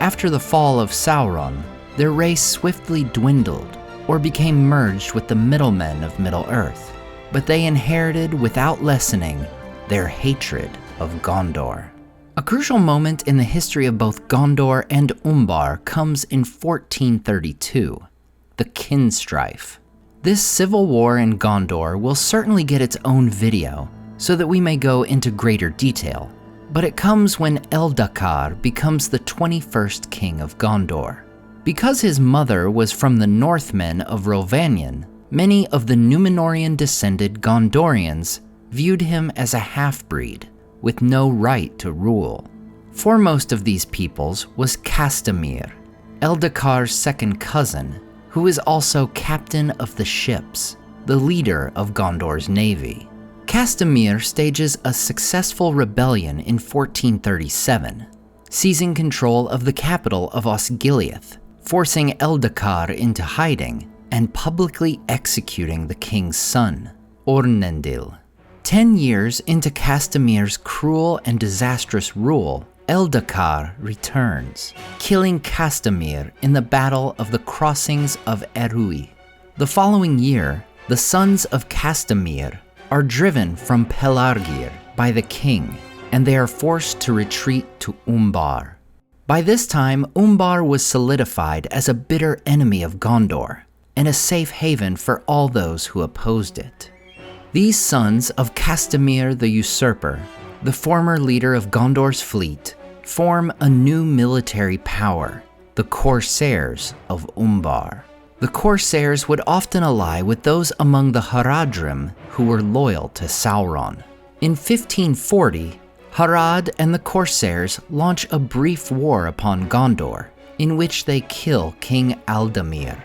After the fall of Sauron, their race swiftly dwindled or became merged with the middlemen of Middle-earth, but they inherited without lessening their hatred of Gondor. A crucial moment in the history of both Gondor and Umbar comes in 1432, the kinstrife. This civil war in Gondor will certainly get its own video, so that we may go into greater detail, but it comes when Eldacar becomes the 21st king of Gondor. Because his mother was from the Northmen of Rhovanion, many of the Numenorean-descended Gondorians viewed him as a half-breed, with no right to rule. Foremost of these peoples was Castamir, Eldacar's second cousin, who is also captain of the ships, the leader of Gondor's navy. Castamir stages a successful rebellion in 1437, seizing control of the capital of Osgiliath, forcing Eldacar into hiding, and publicly executing the king's son, Ornendil. 10 years into Castamir's cruel and disastrous rule, Eldacar returns, killing Castamir in the Battle of the Crossings of Erui. The following year, the sons of Castamir are driven from Pelargir by the king, and they are forced to retreat to Umbar. By this time, Umbar was solidified as a bitter enemy of Gondor, and a safe haven for all those who opposed it. These sons of Castamir the Usurper, the former leader of Gondor's fleet, form a new military power, the Corsairs of Umbar. The Corsairs would often ally with those among the Haradrim who were loyal to Sauron. In 1540, Harad and the Corsairs launch a brief war upon Gondor, in which they kill King Aldamir.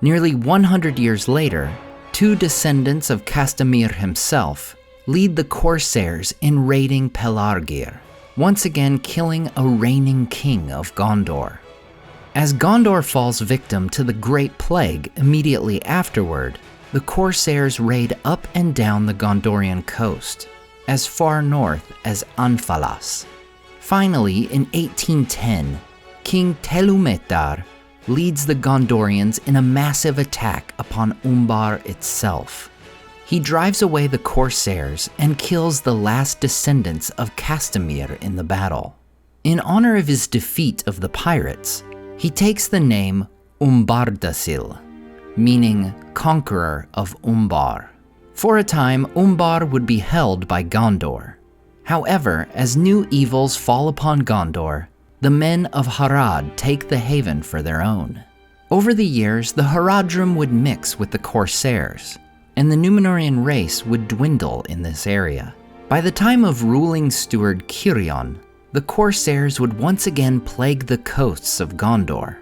Nearly 100 years later, two descendants of Castamir himself lead the Corsairs in raiding Pelargir, once again killing a reigning king of Gondor. As Gondor falls victim to the Great Plague immediately afterward, the Corsairs raid up and down the Gondorian coast, as far north as Anfalas. Finally, in 1810, King Telumetar leads the Gondorians in a massive attack upon Umbar itself. He drives away the Corsairs and kills the last descendants of Castamir in the battle. In honor of his defeat of the pirates, he takes the name Umbardasil, meaning conqueror of Umbar. For a time, Umbar would be held by Gondor. However, as new evils fall upon Gondor, the men of Harad take the haven for their own. Over the years, the Haradrim would mix with the Corsairs, and the Numenorean race would dwindle in this area. By the time of ruling steward Cirion, the Corsairs would once again plague the coasts of Gondor,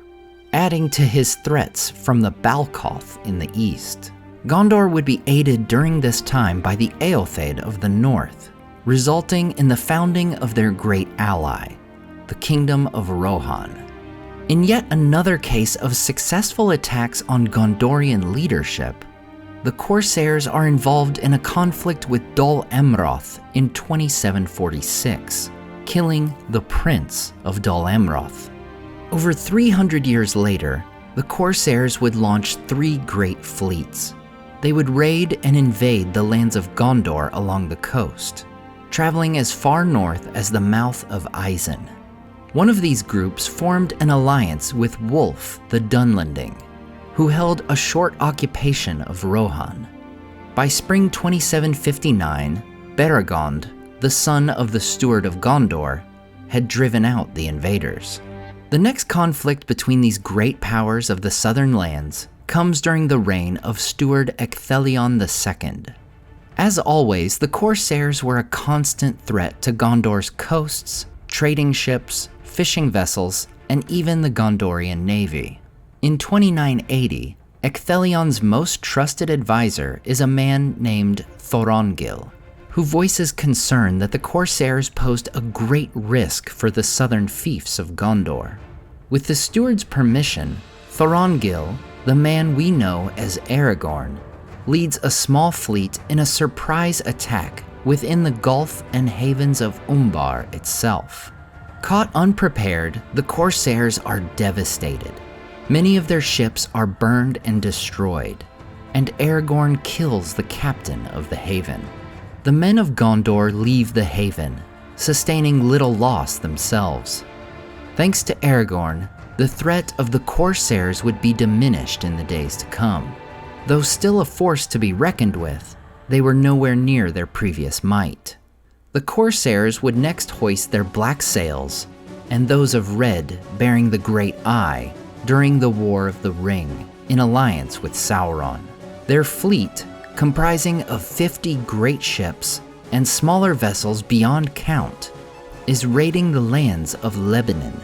adding to his threats from the Balkoth in the east. Gondor would be aided during this time by the Eotheid of the north, resulting in the founding of their great ally, the Kingdom of Rohan. In yet another case of successful attacks on Gondorian leadership, the Corsairs are involved in a conflict with Dol Amroth in 2746, killing the Prince of Dol Amroth. Over 300 years later, the Corsairs would launch 3 great fleets. They would raid and invade the lands of Gondor along the coast, traveling as far north as the mouth of Isen. One of these groups formed an alliance with Wulf the Dunlending, who held a short occupation of Rohan. By spring 2759, Beregond, the son of the steward of Gondor, had driven out the invaders. The next conflict between these great powers of the southern lands comes during the reign of steward Ecthelion II. As always, the Corsairs were a constant threat to Gondor's coasts, trading ships, fishing vessels, and even the Gondorian navy. In 2980, Ecthelion's most trusted advisor is a man named Thorongil, who voices concern that the Corsairs posed a great risk for the southern fiefs of Gondor. With the steward's permission, Thorongil, the man we know as Aragorn, leads a small fleet in a surprise attack within the Gulf and havens of Umbar itself. Caught unprepared, the Corsairs are devastated. Many of their ships are burned and destroyed, and Aragorn kills the captain of the haven. The men of Gondor leave the haven, sustaining little loss themselves. Thanks to Aragorn, the threat of the Corsairs would be diminished in the days to come. Though still a force to be reckoned with, they were nowhere near their previous might. The Corsairs would next hoist their black sails, and those of red bearing the Great Eye, during the War of the Ring, in alliance with Sauron. Their fleet, comprising of 50 great ships and smaller vessels beyond count, is raiding the lands of Lebanon,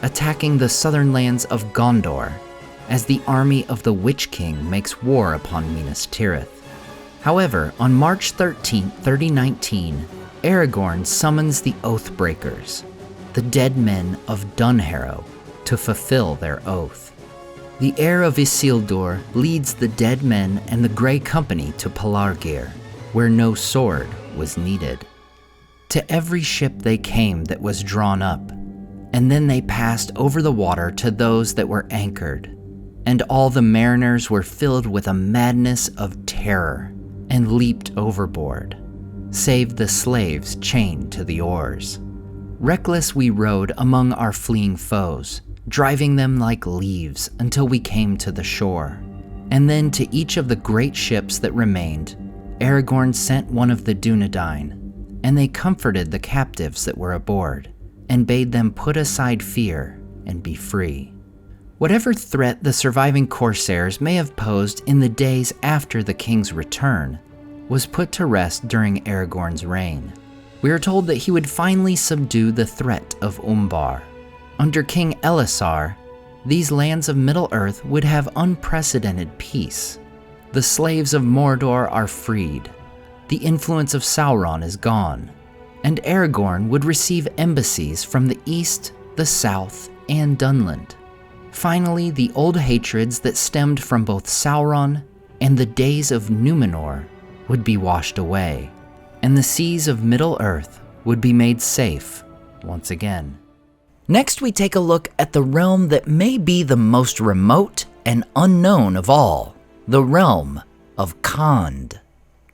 attacking the southern lands of Gondor, as the army of the Witch King makes war upon Minas Tirith. However, on March 13, 3019, Aragorn summons the Oathbreakers, the dead men of Dunharrow, to fulfill their oath. The heir of Isildur leads the dead men and the Grey Company to Pelargir, where no sword was needed. To every ship they came that was drawn up, and then they passed over the water to those that were anchored, and all the mariners were filled with a madness of terror and leaped overboard, save the slaves chained to the oars. Reckless we rode among our fleeing foes, driving them like leaves until we came to the shore. And then to each of the great ships that remained, Aragorn sent one of the Dunedain, and they comforted the captives that were aboard, and bade them put aside fear and be free. Whatever threat the surviving Corsairs may have posed in the days after the king's return was put to rest during Aragorn's reign. We are told that he would finally subdue the threat of Umbar. Under King Elisar, these lands of Middle-earth would have unprecedented peace. The slaves of Mordor are freed, the influence of Sauron is gone, and Aragorn would receive embassies from the east, the south, and Dunland. Finally, the old hatreds that stemmed from both Sauron and the days of Numenor would be washed away, and the seas of Middle-earth would be made safe once again. Next, we take a look at the realm that may be the most remote and unknown of all, the realm of Khand.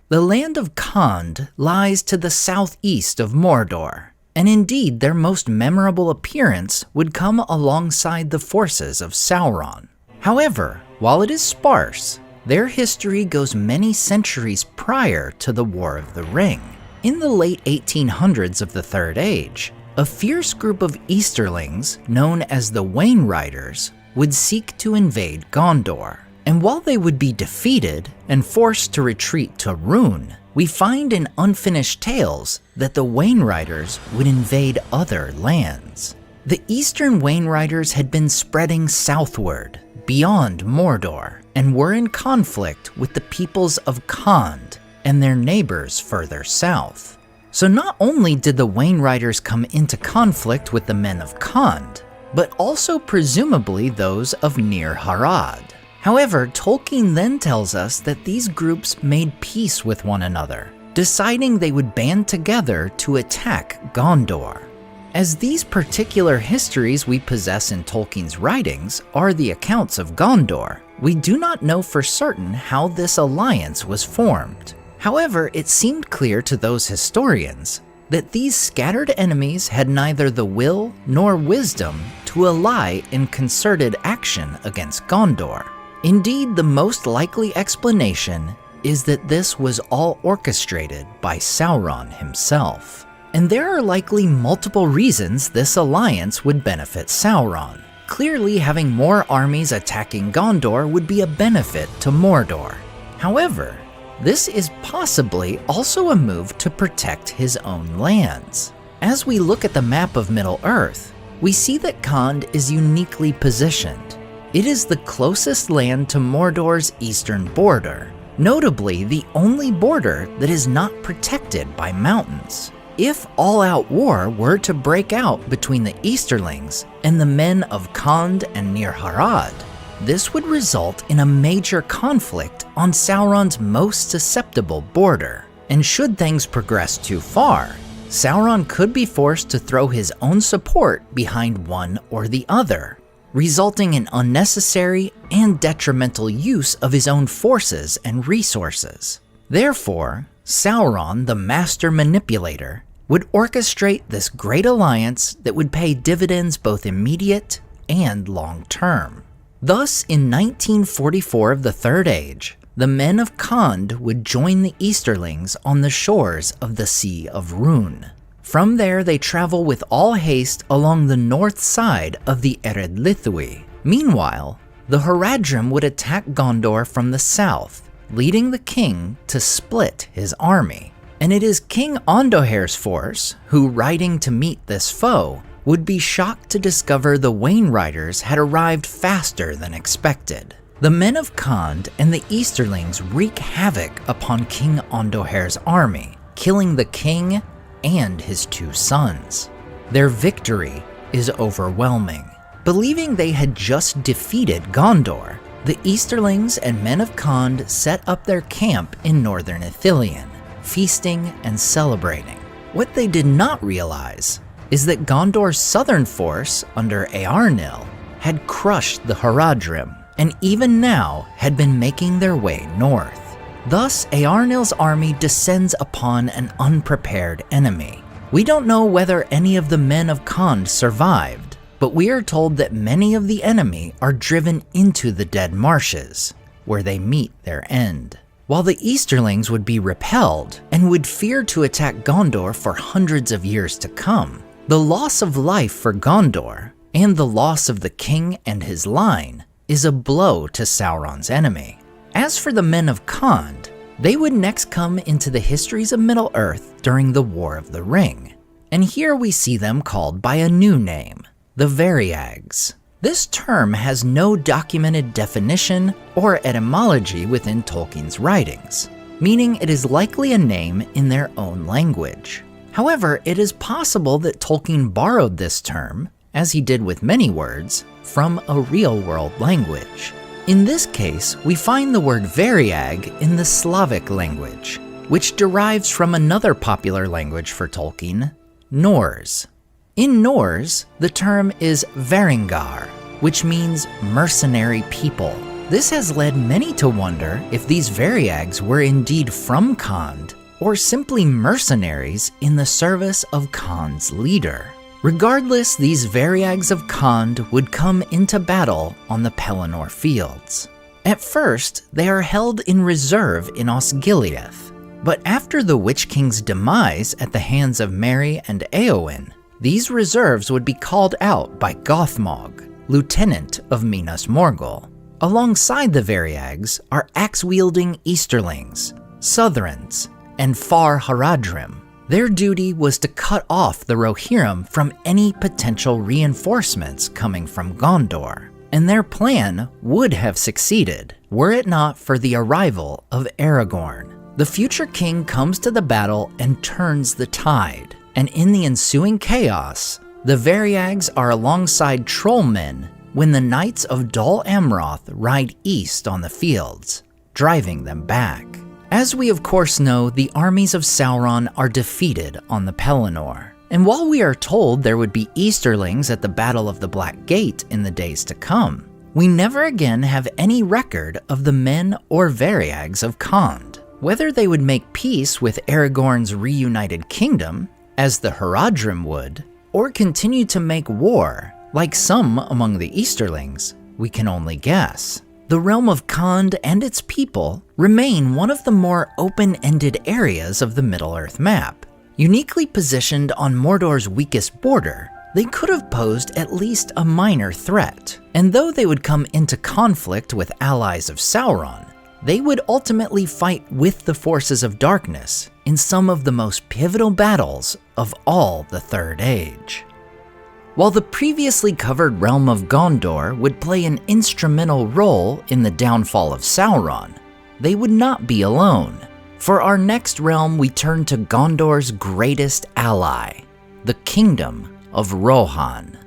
The land of Khand lies to the southeast of Mordor, and indeed their most memorable appearance would come alongside the forces of Sauron. However, while it is sparse, their history goes many centuries prior to the War of the Ring. In the late 1800s of the Third Age, a fierce group of Easterlings, known as the wayriders, would seek to invade Gondor. And while they would be defeated and forced to retreat to Rhun, we find in unfinished tales that the wayriders would invade other lands. The eastern wayriders had been spreading southward, beyond Mordor, and were in conflict with the peoples of Khand and their neighbors further south. So not only did the wayriders come into conflict with the men of Khand, but also presumably those of near Harad. However, Tolkien then tells us that these groups made peace with one another, deciding they would band together to attack Gondor. As these particular histories we possess in Tolkien's writings are the accounts of Gondor, we do not know for certain how this alliance was formed. However, it seemed clear to those historians that these scattered enemies had neither the will nor wisdom to ally in concerted action against Gondor. Indeed, the most likely explanation is that this was all orchestrated by Sauron himself. And there are likely multiple reasons this alliance would benefit Sauron. Clearly, having more armies attacking Gondor would be a benefit to Mordor. However, this is possibly also a move to protect his own lands. As we look at the map of Middle-earth, we see that Khand is uniquely positioned. It is the closest land to Mordor's eastern border, notably the only border that is not protected by mountains. If all-out war were to break out between the Easterlings and the men of Khand and near Harad, this would result in a major conflict on Sauron's most susceptible border. And should things progress too far, Sauron could be forced to throw his own support behind one or the other, resulting in unnecessary and detrimental use of his own forces and resources. Therefore, Sauron, the master manipulator, would orchestrate this great alliance that would pay dividends both immediate and long-term. Thus, in 1944 of the Third Age, the men of Khand would join the Easterlings on the shores of the Sea of Rhun. From there, they travel with all haste along the north side of the Ered Lithwi. Meanwhile, the Haradrim would attack Gondor from the south, leading the king to split his army. And it is King Ondoher's force who, riding to meet this foe, would be shocked to discover the wayriders had arrived faster than expected. The men of Khand and the Easterlings wreak havoc upon King Ondoher's army, killing the king and his two sons. Their victory is overwhelming. Believing they had just defeated Gondor, the Easterlings and men of Khand set up their camp in northern Ithilien, feasting and celebrating. What they did not realize is that Gondor's southern force under Eärnil had crushed the Haradrim, and even now had been making their way north. Thus, Eärnil's army descends upon an unprepared enemy. We don't know whether any of the men of Khand survived, but we are told that many of the enemy are driven into the dead marshes, where they meet their end. While the Easterlings would be repelled and would fear to attack Gondor for hundreds of years to come, the loss of life for Gondor and the loss of the king and his line is a blow to Sauron's enemy. As for the men of Khand, they would next come into the histories of Middle-earth during the War of the Ring, and here we see them called by a new name, the Variags. This term has no documented definition or etymology within Tolkien's writings, meaning it is likely a name in their own language. However, it is possible that Tolkien borrowed this term, as he did with many words, from a real-world language. In this case, we find the word Variag in the Slavic language, which derives from another popular language for Tolkien, Norse. In Norse, the term is Varingar, which means mercenary people. This has led many to wonder if these Variags were indeed from Khand, or simply mercenaries in the service of Khan's leader. Regardless, these Variags of Khand would come into battle on the Pelennor Fields. At first, they are held in reserve in Osgiliath, but after the Witch King's demise at the hands of Merry and Éowyn, these reserves would be called out by Gothmog, lieutenant of Minas Morgul. Alongside the Variags are axe-wielding Easterlings, Southrons, and Far Haradrim. Their duty was to cut off the Rohirrim from any potential reinforcements coming from Gondor, and their plan would have succeeded were it not for the arrival of Aragorn. The future king comes to the battle and turns the tide, and in the ensuing chaos, the Variags are alongside trollmen when the Knights of Dol Amroth ride east on the fields, driving them back. As we of course know, the armies of Sauron are defeated on the Pelennor, and while we are told there would be Easterlings at the Battle of the Black Gate in the days to come, we never again have any record of the men or Variags of Khand. Whether they would make peace with Aragorn's reunited kingdom, as the Haradrim would, or continue to make war, like some among the Easterlings, we can only guess. The realm of Khand and its people remain one of the more open-ended areas of the Middle-earth map. Uniquely positioned on Mordor's weakest border, they could have posed at least a minor threat, and though they would come into conflict with allies of Sauron, they would ultimately fight with the forces of darkness in some of the most pivotal battles of all the Third Age. While the previously covered realm of Gondor would play an instrumental role in the downfall of Sauron, they would not be alone. For our next realm, we turn to Gondor's greatest ally, the Kingdom of Rohan.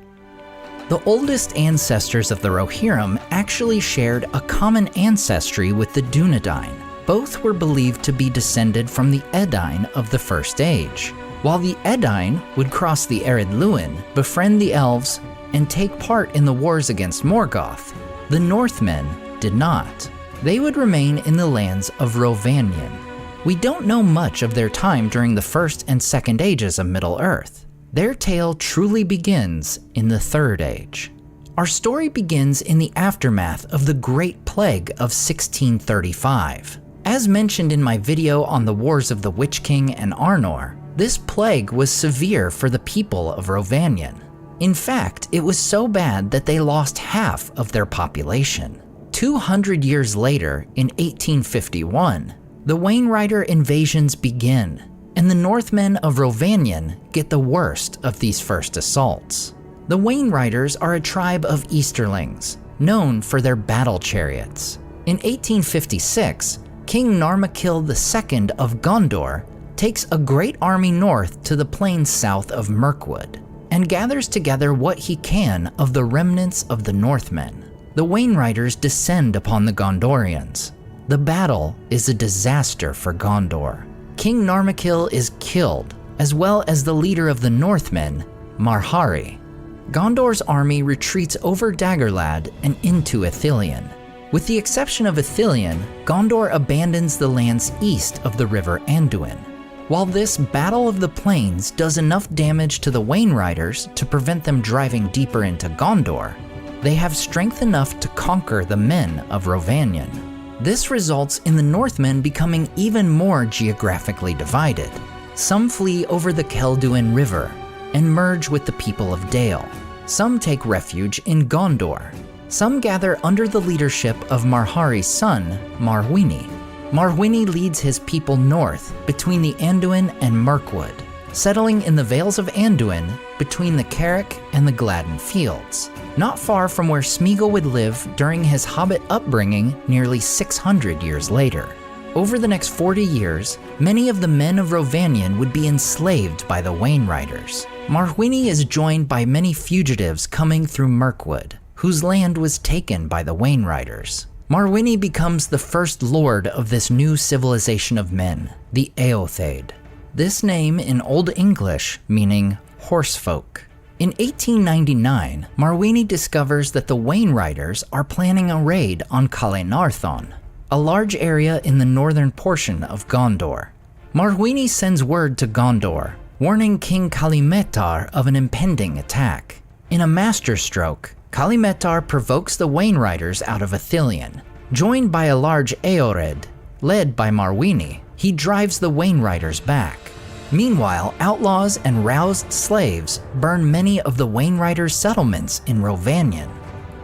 The oldest ancestors of the Rohirrim actually shared a common ancestry with the Dunedain. Both were believed to be descended from the Edain of the First Age. While the Edain would cross the arid Luin, befriend the elves, and take part in the wars against Morgoth, the Northmen did not. They would remain in the lands of Rhovanion. We don't know much of their time during the First and Second Ages of Middle-earth. Their tale truly begins in the Third Age. Our story begins in the aftermath of the Great Plague of 1635. As mentioned in my video on the Wars of the Witch King and Arnor, this plague was severe for the people of Rhovanion. In fact, it was so bad that they lost half of their population. 200 years later, in 1851, the wayrider invasions begin, and the Northmen of Rhovanion get the worst of these first assaults. The wayriders are a tribe of Easterlings, known for their battle chariots. In 1856, King Narmakil II of Gondor takes a great army north to the plains south of Mirkwood, and gathers together what he can of the remnants of the Northmen. The wayriders descend upon the Gondorians. The battle is a disaster for Gondor. King Narmakil is killed, as well as the leader of the Northmen, Marhari. Gondor's army retreats over Dagorlad and into Ithilien. With the exception of Ithilien, Gondor abandons the lands east of the river Anduin. While this Battle of the Plains does enough damage to the wayriders to prevent them driving deeper into Gondor, they have strength enough to conquer the men of Rhovanion. This results in the Northmen becoming even more geographically divided. Some flee over the Celduin River and merge with the people of Dale. Some take refuge in Gondor. Some gather under the leadership of Marhari's son, Marwini. Marwini leads his people north between the Anduin and Mirkwood, settling in the Vales of Anduin between the Carrick and the Gladden Fields, not far from where Smeagol would live during his hobbit upbringing nearly 600 years later. Over the next 40 years, many of the men of Rhovanion would be enslaved by the wayriders. Marwini is joined by many fugitives coming through Mirkwood, whose land was taken by the wayriders. Marwini becomes the first lord of this new civilization of men, the Eotheid. This name in Old English meaning horsefolk. In 1899, Marwini discovers that the wayriders are planning a raid on Kalenardhon, a large area in the northern portion of Gondor. Marwini sends word to Gondor, warning King Kalimetar of an impending attack. In a masterstroke, Kalimetar provokes the wayriders out of Ithilien. Joined by a large Eored, led by Marwini, he drives the wayriders back. Meanwhile, outlaws and roused slaves burn many of the wayriders' settlements in Rhovanion.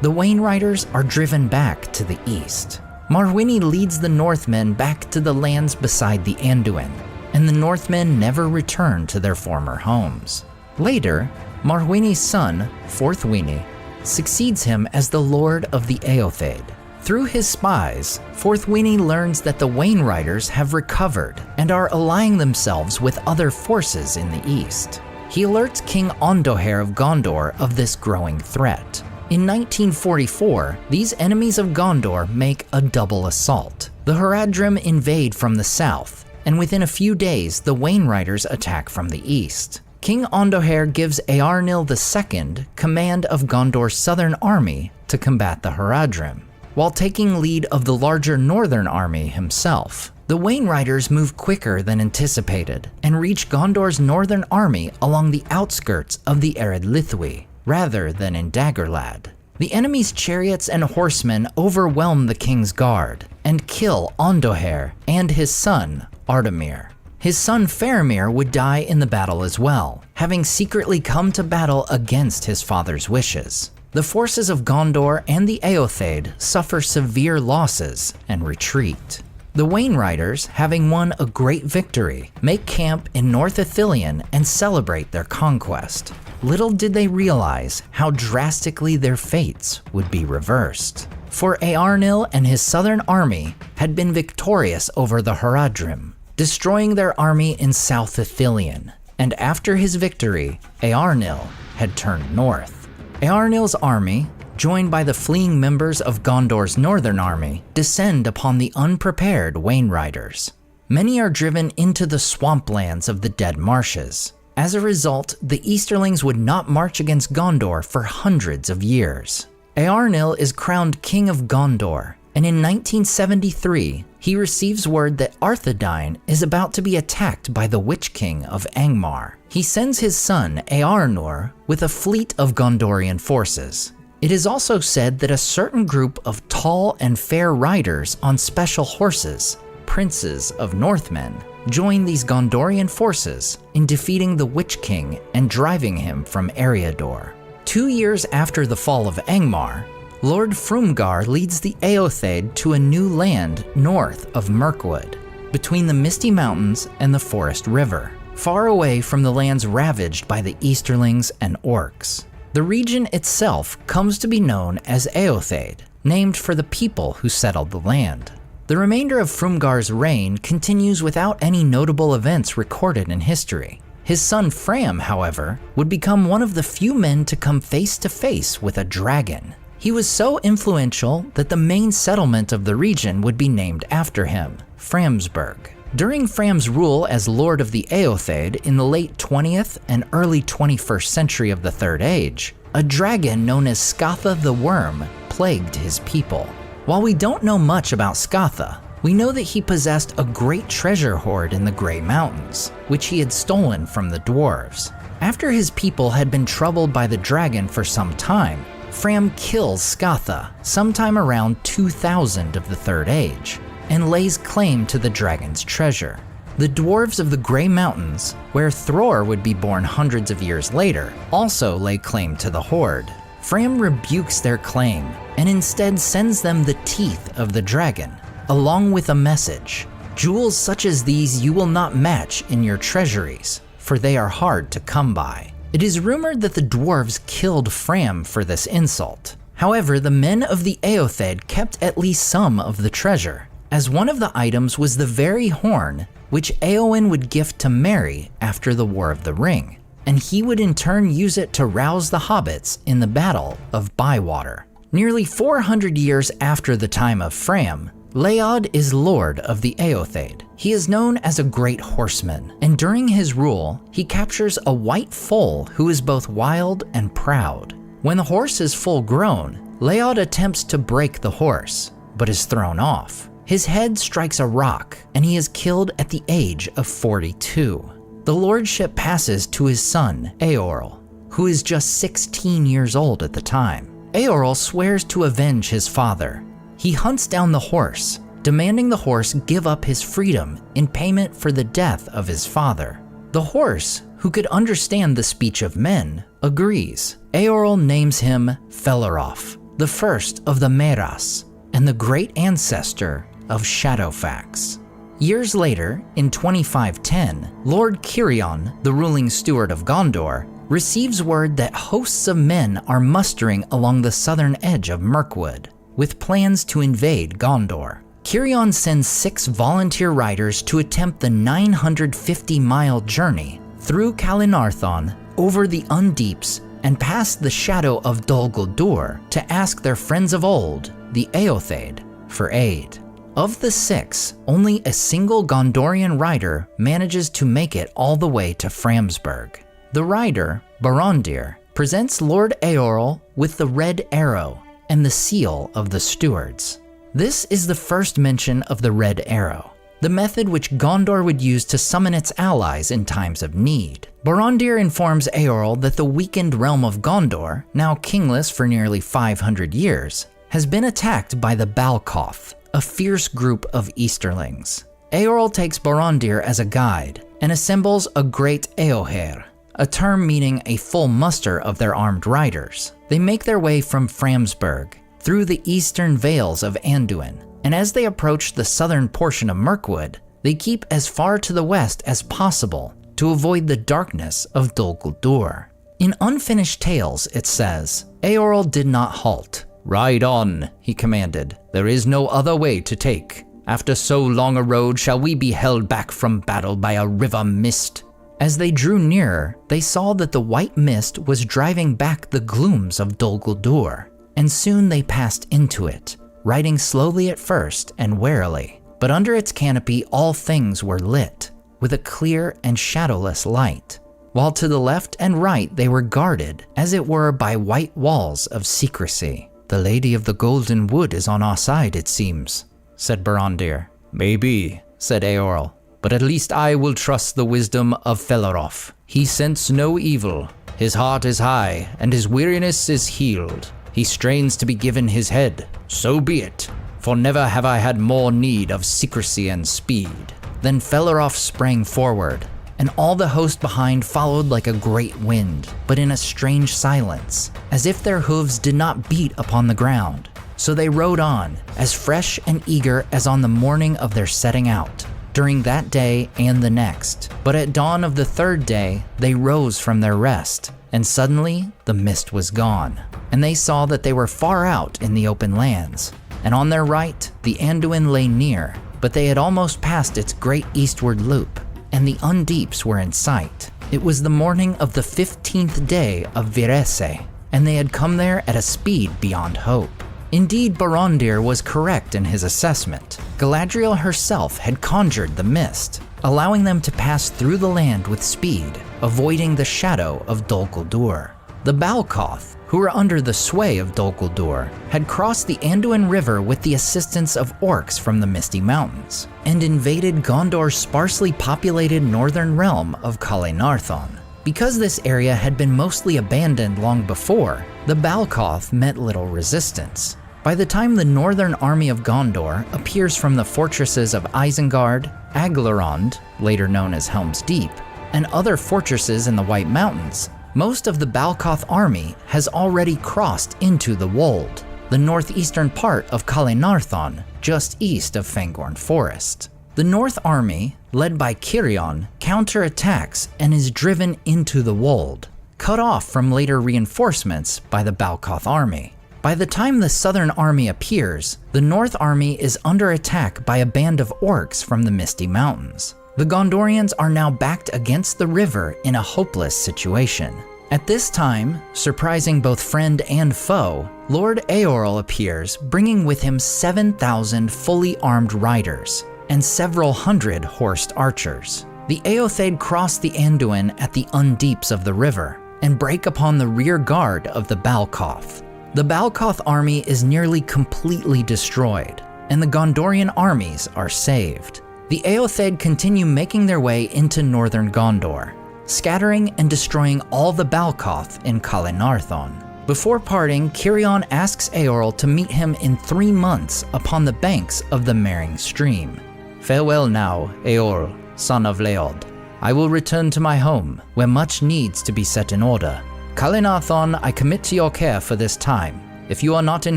The wayriders are driven back to the east. Marwini leads the Northmen back to the lands beside the Anduin, and the Northmen never return to their former homes. Later, Marwini's son, Forthwini, succeeds him as the Lord of the Eotheid. Through his spies, Forthwini learns that the wayriders have recovered and are allying themselves with other forces in the east. He alerts King Ondoher of Gondor of this growing threat. In 1944, these enemies of Gondor make a double assault. The Haradrim invade from the south, and within a few days, the wayriders attack from the east. King Ondoher gives Eärnil II command of Gondor's southern army to combat the Haradrim, while taking lead of the larger northern army himself. The wayriders move quicker than anticipated and reach Gondor's northern army along the outskirts of the Ered Lithwi, rather than in Dagorlad. The enemy's chariots and horsemen overwhelm the king's guard and kill Ondoher and his son, Ardomir. His son Faramir would die in the battle as well, having secretly come to battle against his father's wishes. The forces of Gondor and the Eotheid suffer severe losses and retreat. The wayriders, having won a great victory, make camp in North Ithilien and celebrate their conquest. Little did they realize how drastically their fates would be reversed. For Eärnil and his southern army had been victorious over the Haradrim, destroying their army in South Ithilien, and after his victory, Eärnil had turned north. Eärnil's army, joined by the fleeing members of Gondor's northern army, descend upon the unprepared wayriders. Many are driven into the swamplands of the Dead Marshes. As a result, the Easterlings would not march against Gondor for hundreds of years. Eärnil is crowned King of Gondor, and in 1973, he receives word that Arthedain is about to be attacked by the Witch King of Angmar. He sends his son Eärnur with a fleet of Gondorian forces. It is also said that a certain group of tall and fair riders on special horses, princes of Northmen, join these Gondorian forces in defeating the Witch King and driving him from Eriador. 2 years after the fall of Angmar, Lord Frumgar leads the Eotheid to a new land north of Mirkwood, between the Misty Mountains and the Forest River, far away from the lands ravaged by the Easterlings and Orcs. The region itself comes to be known as Eotheid, named for the people who settled the land. The remainder of Frumgar's reign continues without any notable events recorded in history. His son Fram, however, would become one of the few men to come face to face with a dragon. He was so influential that the main settlement of the region would be named after him, Framsburg. During Fram's rule as Lord of the Eotheid in the late 20th and early 21st century of the Third Age, a dragon known as Scatha the Worm plagued his people. While we don't know much about Scatha, we know that he possessed a great treasure hoard in the Grey Mountains, which he had stolen from the dwarves. After his people had been troubled by the dragon for some time, Fram kills Scatha sometime around 2000 of the Third Age, and lays claim to the dragon's treasure. The dwarves of the Grey Mountains, where Thror would be born hundreds of years later, also lay claim to the hoard. Fram rebukes their claim, and instead sends them the teeth of the dragon, along with a message. Jewels such as these you will not match in your treasuries, for they are hard to come by. It is rumored that the dwarves killed Fram for this insult. However, the men of the Eotheid kept at least some of the treasure, as one of the items was the very horn which Éowyn would gift to Merry after the War of the Ring, and he would in turn use it to rouse the hobbits in the Battle of Bywater. Nearly 400 years after the time of Fram, Leod is lord of the Eotheid. He is known as a great horseman, and during his rule, he captures a white foal who is both wild and proud. When the horse is full grown, Leod attempts to break the horse, but is thrown off. His head strikes a rock, and he is killed at the age of 42. The lordship passes to his son, Eorl, who is just 16 years old at the time. Eorl swears to avenge his father. He hunts down the horse, demanding the horse give up his freedom in payment for the death of his father. The horse, who could understand the speech of men, agrees. Eorl names him Felarof, the first of the Meras, and the great ancestor of Shadowfax. Years later, in 2510, Lord Kirion, the ruling steward of Gondor, receives word that hosts of men are mustering along the southern edge of Mirkwood. with plans to invade Gondor. Cirion sends 6 volunteer riders to attempt the 950-mile journey through Kalenardhon, over the Undeeps, and past the shadow of Dol Guldur to ask their friends of old, the Eotheid, for aid. Of the 6, only a single Gondorian rider manages to make it all the way to Framsburg. The rider, Barondir, presents Lord Eorl with the red arrow and the seal of the stewards. This is the first mention of the red arrow, the method which Gondor would use to summon its allies in times of need. Barondir informs Eorl that the weakened realm of Gondor, now kingless for nearly 500 years, has been attacked by the Balcoth, a fierce group of Easterlings. Eorl takes Barondir as a guide and assembles a great Eoher, a term meaning a full muster of their armed riders. They make their way from Framsburg through the eastern vales of Anduin, and as they approach the southern portion of Mirkwood, they keep as far to the west as possible to avoid the darkness of Dol Guldur. In Unfinished Tales, it says, Eorl did not halt. "Ride on," he commanded. "There is no other way to take. After so long a road shall we be held back from battle by a river mist." As they drew nearer, they saw that the white mist was driving back the glooms of Dol Guldur, and soon they passed into it, riding slowly at first and warily. But under its canopy all things were lit, with a clear and shadowless light, while to the left and right they were guarded, as it were, by white walls of secrecy. "The Lady of the Golden Wood is on our side, it seems," said Barondir. "Maybe," said Eorl, "but at least I will trust the wisdom of Felorof. He scents no evil. His heart is high, and his weariness is healed. He strains to be given his head. So be it, for never have I had more need of secrecy and speed." Then Felorof sprang forward, and all the host behind followed like a great wind, but in a strange silence, as if their hooves did not beat upon the ground. So they rode on, as fresh and eager as on the morning of their setting out, during that day and the next. But at dawn of the 3rd day, they rose from their rest, and suddenly the mist was gone, and they saw that they were far out in the open lands, and on their right the Anduin lay near, but they had almost passed its great eastward loop, and the Undeeps were in sight. It was the morning of the 15th day of Virese, and they had come there at a speed beyond hope. Indeed, Barondir was correct in his assessment. Galadriel herself had conjured the mist, allowing them to pass through the land with speed, avoiding the shadow of Dol Guldur. The Balcoth, who were under the sway of Dol Guldur, had crossed the Anduin River with the assistance of orcs from the Misty Mountains, and invaded Gondor's sparsely populated northern realm of Kalenardhon. Because this area had been mostly abandoned long before, the Balcoth met little resistance. By the time the northern army of Gondor appears from the fortresses of Isengard, Aglarond, later known as Helm's Deep, and other fortresses in the White Mountains, most of the Balcoth army has already crossed into the Wold, the northeastern part of Kalenardhon, just east of Fangorn Forest. The North Army, led by Cirion, counterattacks and is driven into the Wold, cut off from later reinforcements by the Balcoth army. By the time the Southern Army appears, the North Army is under attack by a band of orcs from the Misty Mountains. The Gondorians are now backed against the river in a hopeless situation. At this time, surprising both friend and foe, Lord Eorl appears, bringing with him 7,000 fully armed riders and several hundred horsed archers. The Eotheid cross the Anduin at the Undeeps of the river and break upon the rear guard of the Balcoth. The Balcoth army is nearly completely destroyed, and the Gondorian armies are saved. The Eotheid continue making their way into northern Gondor, scattering and destroying all the Balcoth in Kalenardhon. Before parting, Cirion asks Eorl to meet him in 3 months upon the banks of the Mering stream. "Farewell now, Eorl, son of Leod. I will return to my home, where much needs to be set in order. Kalenardhon I commit to your care for this time, if you are not in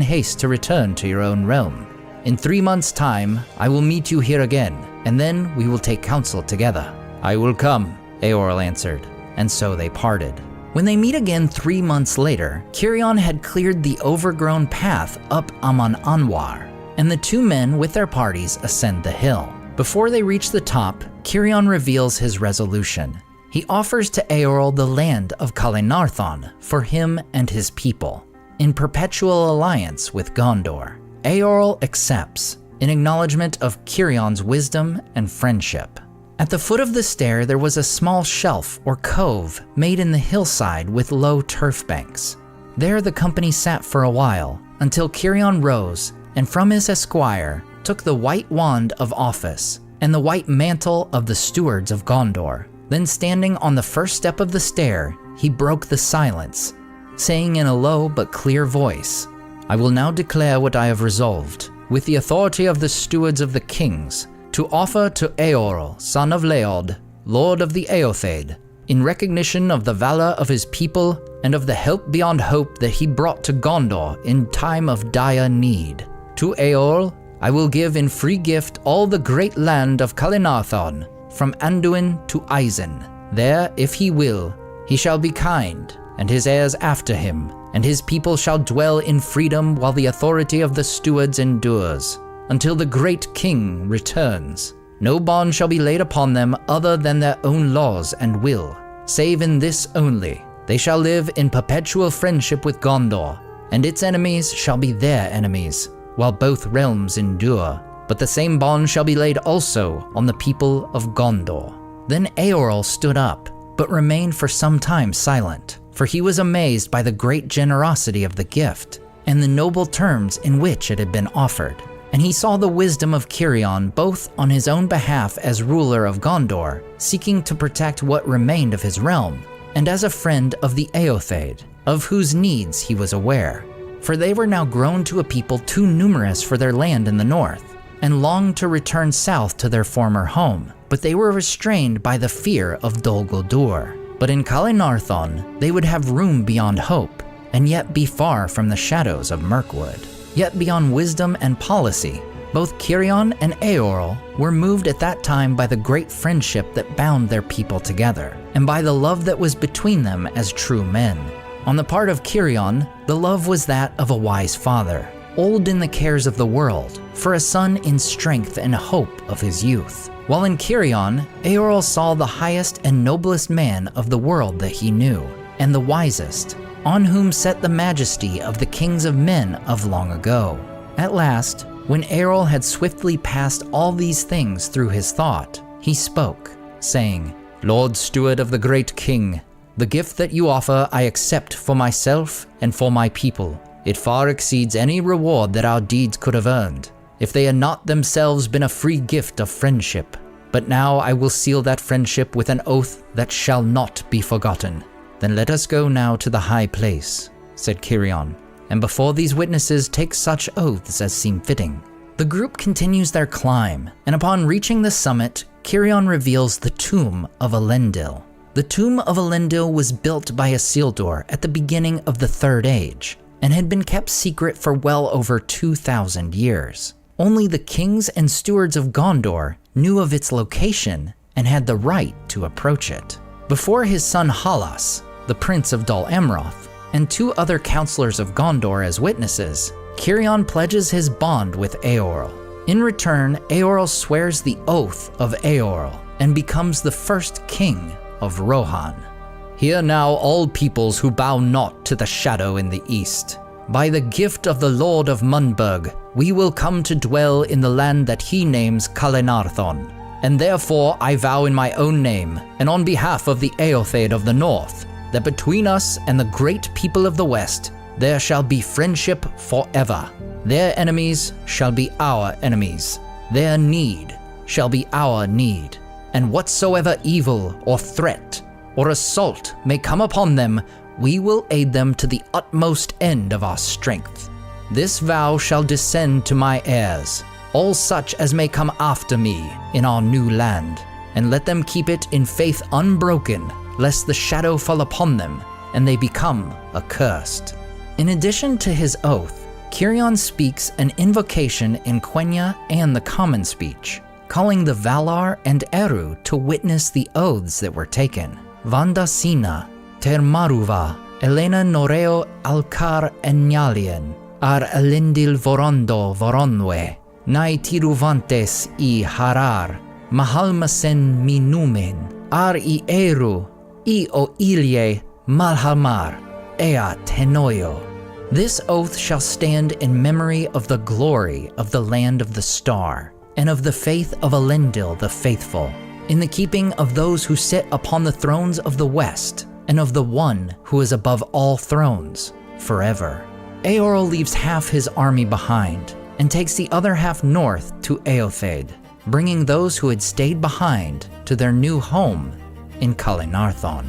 haste to return to your own realm. In 3 months' time, I will meet you here again, and then we will take counsel together." "I will come," Eorl answered, and so they parted. When they meet again 3 months later, Cirion had cleared the overgrown path up Amon Anwar, and the two men with their parties ascend the hill. Before they reach the top, Cirion reveals his resolution. He offers to Eorl the land of Kalenardhon for him and his people, in perpetual alliance with Gondor. Eorl accepts, in acknowledgement of Cirion's wisdom and friendship. At the foot of the stair there was a small shelf or cove made in the hillside with low turf banks. There the company sat for a while, until Cirion rose, and from his esquire took the white wand of office and the white mantle of the stewards of Gondor. Then standing on the first step of the stair, he broke the silence, saying in a low but clear voice, "I will now declare what I have resolved, with the authority of the stewards of the kings, to offer to Eorl, son of Leod, lord of the Eothade, in recognition of the valor of his people and of the help beyond hope that he brought to Gondor in time of dire need. To Eorl I will give in free gift all the great land of Kalenardhon, from Anduin to Isen. There, if he will, he shall be kind, and his heirs after him, and his people shall dwell in freedom while the authority of the stewards endures, until the great king returns. No bond shall be laid upon them other than their own laws and will, save in this only: they shall live in perpetual friendship with Gondor, and its enemies shall be their enemies, while both realms endure. But the same bond shall be laid also on the people of Gondor." Then Eorl stood up, but remained for some time silent, for he was amazed by the great generosity of the gift, and the noble terms in which it had been offered. And he saw the wisdom of Cirion both on his own behalf as ruler of Gondor, seeking to protect what remained of his realm, and as a friend of the Eothade, of whose needs he was aware. For they were now grown to a people too numerous for their land in the north, and longed to return south to their former home, but they were restrained by the fear of Dol Guldur. But in Kalenardhon they would have room beyond hope, and yet be far from the shadows of Mirkwood. Yet beyond wisdom and policy, both Cirion and Eorl were moved at that time by the great friendship that bound their people together, and by the love that was between them as true men. On the part of Cirion, the love was that of a wise father, old in the cares of the world, for a son in strength and hope of his youth. While in Cirion, Eorl saw the highest and noblest man of the world that he knew, and the wisest, on whom set the majesty of the kings of men of long ago. At last, when Eorl had swiftly passed all these things through his thought, he spoke, saying, "Lord Steward of the great king, the gift that you offer I accept for myself and for my people. It far exceeds any reward that our deeds could have earned, if they had not themselves been a free gift of friendship. But now I will seal that friendship with an oath that shall not be forgotten." "Then let us go now to the high place," said Cirion, "and before these witnesses take such oaths as seem fitting." The group continues their climb, and upon reaching the summit, Cirion reveals the tomb of Elendil. The tomb of Elendil was built by Isildur at the beginning of the Third Age, and had been kept secret for well over 2,000 years. Only the kings and stewards of Gondor knew of its location and had the right to approach it. Before his son Halas, the prince of Dol Amroth, and 2 other counselors of Gondor as witnesses, Cirion pledges his bond with Eorl. In return, Eorl swears the oath of Eorl and becomes the first king of Rohan. "Hear now, all peoples who bow not to the shadow in the east. By the gift of the Lord of Munberg, we will come to dwell in the land that he names Kalenardhon. And therefore I vow in my own name, and on behalf of the Eothade of the north, that between us and the great people of the west, there shall be friendship forever. Their enemies shall be our enemies. Their need shall be our need. And whatsoever evil or threat or assault may come upon them, we will aid them to the utmost end of our strength. This vow shall descend to my heirs, all such as may come after me in our new land, and let them keep it in faith unbroken, lest the shadow fall upon them and they become accursed." In addition to his oath, Cirion speaks an invocation in Quenya and the common speech, calling the Valar and Eru to witness the oaths that were taken. Vandasina, Termaruva, Elena Noreo Alcar Enyalien, Ar Elendil Vorondo Voronwe, Nai Tiruvantes I Harar, Mahalmasen Minumen, Ar I Eru, I Oilie Malhalmar, Ea Tenoyo. This oath shall stand in memory of the glory of the land of the star, and of the faith of Elendil the faithful, in the keeping of those who sit upon the thrones of the west, and of the one who is above all thrones, forever. Eorl leaves half his army behind, and takes the other half north to Eotheid, bringing those who had stayed behind to their new home in Kalenardhon.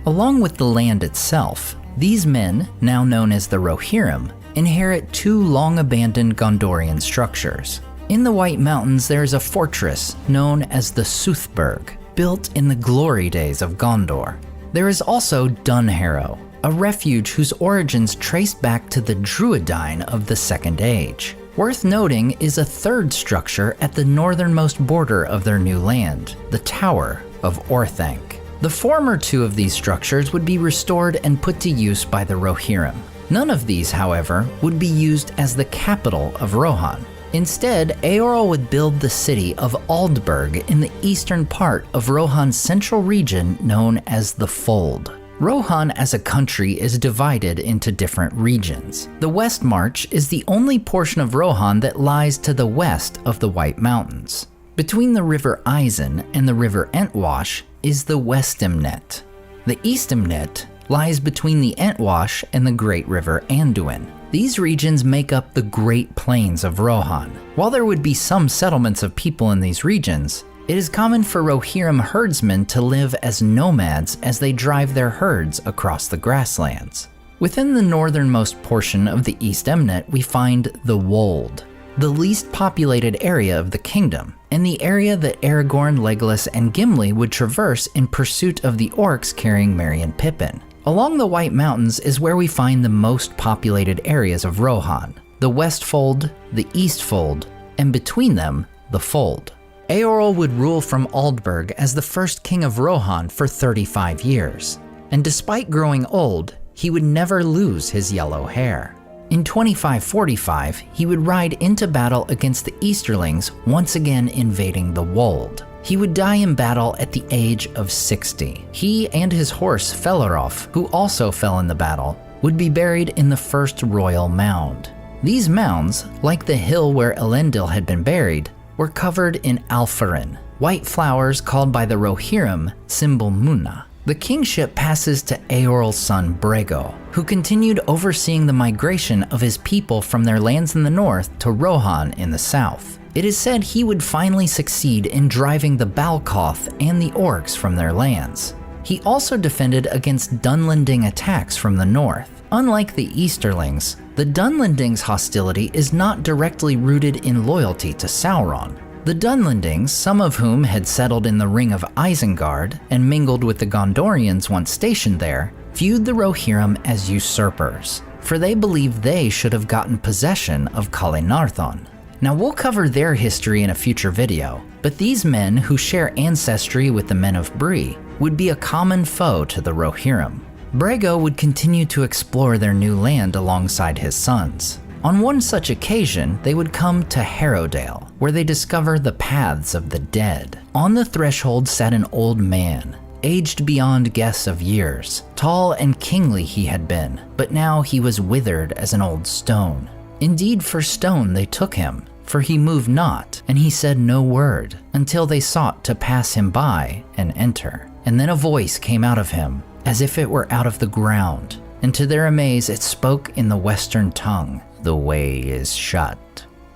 Along with the land itself, these men, now known as the Rohirrim, inherit two long-abandoned Gondorian structures. In the White Mountains there is a fortress known as the Soothburg, built in the glory days of Gondor. There is also Dunharrow, a refuge whose origins trace back to the Druidine of the Second Age. Worth noting is a third structure at the northernmost border of their new land, the Tower of Orthanc. The former two of these structures would be restored and put to use by the Rohirrim. None of these, however, would be used as the capital of Rohan. Instead, Eorl would build the city of Aldburg in the eastern part of Rohan's central region known as the Fold. Rohan as a country is divided into different regions. The West March is the only portion of Rohan that lies to the west of the White Mountains. Between the River Eisen and the River Entwash is the Westimnet. The Eastimnet lies between the Entwash and the Great River Anduin. These regions make up the Great Plains of Rohan. While there would be some settlements of people in these regions, it is common for Rohirrim herdsmen to live as nomads as they drive their herds across the grasslands. Within the northernmost portion of the Eastimnet, we find the Wold, the least populated area of the kingdom, and the area that Aragorn, Legolas, and Gimli would traverse in pursuit of the orcs carrying Merry and Pippin. Along the White Mountains is where we find the most populated areas of Rohan, the West Fold, the East Fold, and between them, the Fold. Eorl would rule from Aldburg as the first king of Rohan for 35 years, and despite growing old, he would never lose his yellow hair. In 2545, he would ride into battle against the Easterlings, once again invading the Wold. He would die in battle at the age of 60. He and his horse Fellerof, who also fell in the battle, would be buried in the first royal mound. These mounds, like the hill where Elendil had been buried, were covered in alpharin, white flowers called by the Rohirrim symbol Muna. The kingship passes to Eorl's son Brego, who continued overseeing the migration of his people from their lands in the north to Rohan in the south. It is said he would finally succeed in driving the Balkoth and the orcs from their lands. He also defended against Dunlending attacks from the north. Unlike the Easterlings, the Dunlendings' hostility is not directly rooted in loyalty to Sauron. The Dunlendings, some of whom had settled in the Ring of Isengard and mingled with the Gondorians once stationed there, viewed the Rohirrim as usurpers, for they believed they should have gotten possession of Kalenardhon. Now we'll cover their history in a future video, but these men who share ancestry with the men of Bree would be a common foe to the Rohirrim. Brego would continue to explore their new land alongside his sons. On one such occasion, they would come to Harrowdale, where they discover the paths of the dead. On the threshold sat an old man, aged beyond guess of years. Tall and kingly he had been, but now he was withered as an old stone. Indeed, for stone they took him, for he moved not, and he said no word, until they sought to pass him by and enter. And then a voice came out of him, as if it were out of the ground, and to their amaze it spoke in the Western tongue, "The way is shut."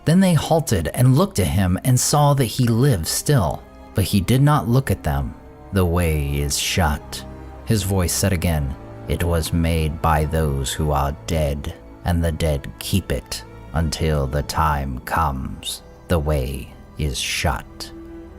Then they halted and looked at him and saw that he lived still, but he did not look at them. "The way is shut." His voice said again, "It was made by those who are dead, and the dead keep it until the time comes. The way is shut."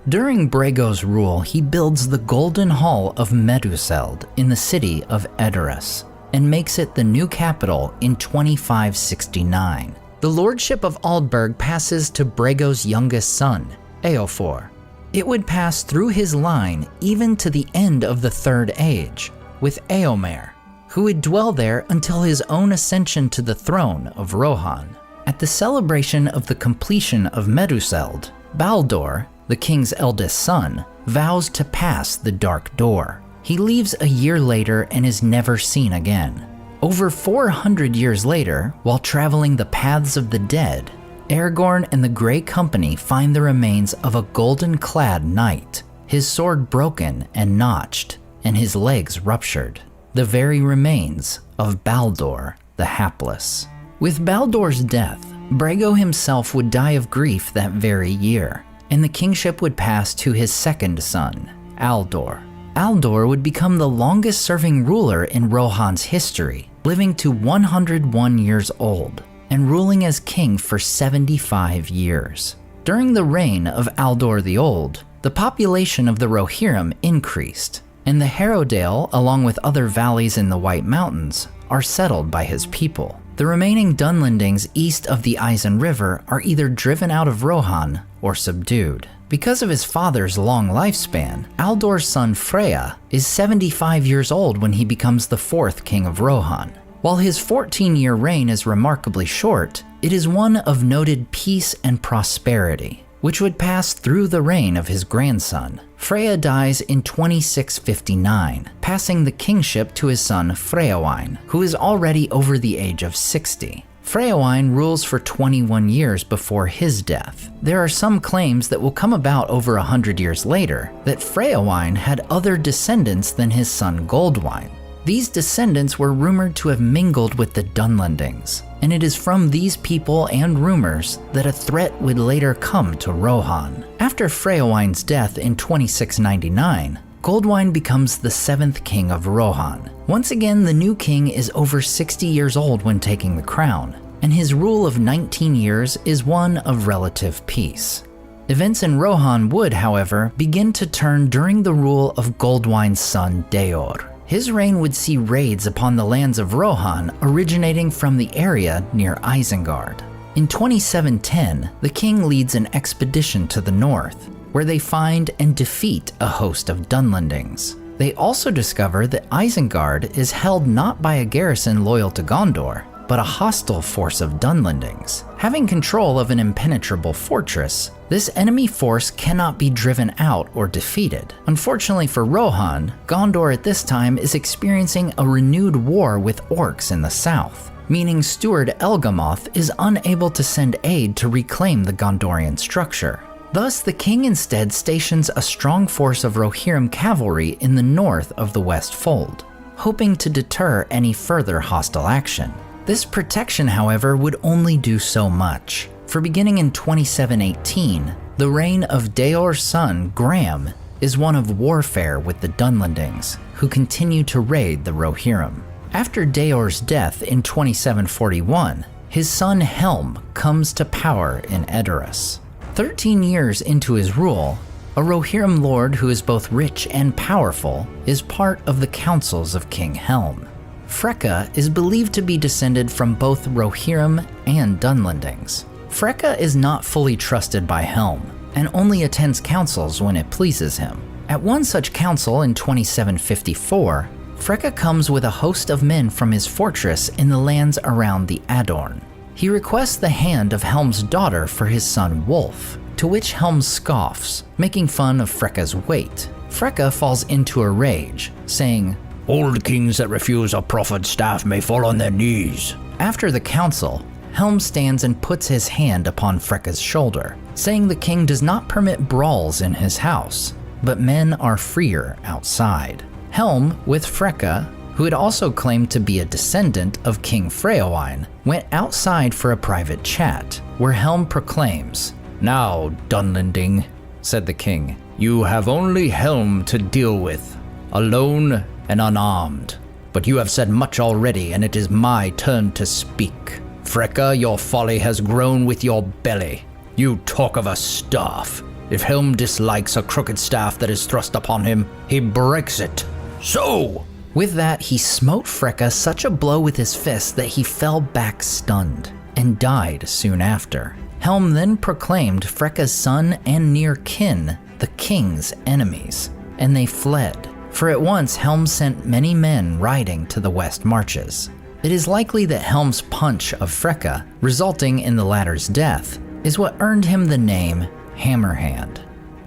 During Brego's rule, he builds the Golden Hall of Meduseld in the city of Edoras, and makes it the new capital in 2569. The lordship of Aldburg passes to Brego's youngest son, Eofor. It would pass through his line even to the end of the Third Age. with Eomer, who would dwell there until his own ascension to the throne of Rohan. At the celebration of the completion of Meduseld, Baldur, the king's eldest son, vows to pass the Dark Door. He leaves a year later and is never seen again. Over 400 years later, while traveling the paths of the dead, Aragorn and the Grey Company find the remains of a golden-clad knight, his sword broken and notched, and his legs ruptured. The very remains of Baldur the Hapless. With Baldur's death, Brago himself would die of grief that very year, and the kingship would pass to his second son, Aldor. Aldor would become the longest-serving ruler in Rohan's history, living to 101 years old, and ruling as king for 75 years. During the reign of Aldor the Old, the population of the Rohirrim increased, and the Harrowdale, along with other valleys in the White Mountains, are settled by his people. The remaining Dunlendings east of the Isen River are either driven out of Rohan or subdued. Because of his father's long lifespan, Aldor's son Freya is 75 years old when he becomes the fourth king of Rohan. While his 14-year reign is remarkably short, it is one of noted peace and prosperity, which would pass through the reign of his grandson. Freya dies in 2659, passing the kingship to his son Freyawain, who is already over the age of 60. Freyawain rules for 21 years before his death. There are some claims that will come about over 100 years later that Freyawain had other descendants than his son Goldwine. These descendants were rumored to have mingled with the Dunlendings, and it is from these people and rumors that a threat would later come to Rohan. After Freyawain's death in 2699, Goldwine becomes the 7th king of Rohan. Once again, the new king is over 60 years old when taking the crown, and his rule of 19 years is one of relative peace. Events in Rohan would, however, begin to turn during the rule of Goldwine's son Deor. His reign would see raids upon the lands of Rohan originating from the area near Isengard. In 2710, the king leads an expedition to the north, where they find and defeat a host of Dunlendings. They also discover that Isengard is held not by a garrison loyal to Gondor, but a hostile force of Dunlendings. Having control of an impenetrable fortress, this enemy force cannot be driven out or defeated. Unfortunately for Rohan, Gondor at this time is experiencing a renewed war with orcs in the south, meaning steward Elgamoth is unable to send aid to reclaim the Gondorian structure. Thus, the king instead stations a strong force of Rohirrim cavalry in the north of the West Fold, hoping to deter any further hostile action. This protection, however, would only do so much, for beginning in 2718, the reign of Deor's son, Gram, is one of warfare with the Dunlendings, who continue to raid the Rohirrim. After Deor's death in 2741, his son Helm comes to power in Edoras. 13 years into his rule, a Rohirrim lord who is both rich and powerful is part of the councils of King Helm. Freka is believed to be descended from both Rohirrim and Dunlendings. Freka is not fully trusted by Helm, and only attends councils when it pleases him. At one such council in 2754, Freka comes with a host of men from his fortress in the lands around the Adorn. He requests the hand of Helm's daughter for his son Wolf, to which Helm scoffs, making fun of Freka's weight. Freka falls into a rage, saying, "Old kings that refuse a proffered staff may fall on their knees." After the council, Helm stands and puts his hand upon Freka's shoulder, saying the king does not permit brawls in his house, but men are freer outside. Helm, with Freka, who had also claimed to be a descendant of King Freyawain, went outside for a private chat, where Helm proclaims, "Now, Dunlending," said the king, "you have only Helm to deal with, alone and unarmed. But you have said much already, and it is my turn to speak. Freka, your folly has grown with your belly. You talk of a staff. If Helm dislikes a crooked staff that is thrust upon him, he breaks it. So!" With that, he smote Freka such a blow with his fist that he fell back stunned, and died soon after. Helm then proclaimed Freka's son and near kin the king's enemies, and they fled. for at once Helm sent many men riding to the west marches. It is likely that Helm's punch of Freyja, resulting in the latter's death, is what earned him the name Hammerhand.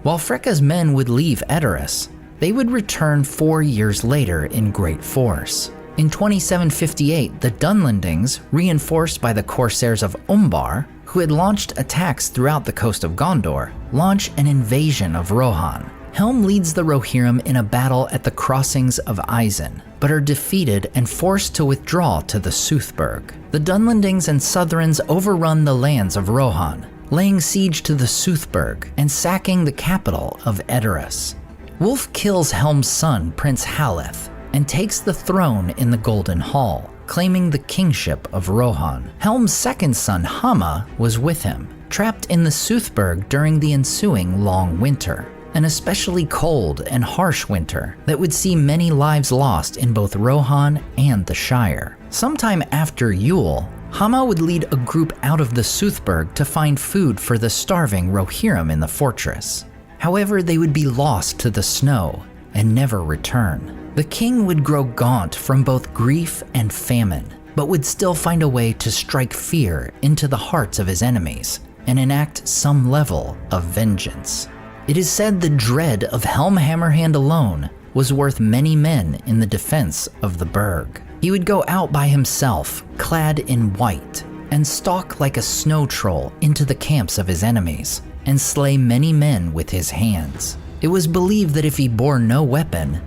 While Freyja's men would leave Edoras, they would return 4 years later in great force. In 2758, the Dunlendings, reinforced by the Corsairs of Umbar, who had launched attacks throughout the coast of Gondor, launch an invasion of Rohan. Helm leads the Rohirrim in a battle at the crossings of Isen, but are defeated and forced to withdraw to the Soothburg. The Dunlendings and Southrons overrun the lands of Rohan, laying siege to the Soothburg and sacking the capital of Edoras. Wulf kills Helm's son, Prince Haleth, and takes the throne in the Golden Hall, claiming the kingship of Rohan. Helm's second son, Hama, was with him, trapped in the Soothburg during the ensuing long winter, an especially cold and harsh winter that would see many lives lost in both Rohan and the Shire. Sometime after Yule, Hama would lead a group out of the Soothburg to find food for the starving Rohirrim in the fortress. However, they would be lost to the snow and never return. The king would grow gaunt from both grief and famine, but would still find a way to strike fear into the hearts of his enemies and enact some level of vengeance. It is said the dread of Helm Hammerhand alone was worth many men in the defense of the burg. He would go out by himself, clad in white, and stalk like a snow troll into the camps of his enemies, and slay many men with his hands. It was believed that if he bore no weapon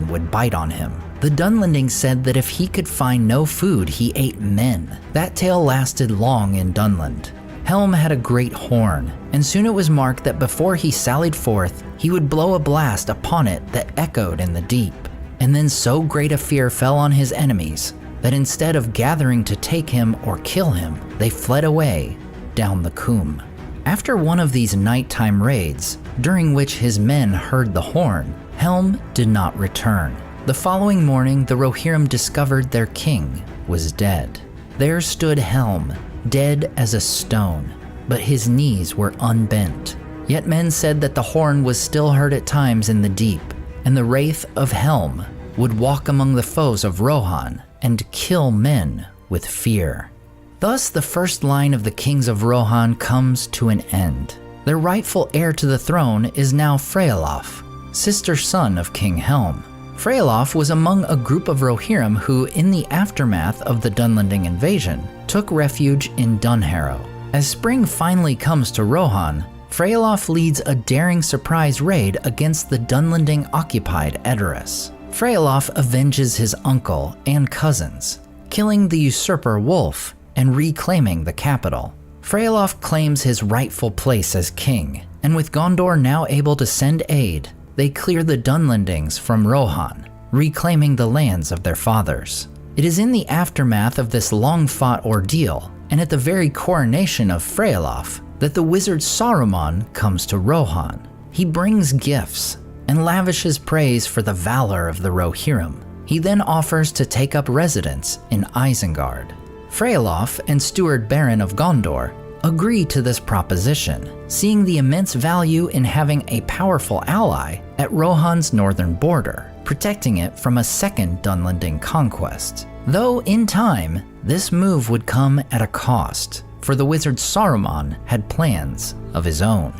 would bite on him. The Dunlendings said that if he could find no food, he ate men. That tale lasted long in Dunland. Helm had a great horn, and soon it was marked that before he sallied forth, he would blow a blast upon it that echoed in the deep. And then so great a fear fell on his enemies that instead of gathering to take him or kill him, they fled away down the Coombe. After one of these nighttime raids, during which his men heard the horn, Helm did not return. The following morning, the Rohirrim discovered their king was dead. There stood Helm, dead as a stone, but his knees were unbent. Yet men said that the horn was still heard at times in the deep, and the wraith of Helm would walk among the foes of Rohan and kill men with fear. Thus, the first line of the kings of Rohan comes to an end. Their rightful heir to the throne is now Freyalof, sister son of King Helm. Freyalof was among a group of Rohirrim who, in the aftermath of the Dunlending invasion, took refuge in Dunharrow. As spring finally comes to Rohan, Freyalof leads a daring surprise raid against the Dunlending-occupied Edoras. Freyalof avenges his uncle and cousins, killing the usurper Wulf and reclaiming the capital. Freyalof claims his rightful place as king, and with Gondor now able to send aid, they clear the Dunlendings from Rohan, reclaiming the lands of their fathers. It is in the aftermath of this long-fought ordeal, and at the very coronation of Freyalof, that the wizard Saruman comes to Rohan. He brings gifts and lavishes praise for the valor of the Rohirrim. He then offers to take up residence in Isengard. Freyalof and Steward Baron of Gondor agree to this proposition, seeing the immense value in having a powerful ally at Rohan's northern border, protecting it from a second Dunlending conquest. Though in time, this move would come at a cost, for the wizard Saruman had plans of his own.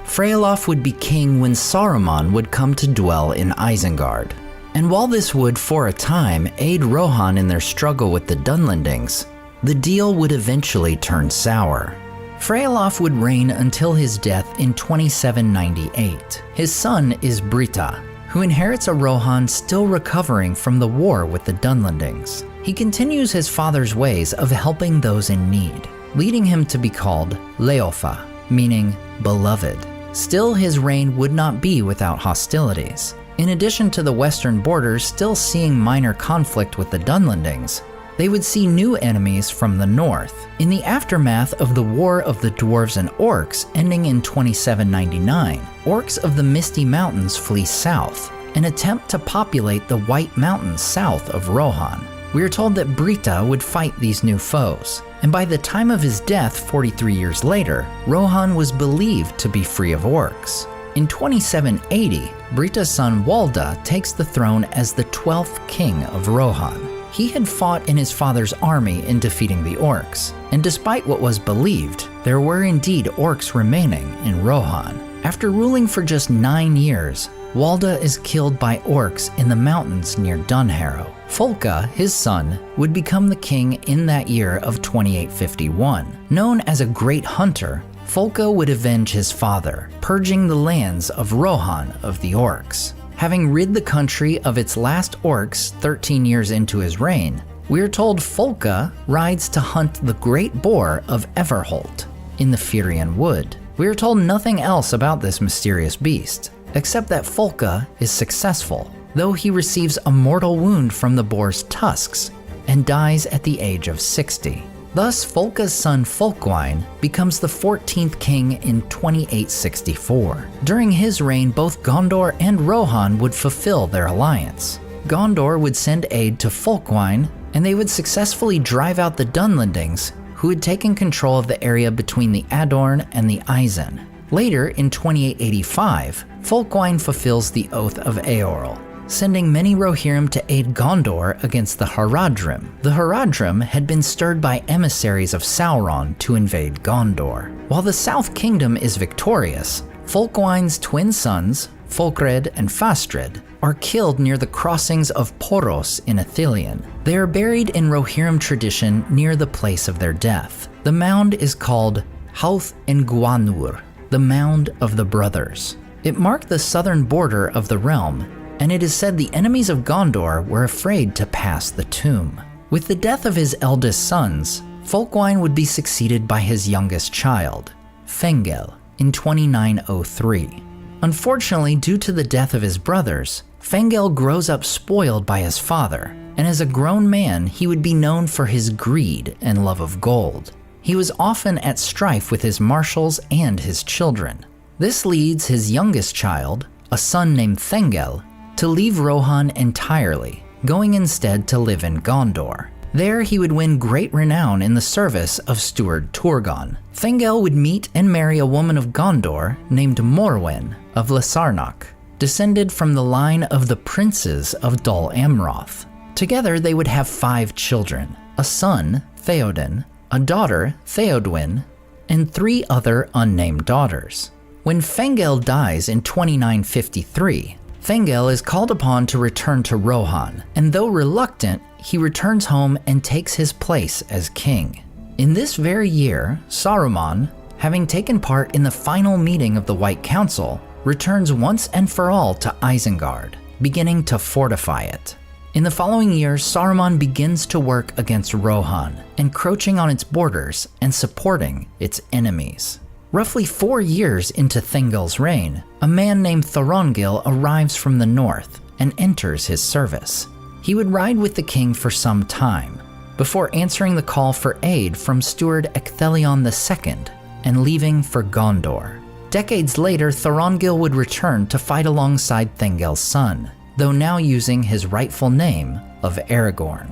Freyalof would be king when Saruman would come to dwell in Isengard. And while this would, for a time, aid Rohan in their struggle with the Dunlendings, the deal would eventually turn sour. Freyalof would reign until his death in 2798. His son is Brita, who inherits a Rohan still recovering from the war with the Dunlendings. He continues his father's ways of helping those in need, leading him to be called Leofa, meaning beloved. Still, his reign would not be without hostilities. In addition to the western borders still seeing minor conflict with the Dunlendings, they would see new enemies from the north. In the aftermath of the War of the Dwarves and Orcs ending in 2799, orcs of the Misty Mountains flee south and attempt to populate the White Mountains south of Rohan. We are told that Brita would fight these new foes, and by the time of his death 43 years later, Rohan was believed to be free of orcs. In 2780, Brita's son Walda takes the throne as the 12th king of Rohan. He had fought in his father's army in defeating the orcs, and despite what was believed, there were indeed orcs remaining in Rohan. After ruling for just 9 years, Walda is killed by orcs in the mountains near Dunharrow. Folka, his son, would become the king in that year of 2851. Known as a great hunter, Folka would avenge his father, purging the lands of Rohan of the orcs. Having rid the country of its last orcs 13 years into his reign, we're told Folka rides to hunt the great boar of Everholt in the Firian Wood. We are told nothing else about this mysterious beast, except that Folka is successful, though he receives a mortal wound from the boar's tusks and dies at the age of 60. Thus, Folka's son Folkwyne becomes the 14th king in 2864. During his reign, both Gondor and Rohan would fulfill their alliance. Gondor would send aid to Folkwyne, and they would successfully drive out the Dunlendings, who had taken control of the area between the Adorn and the Eisen. Later, in 2885, Folkwyne fulfills the Oath of Eorl, sending many Rohirrim to aid Gondor against the Haradrim. The Haradrim had been stirred by emissaries of Sauron to invade Gondor. While the South Kingdom is victorious, Folkwyne's twin sons, Folkred and Fastred, are killed near the crossings of Poros in Ithilien. They are buried in Rohirrim tradition near the place of their death. The mound is called Hauth en Gwanur, the Mound of the Brothers. It marked the southern border of the realm, and it is said the enemies of Gondor were afraid to pass the tomb. With the death of his eldest sons, Folkwyne would be succeeded by his youngest child, Fengel, in 2903. Unfortunately, due to the death of his brothers, Fengel grows up spoiled by his father, and as a grown man, he would be known for his greed and love of gold. He was often at strife with his marshals and his children. This leads his youngest child, a son named Thengel, to leave Rohan entirely, going instead to live in Gondor. There he would win great renown in the service of steward Turgon. Thengel would meet and marry a woman of Gondor named Morwen of Lesarnach, descended from the line of the princes of Dol Amroth. Together they would have 5 children, a son, Theoden, a daughter, Theodwyn, and 3 other unnamed daughters. When Fengel dies in 2953, Thengel is called upon to return to Rohan, and though reluctant, he returns home and takes his place as king. In this very year, Saruman, having taken part in the final meeting of the White Council, returns once and for all to Isengard, beginning to fortify it. In the following year, Saruman begins to work against Rohan, encroaching on its borders and supporting its enemies. Roughly 4 years into Thengel's reign, a man named Thorongil arrives from the north and enters his service. He would ride with the king for some time, before answering the call for aid from steward Ecthelion II and leaving for Gondor. Decades later, Thorongil would return to fight alongside Thengel's son, though now using his rightful name of Aragorn.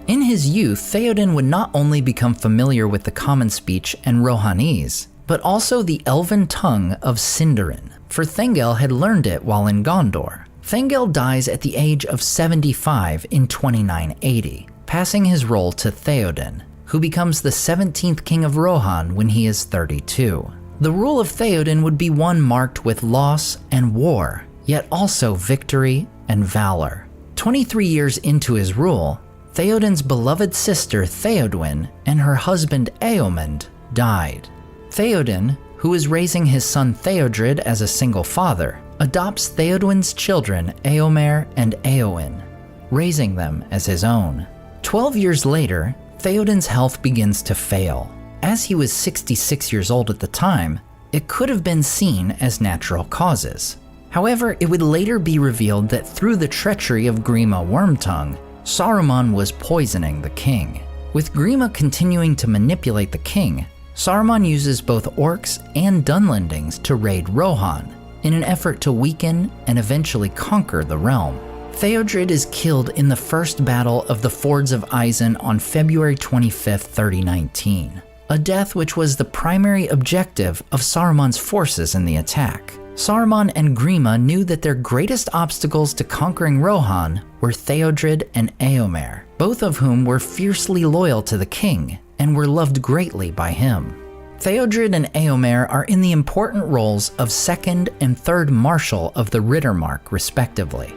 In his youth, Theoden would not only become familiar with the common speech and Rohanese, but also the elven tongue of Sindarin, for Thengel had learned it while in Gondor. Thengel dies at the age of 75 in 2980, passing his role to Theoden, who becomes the 17th king of Rohan when he is 32. The rule of Theoden would be one marked with loss and war, yet also victory and valor. 23 years into his rule, Theoden's beloved sister Theodwyn and her husband Eomund died. Theoden, who is raising his son Theodred as a single father, adopts Theodwyn's children Eomer and Eowyn, raising them as his own. 12 years later, Theoden's health begins to fail. As he was 66 years old at the time, it could have been seen as natural causes. However, it would later be revealed that through the treachery of Grima Wormtongue, Saruman was poisoning the king. With Grima continuing to manipulate the king, Saruman uses both orcs and Dunlendings to raid Rohan in an effort to weaken and eventually conquer the realm. Theodred is killed in the first battle of the Fords of Eisen on February 25, 3019, a death which was the primary objective of Saruman's forces in the attack. Saruman and Grima knew that their greatest obstacles to conquering Rohan were Theodred and Eomer, both of whom were fiercely loyal to the king and were loved greatly by him. Theodred and Eomer are in the important roles of second and third marshal of the Riddermark, respectively.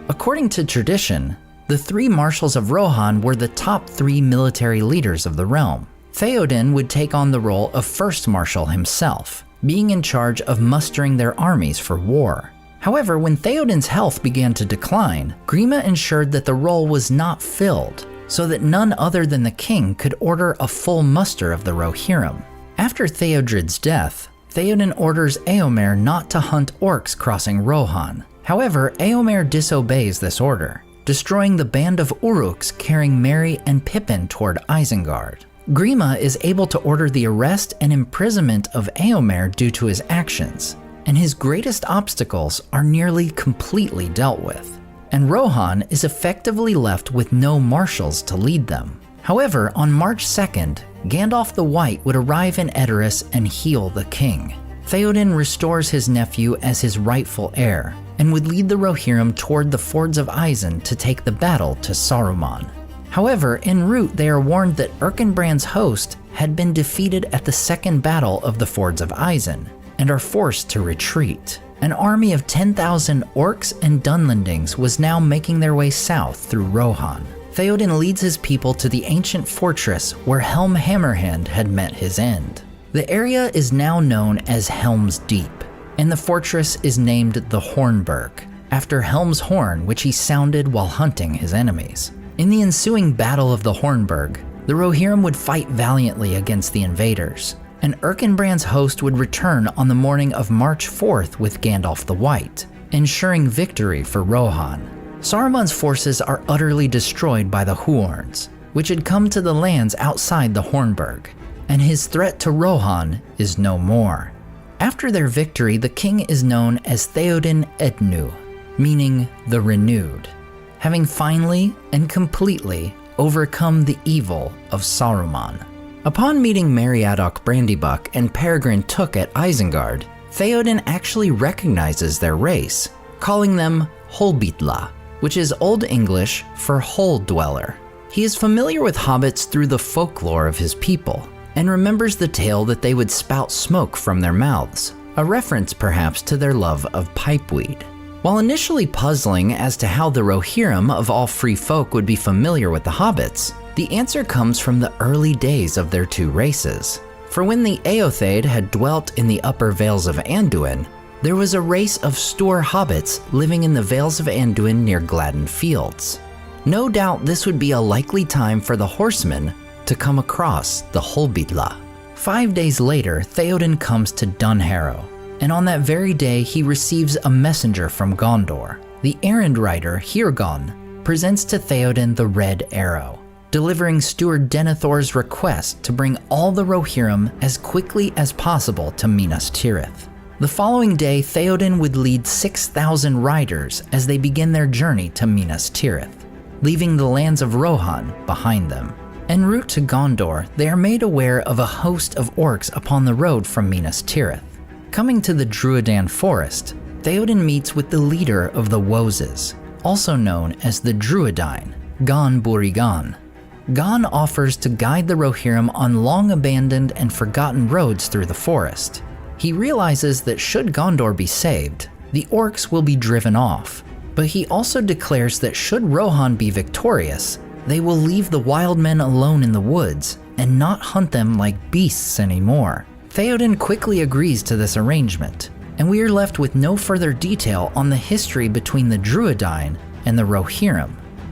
According to tradition, the three marshals of Rohan were the top three military leaders of the realm. Theoden would take on the role of first marshal himself, being in charge of mustering their armies for war. However, when Theoden's health began to decline, Grima ensured that the role was not filled, so that none other than the king could order a full muster of the Rohirrim. After Theodred's death, Theoden orders Eomer not to hunt orcs crossing Rohan. However, Eomer disobeys this order, destroying the band of Uruks carrying Merry and Pippin toward Isengard. Grima is able to order the arrest and imprisonment of Eomer due to his actions, and his greatest obstacles are nearly completely dealt with, and Rohan is effectively left with no marshals to lead them. However, on March 2nd, Gandalf the White would arrive in Edoras and heal the king. Theoden restores his nephew as his rightful heir, and would lead the Rohirrim toward the Fords of Isen to take the battle to Saruman. However, en route they are warned that Erkenbrand's host had been defeated at the second battle of the Fords of Isen, and are forced to retreat. An army of 10,000 orcs and Dunlendings was now making their way south through Rohan. Theoden leads his people to the ancient fortress where Helm Hammerhand had met his end. The area is now known as Helm's Deep, and the fortress is named the Hornberg, after Helm's horn which he sounded while hunting his enemies. In the ensuing Battle of the Hornberg, the Rohirrim would fight valiantly against the invaders, and Erkenbrand's host would return on the morning of March 4th with Gandalf the White, ensuring victory for Rohan. Saruman's forces are utterly destroyed by the Huorns, which had come to the lands outside the Hornberg, and his threat to Rohan is no more. After their victory, the king is known as Theoden Ednu, meaning the renewed, having finally and completely overcome the evil of Saruman. Upon meeting Meriadoc Brandybuck and Peregrine Took at Isengard, Theoden actually recognizes their race, calling them Holbitla, which is Old English for hole dweller. He is familiar with hobbits through the folklore of his people, and remembers the tale that they would spout smoke from their mouths, a reference perhaps to their love of pipeweed. While initially puzzling as to how the Rohirrim of all free folk would be familiar with the hobbits, the answer comes from the early days of their two races. For when the Eothade had dwelt in the upper Vales of Anduin, there was a race of Stoor hobbits living in the Vales of Anduin near Gladden Fields. No doubt this would be a likely time for the horsemen to come across the Holbitla. 5 days later, Theoden comes to Dunharrow, and on that very day he receives a messenger from Gondor. The errand rider, Hirgon, presents to Theoden the red arrow, delivering steward Denethor's request to bring all the Rohirrim as quickly as possible to Minas Tirith. The following day, Theoden would lead 6,000 riders as they begin their journey to Minas Tirith, leaving the lands of Rohan behind them. En route to Gondor, they are made aware of a host of orcs upon the road from Minas Tirith. Coming to the Druidan forest, Theoden meets with the leader of the Woses, also known as the Druidine, Gon Burigan. Gon offers to guide the Rohirrim on long-abandoned and forgotten roads through the forest. He realizes that should Gondor be saved, the orcs will be driven off, but he also declares that should Rohan be victorious, they will leave the wild men alone in the woods and not hunt them like beasts anymore. Theoden quickly agrees to this arrangement, and we are left with no further detail on the history between the Druidine and the Rohirrim.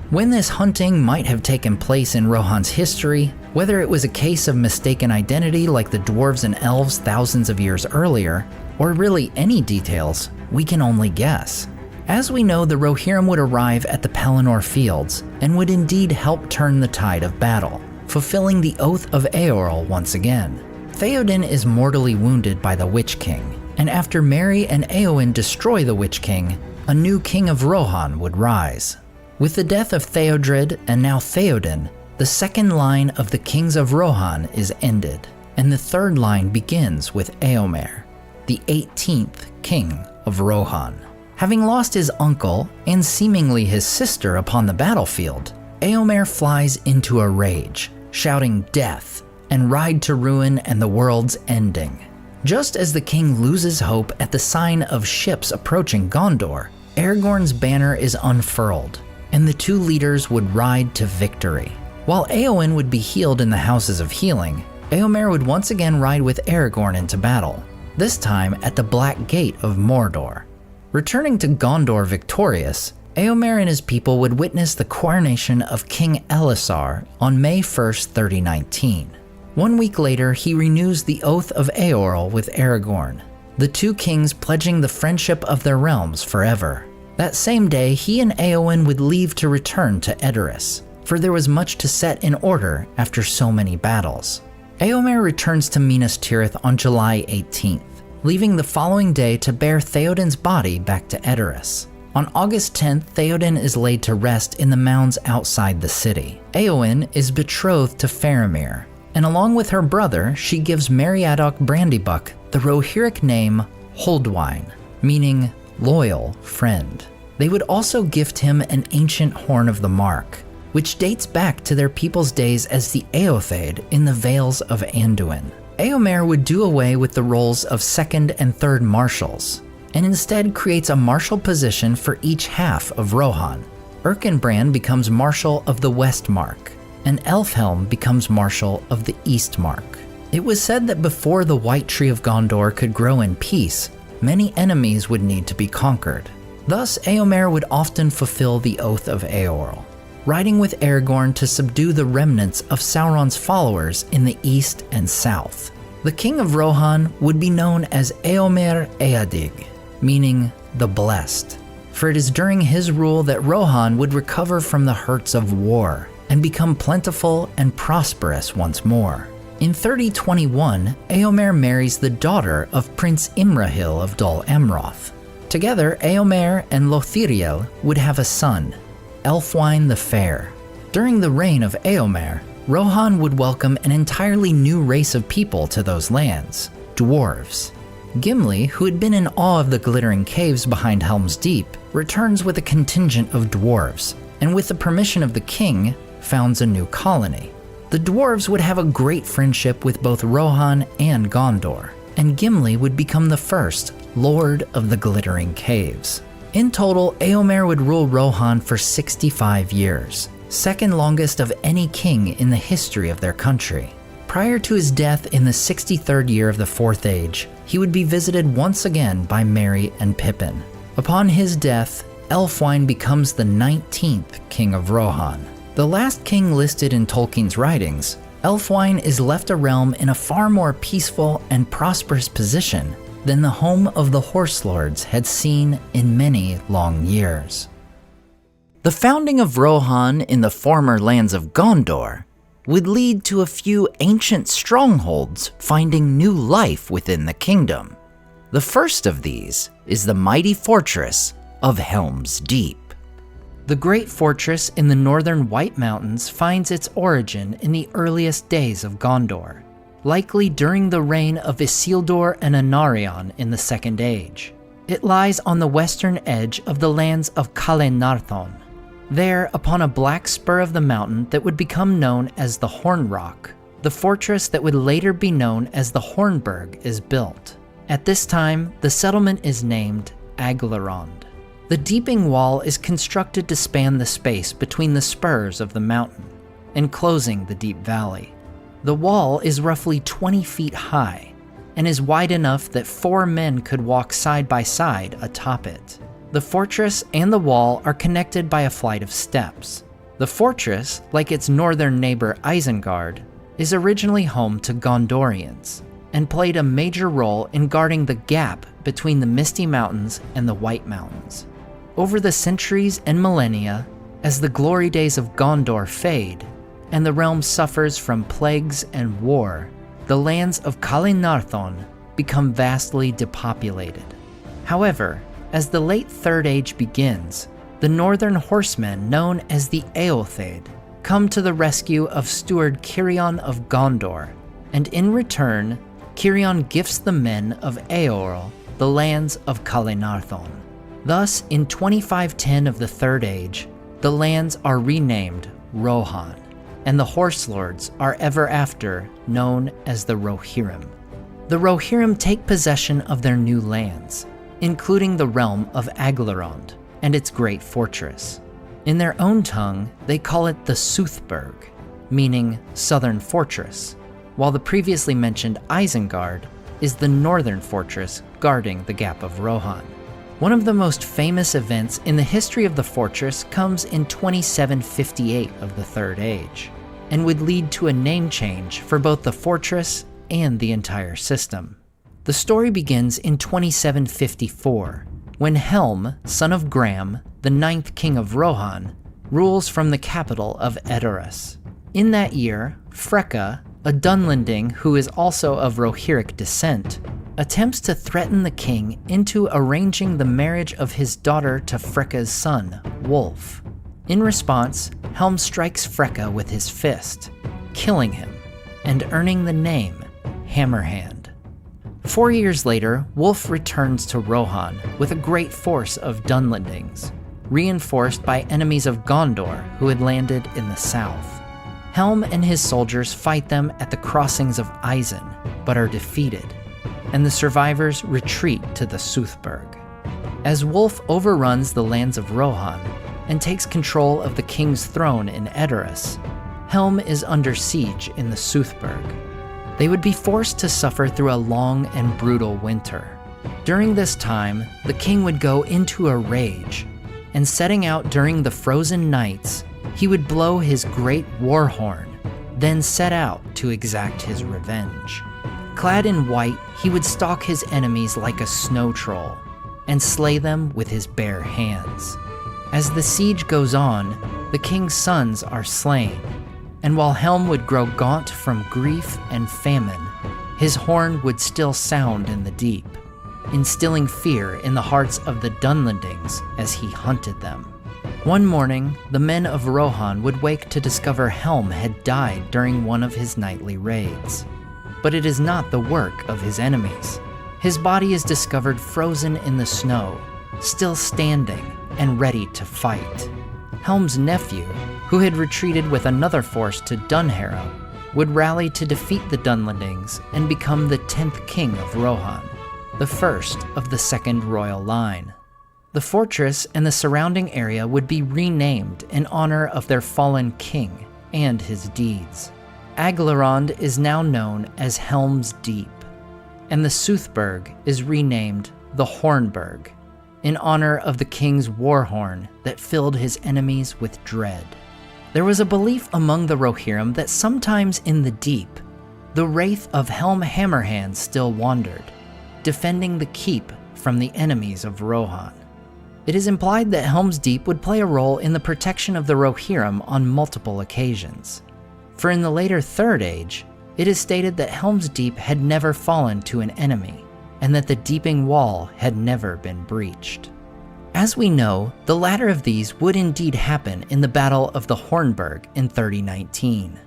When this hunting might have taken place in Rohan's history, whether it was a case of mistaken identity like the dwarves and elves thousands of years earlier, or really any details, we can only guess. As we know, the Rohirrim would arrive at the Pelennor Fields and would indeed help turn the tide of battle, fulfilling the Oath of Eorl once again. Theoden is mortally wounded by the Witch King, and after Merry and Éowyn destroy the Witch King, a new king of Rohan would rise. With the death of Theodred and now Theoden, the second line of the kings of Rohan is ended, and the third line begins with Éomer, the 18th king of Rohan. Having lost his uncle and seemingly his sister upon the battlefield, Éomer flies into a rage, shouting death and ride to ruin and the world's ending. Just as the king loses hope at the sign of ships approaching Gondor, Aragorn's banner is unfurled, and the two leaders would ride to victory. While Éowyn would be healed in the Houses of Healing, Éomer would once again ride with Aragorn into battle, this time at the Black Gate of Mordor. Returning to Gondor victorious, Éomer and his people would witness the coronation of King Elessar on May 1st, 3019. 1 week later, he renews the Oath of Eorl with Aragorn, the two kings pledging the friendship of their realms forever. That same day, he and Éowyn would leave to return to Edoras, for there was much to set in order after so many battles. Éomer returns to Minas Tirith on July 18th, leaving the following day to bear Theoden's body back to Edoras. On August 10th, Theoden is laid to rest in the mounds outside the city. Éowyn is betrothed to Faramir, and along with her brother, she gives Meriadoc Brandybuck the Rohirric name Holdwine, meaning loyal friend. They would also gift him an ancient Horn of the Mark, which dates back to their people's days as the Eotheid in the Vales of Anduin. Éomer would do away with the roles of second and third marshals, and instead creates a marshal position for each half of Rohan. Erkenbrand becomes Marshal of the West Mark, and Elfhelm becomes Marshal of the East Mark. It was said that before the White Tree of Gondor could grow in peace, many enemies would need to be conquered. Thus, Éomer would often fulfill the Oath of Eorl, riding with Aragorn to subdue the remnants of Sauron's followers in the east and south. The king of Rohan would be known as Éomer Eadig, meaning the blessed, for it is during his rule that Rohan would recover from the hurts of war and become plentiful and prosperous once more. In 3021, Éomer marries the daughter of Prince Imrahil of Dol Amroth. Together, Éomer and Lothiriel would have a son, Elfwine the Fair. During the reign of Éomer, Rohan would welcome an entirely new race of people to those lands, dwarves. Gimli, who had been in awe of the glittering caves behind Helm's Deep, returns with a contingent of dwarves, and with the permission of the king, founds a new colony. The dwarves would have a great friendship with both Rohan and Gondor, and Gimli would become the first Lord of the Glittering Caves. In total, Éomer would rule Rohan for 65 years, second longest of any king in the history of their country. Prior to his death in the 63rd year of the Fourth Age, he would be visited once again by Merry and Pippin. Upon his death, Elfwine becomes the 19th king of Rohan. The last king listed in Tolkien's writings, Elfwine is left a realm in a far more peaceful and prosperous position than the home of the Horse Lords had seen in many long years. The founding of Rohan in the former lands of Gondor would lead to a few ancient strongholds finding new life within the kingdom. The first of these is the mighty fortress of Helm's Deep. The great fortress in the northern White Mountains finds its origin in the earliest days of Gondor, likely during the reign of Isildur and Anarion in the Second Age. It lies on the western edge of the lands of Kalenardhon. There, upon a black spur of the mountain that would become known as the Horn Rock, the fortress that would later be known as the Hornberg is built. At this time, the settlement is named Aglarond. The deeping wall is constructed to span the space between the spurs of the mountain, enclosing the deep valley. The wall is roughly 20 feet high and is wide enough that 4 men could walk side by side atop it. The fortress and the wall are connected by a flight of steps. The fortress, like its northern neighbor Isengard, is originally home to Gondorians and played a major role in guarding the gap between the Misty Mountains and the White Mountains. Over the centuries and millennia, as the glory days of Gondor fade and the realm suffers from plagues and war, the lands of Kalenardhon become vastly depopulated. However, as the late Third Age begins, the northern horsemen known as the Eotheid come to the rescue of steward Cirion of Gondor, and in return, Cirion gifts the men of Eorl the lands of Kalenardhon. Thus, in 2510 of the Third Age, the lands are renamed Rohan, and the Horse Lords are ever after known as the Rohirrim. The Rohirrim take possession of their new lands, including the realm of Aglarond and its great fortress. In their own tongue, they call it the Soothburg, meaning southern fortress, while the previously mentioned Isengard is the northern fortress guarding the Gap of Rohan. One of the most famous events in the history of the fortress comes in 2758 of the Third Age, and would lead to a name change for both the fortress and the entire system. The story begins in 2754, when Helm, son of Gram, the 9th king of Rohan, rules from the capital of Edoras. In that year, Freka, a Dunlending who is also of Rohirric descent, attempts to threaten the king into arranging the marriage of his daughter to Freka's son, Wulf. In response, Helm strikes Freka with his fist, killing him, and earning the name Hammerhand. 4 years later, Wulf returns to Rohan with a great force of Dunlendings, reinforced by enemies of Gondor who had landed in the south. Helm and his soldiers fight them at the crossings of Isen, but are defeated, and the survivors retreat to the Soothburg. As Wulf overruns the lands of Rohan and takes control of the king's throne in Edoras, Helm is under siege in the Soothburg. They would be forced to suffer through a long and brutal winter. During this time, the king would go into a rage, and setting out during the frozen nights, he would blow his great war horn, then set out to exact his revenge. Clad in white, he would stalk his enemies like a snow troll, and slay them with his bare hands. As the siege goes on, the king's sons are slain, and while Helm would grow gaunt from grief and famine, his horn would still sound in the deep, instilling fear in the hearts of the Dunlendings as he hunted them. One morning, the men of Rohan would wake to discover Helm had died during one of his nightly raids. But it is not the work of his enemies. His body is discovered frozen in the snow, still standing and ready to fight. Helm's nephew, who had retreated with another force to Dunharrow, would rally to defeat the Dunlendings and become the 10th king of Rohan, the first of the second royal line. The fortress and the surrounding area would be renamed in honor of their fallen king and his deeds. Aglarond is now known as Helm's Deep, and the Soothburg is renamed the Hornberg, in honor of the king's war horn that filled his enemies with dread. There was a belief among the Rohirrim that sometimes in the deep, the wraith of Helm Hammerhand still wandered, defending the keep from the enemies of Rohan. It is implied that Helm's Deep would play a role in the protection of the Rohirrim on multiple occasions. For in the later Third Age, it is stated that Helm's Deep had never fallen to an enemy, and that the Deeping Wall had never been breached. As we know, the latter of these would indeed happen in the Battle of the Hornberg in 3019.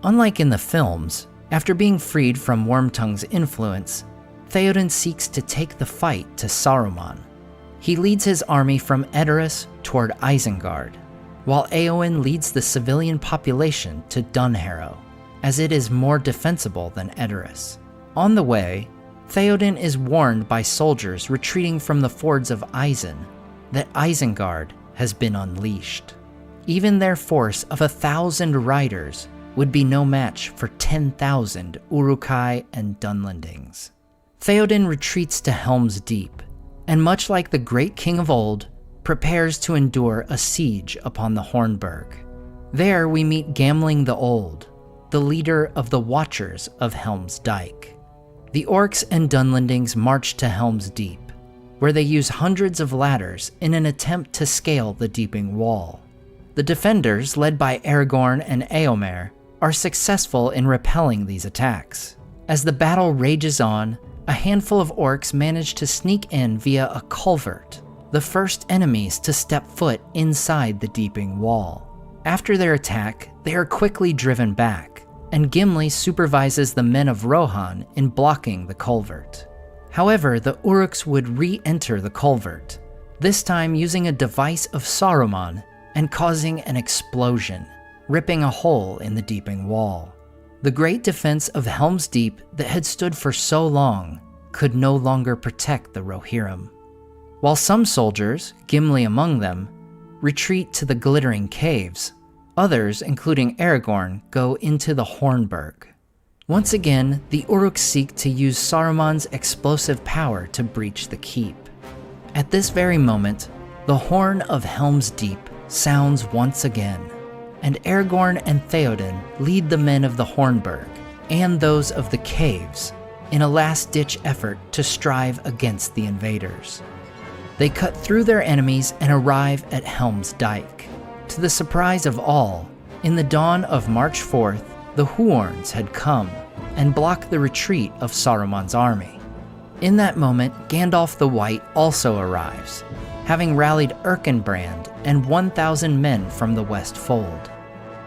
Unlike in the films, after being freed from Wormtongue's influence, Theoden seeks to take the fight to Saruman. He leads his army from Edoras toward Isengard, while Éowyn leads the civilian population to Dunharrow, as it is more defensible than Edoras. On the way, Theoden is warned by soldiers retreating from the fords of Isen that Isengard has been unleashed. Even their force of 1,000 riders would be no match for 10,000 Uruk-hai and Dunlendings. Theoden retreats to Helm's Deep, and much like the great king of old, prepares to endure a siege upon the Hornberg. There we meet Gamling the Old, the leader of the Watchers of Helm's Dyke. The orcs and Dunlendings march to Helm's Deep, where they use hundreds of ladders in an attempt to scale the Deeping Wall. The defenders, led by Aragorn and Éomer, are successful in repelling these attacks. As the battle rages on, a handful of orcs manage to sneak in via a culvert, the first enemies to step foot inside the Deeping Wall. After their attack, they are quickly driven back, and Gimli supervises the men of Rohan in blocking the culvert. However, the Uruks would re-enter the culvert, this time using a device of Saruman and causing an explosion, ripping a hole in the deeping wall. The great defense of Helm's Deep that had stood for so long could no longer protect the Rohirrim. While some soldiers, Gimli among them, retreat to the glittering caves, others, including Aragorn, go into the Hornberg. Once again, the Uruks seek to use Saruman's explosive power to breach the keep. At this very moment, the horn of Helm's Deep sounds once again, and Aragorn and Theoden lead the men of the Hornberg and those of the caves in a last-ditch effort to strive against the invaders. They cut through their enemies and arrive at Helm's Dyke. To the surprise of all, in the dawn of March 4th, the Huorns had come and blocked the retreat of Saruman's army. In that moment, Gandalf the White also arrives, having rallied Erkenbrand and 1,000 men from the West Fold.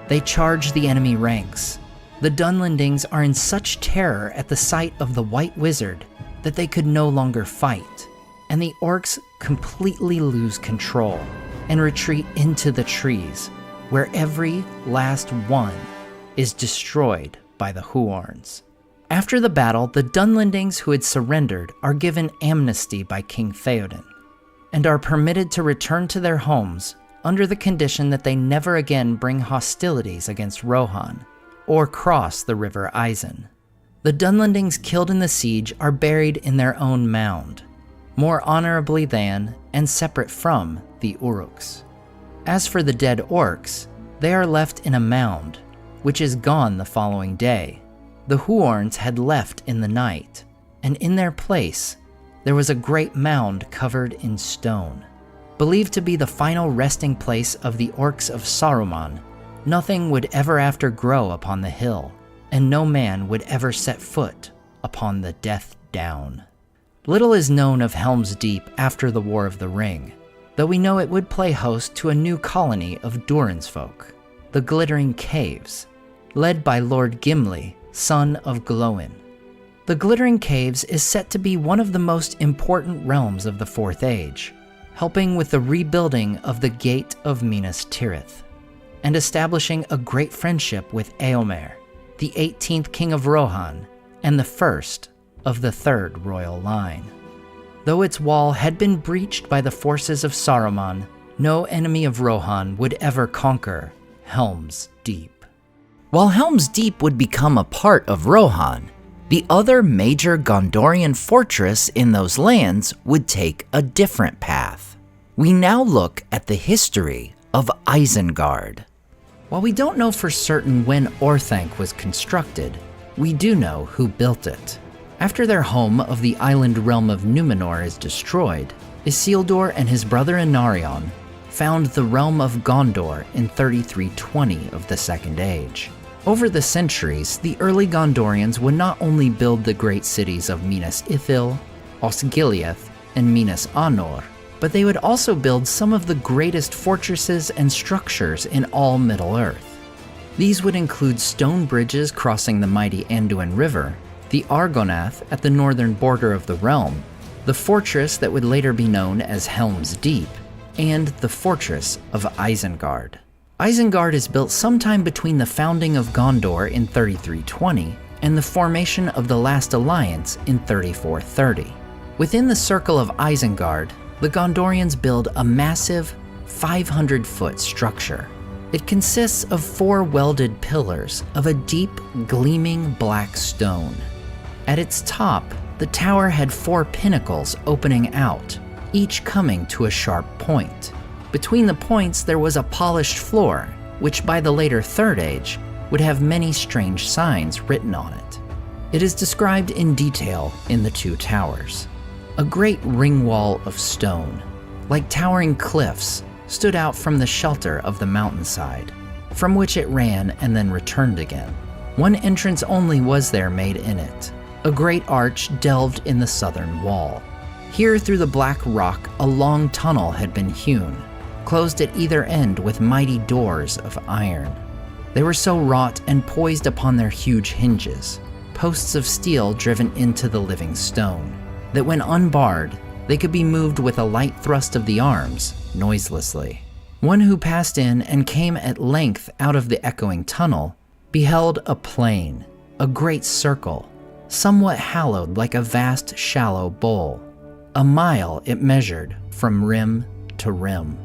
They charge the enemy ranks. The Dunlendings are in such terror at the sight of the White Wizard that they could no longer fight, and the orcs completely lose control and retreat into the trees, where every last one is destroyed by the Huorns. After the battle, the Dunlendings who had surrendered are given amnesty by King Theoden, and are permitted to return to their homes under the condition that they never again bring hostilities against Rohan, or cross the river Isen. The Dunlendings killed in the siege are buried in their own mound, more honorably than, and separate from, the Uruks. As for the dead orcs, they are left in a mound, which is gone the following day. The Huorns had left in the night, and in their place, there was a great mound covered in stone. Believed to be the final resting place of the orcs of Saruman, nothing would ever after grow upon the hill, and no man would ever set foot upon the Death Down. Little is known of Helm's Deep after the War of the Ring, though we know it would play host to a new colony of Durin's folk, the Glittering Caves, led by Lord Gimli, son of Glóin. The Glittering Caves is set to be one of the most important realms of the Fourth Age, helping with the rebuilding of the Gate of Minas Tirith, and establishing a great friendship with Éomer, the 18th King of Rohan, and the first of the third royal line. Though its wall had been breached by the forces of Saruman, no enemy of Rohan would ever conquer Helm's Deep. While Helm's Deep would become a part of Rohan, the other major Gondorian fortress in those lands would take a different path. We now look at the history of Isengard. While we don't know for certain when Orthanc was constructed, we do know who built it. After their home of the island realm of Numenor is destroyed, Isildur and his brother Anarion found the realm of Gondor in 3320 of the Second Age. Over the centuries, the early Gondorians would not only build the great cities of Minas Ithil, Osgiliath, and Minas Anor, but they would also build some of the greatest fortresses and structures in all Middle-earth. These would include stone bridges crossing the mighty Anduin River, the Argonath at the northern border of the realm, the fortress that would later be known as Helm's Deep, and the fortress of Isengard. Isengard is built sometime between the founding of Gondor in 3320 and the formation of the Last Alliance in 3430. Within the circle of Isengard, the Gondorians build a massive 500-foot structure. It consists of 4 welded pillars of a deep, gleaming black stone. At its top, the tower had 4 pinnacles opening out, each coming to a sharp point. Between the points there was a polished floor, which by the later Third Age would have many strange signs written on it. It is described in detail in the 2 towers. A great ring wall of stone, like towering cliffs, stood out from the shelter of the mountainside, from which it ran and then returned again. One entrance only was there made in it, a great arch delved in the southern wall. Here through the black rock a long tunnel had been hewn, closed at either end with mighty doors of iron. They were so wrought and poised upon their huge hinges, posts of steel driven into the living stone. that when unbarred, they could be moved with a light thrust of the arms, noiselessly. One who passed in and came at length out of the echoing tunnel beheld a plain, a great circle, somewhat hallowed like a vast shallow bowl. A mile it measured from rim to rim.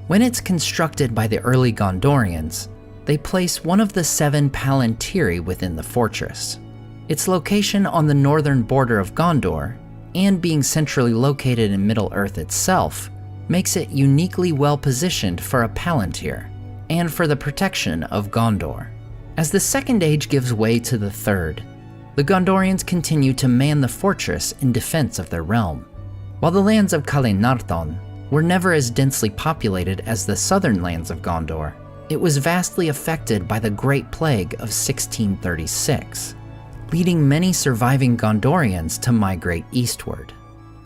When it's constructed by the early Gondorians, they place one of the 7 Palantiri within the fortress. Its location on the northern border of Gondor, and being centrally located in Middle-earth itself, makes it uniquely well-positioned for a Palantir, and for the protection of Gondor. As the Second Age gives way to the Third, the Gondorians continue to man the fortress in defense of their realm. While the lands of Kalenardhon were never as densely populated as the southern lands of Gondor, it was vastly affected by the Great Plague of 1636, leading many surviving Gondorians to migrate eastward.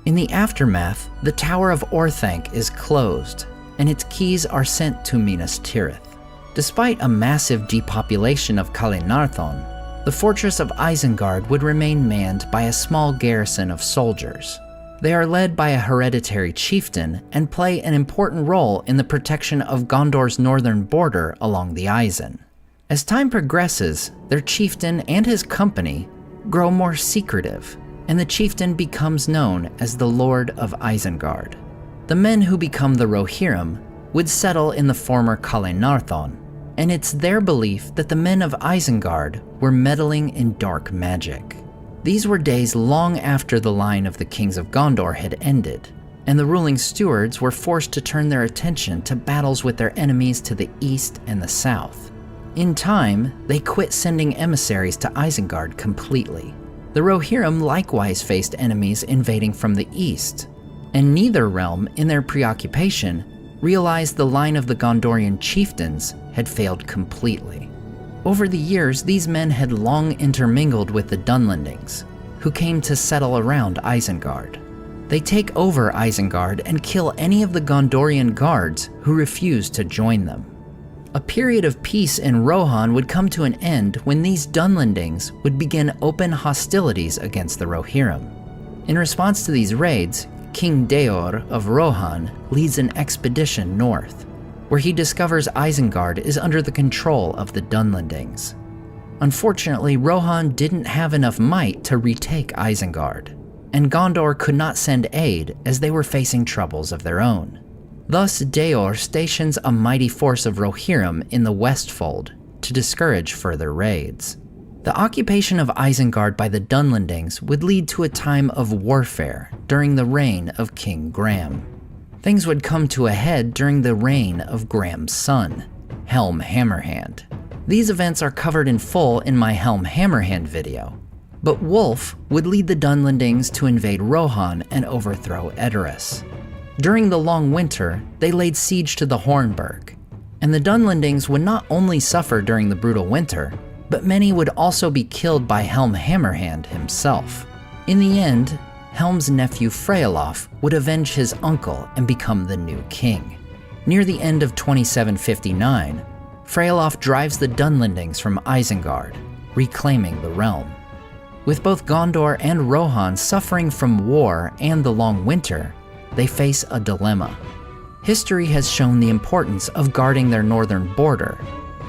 In the aftermath, the Tower of Orthanc is closed, and its keys are sent to Minas Tirith. Despite a massive depopulation of Kalenardhon, the fortress of Isengard would remain manned by a small garrison of soldiers. They are led by a hereditary chieftain and play an important role in the protection of Gondor's northern border along the Isen. As time progresses, their chieftain and his company grow more secretive, and the chieftain becomes known as the Lord of Isengard. The men who become the Rohirrim would settle in the former Kalenardhon, and it's their belief that the men of Isengard were meddling in dark magic. These were days long after the line of the kings of Gondor had ended, and the ruling stewards were forced to turn their attention to battles with their enemies to the east and the south. In time, they quit sending emissaries to Isengard completely. The Rohirrim likewise faced enemies invading from the east, and neither realm, in their preoccupation, realized the line of the Gondorian chieftains had failed completely. Over the years, these men had long intermingled with the Dunlendings, who came to settle around Isengard. They take over Isengard and kill any of the Gondorian guards who refuse to join them. A period of peace in Rohan would come to an end when these Dunlendings would begin open hostilities against the Rohirrim. In response to these raids, King Deor of Rohan leads an expedition north, where he discovers Isengard is under the control of the Dunlendings. Unfortunately, Rohan didn't have enough might to retake Isengard, and Gondor could not send aid as they were facing troubles of their own. Thus, Deor stations a mighty force of Rohirrim in the Westfold to discourage further raids. The occupation of Isengard by the Dunlendings would lead to a time of warfare during the reign of King Gram. Things would come to a head during the reign of Gram's son, Helm Hammerhand. These events are covered in full in my Helm Hammerhand video, but Wulf would lead the Dunlendings to invade Rohan and overthrow Edoras. During the long winter, they laid siege to the Hornberg, and the Dunlendings would not only suffer during the brutal winter, but many would also be killed by Helm Hammerhand himself. In the end, Helm's nephew Freyalof would avenge his uncle and become the new king. Near the end of 2759, Freyalof drives the Dunlendings from Isengard, reclaiming the realm. With both Gondor and Rohan suffering from war and the long winter, they face a dilemma. History has shown the importance of guarding their northern border,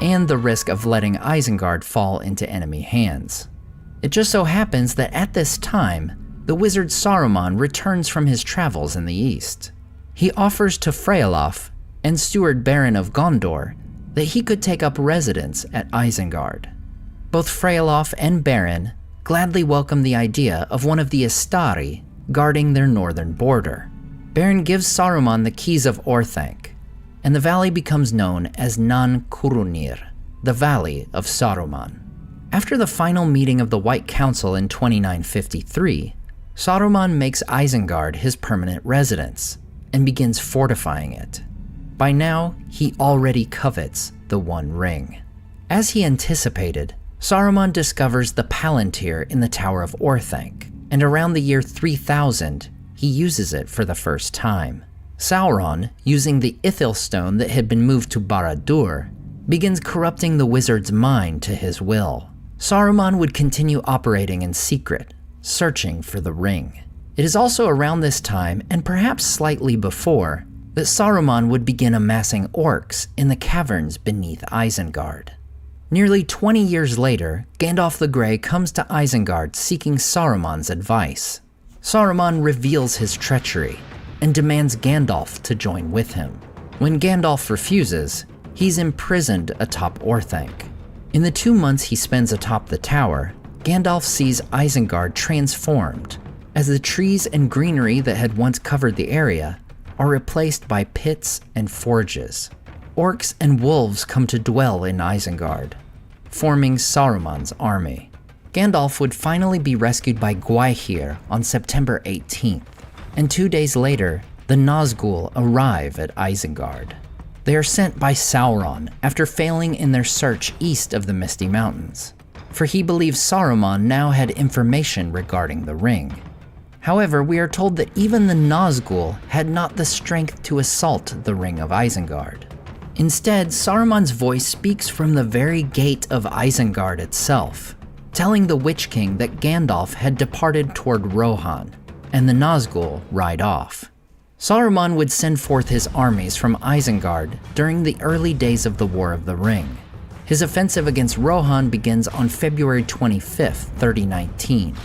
and the risk of letting Isengard fall into enemy hands. It just so happens that at this time, the wizard Saruman returns from his travels in the east. He offers to Freyalof and Steward Baron of Gondor that he could take up residence at Isengard. Both Freyalof and Baron gladly welcome the idea of one of the Istari guarding their northern border. Baron gives Saruman the keys of Orthanc, and the valley becomes known as Nan Curunir, the Valley of Saruman. After the final meeting of the White Council in 2953, Saruman makes Isengard his permanent residence and begins fortifying it. By now, he already covets the One Ring. As he anticipated, Saruman discovers the Palantir in the Tower of Orthanc, and around the year 3000, he uses it for the first time. Sauron, using the Ithil stone that had been moved to Barad-dûr, begins corrupting the wizard's mind to his will. Saruman would continue operating in secret, searching for the ring. It is also around this time, and perhaps slightly before, that Saruman would begin amassing orcs in the caverns beneath Isengard. Nearly 20 years later, Gandalf the Grey comes to Isengard seeking Saruman's advice. Saruman reveals his treachery and demands Gandalf to join with him. When Gandalf refuses, he's imprisoned atop Orthanc. In the 2 months he spends atop the tower, Gandalf sees Isengard transformed, as the trees and greenery that had once covered the area are replaced by pits and forges. Orcs and wolves come to dwell in Isengard, forming Saruman's army. Gandalf would finally be rescued by Gwaihir on September 18th, and 2 days later, the Nazgul arrive at Isengard. They are sent by Sauron after failing in their search east of the Misty Mountains, for he believes Saruman now had information regarding the ring. However, we are told that even the Nazgul had not the strength to assault the Ring of Isengard. Instead, Saruman's voice speaks from the very gate of Isengard itself, telling the Witch King that Gandalf had departed toward Rohan, and the Nazgul ride off. Saruman would send forth his armies from Isengard during the early days of the War of the Ring. His offensive against Rohan begins on February 25th, 3019.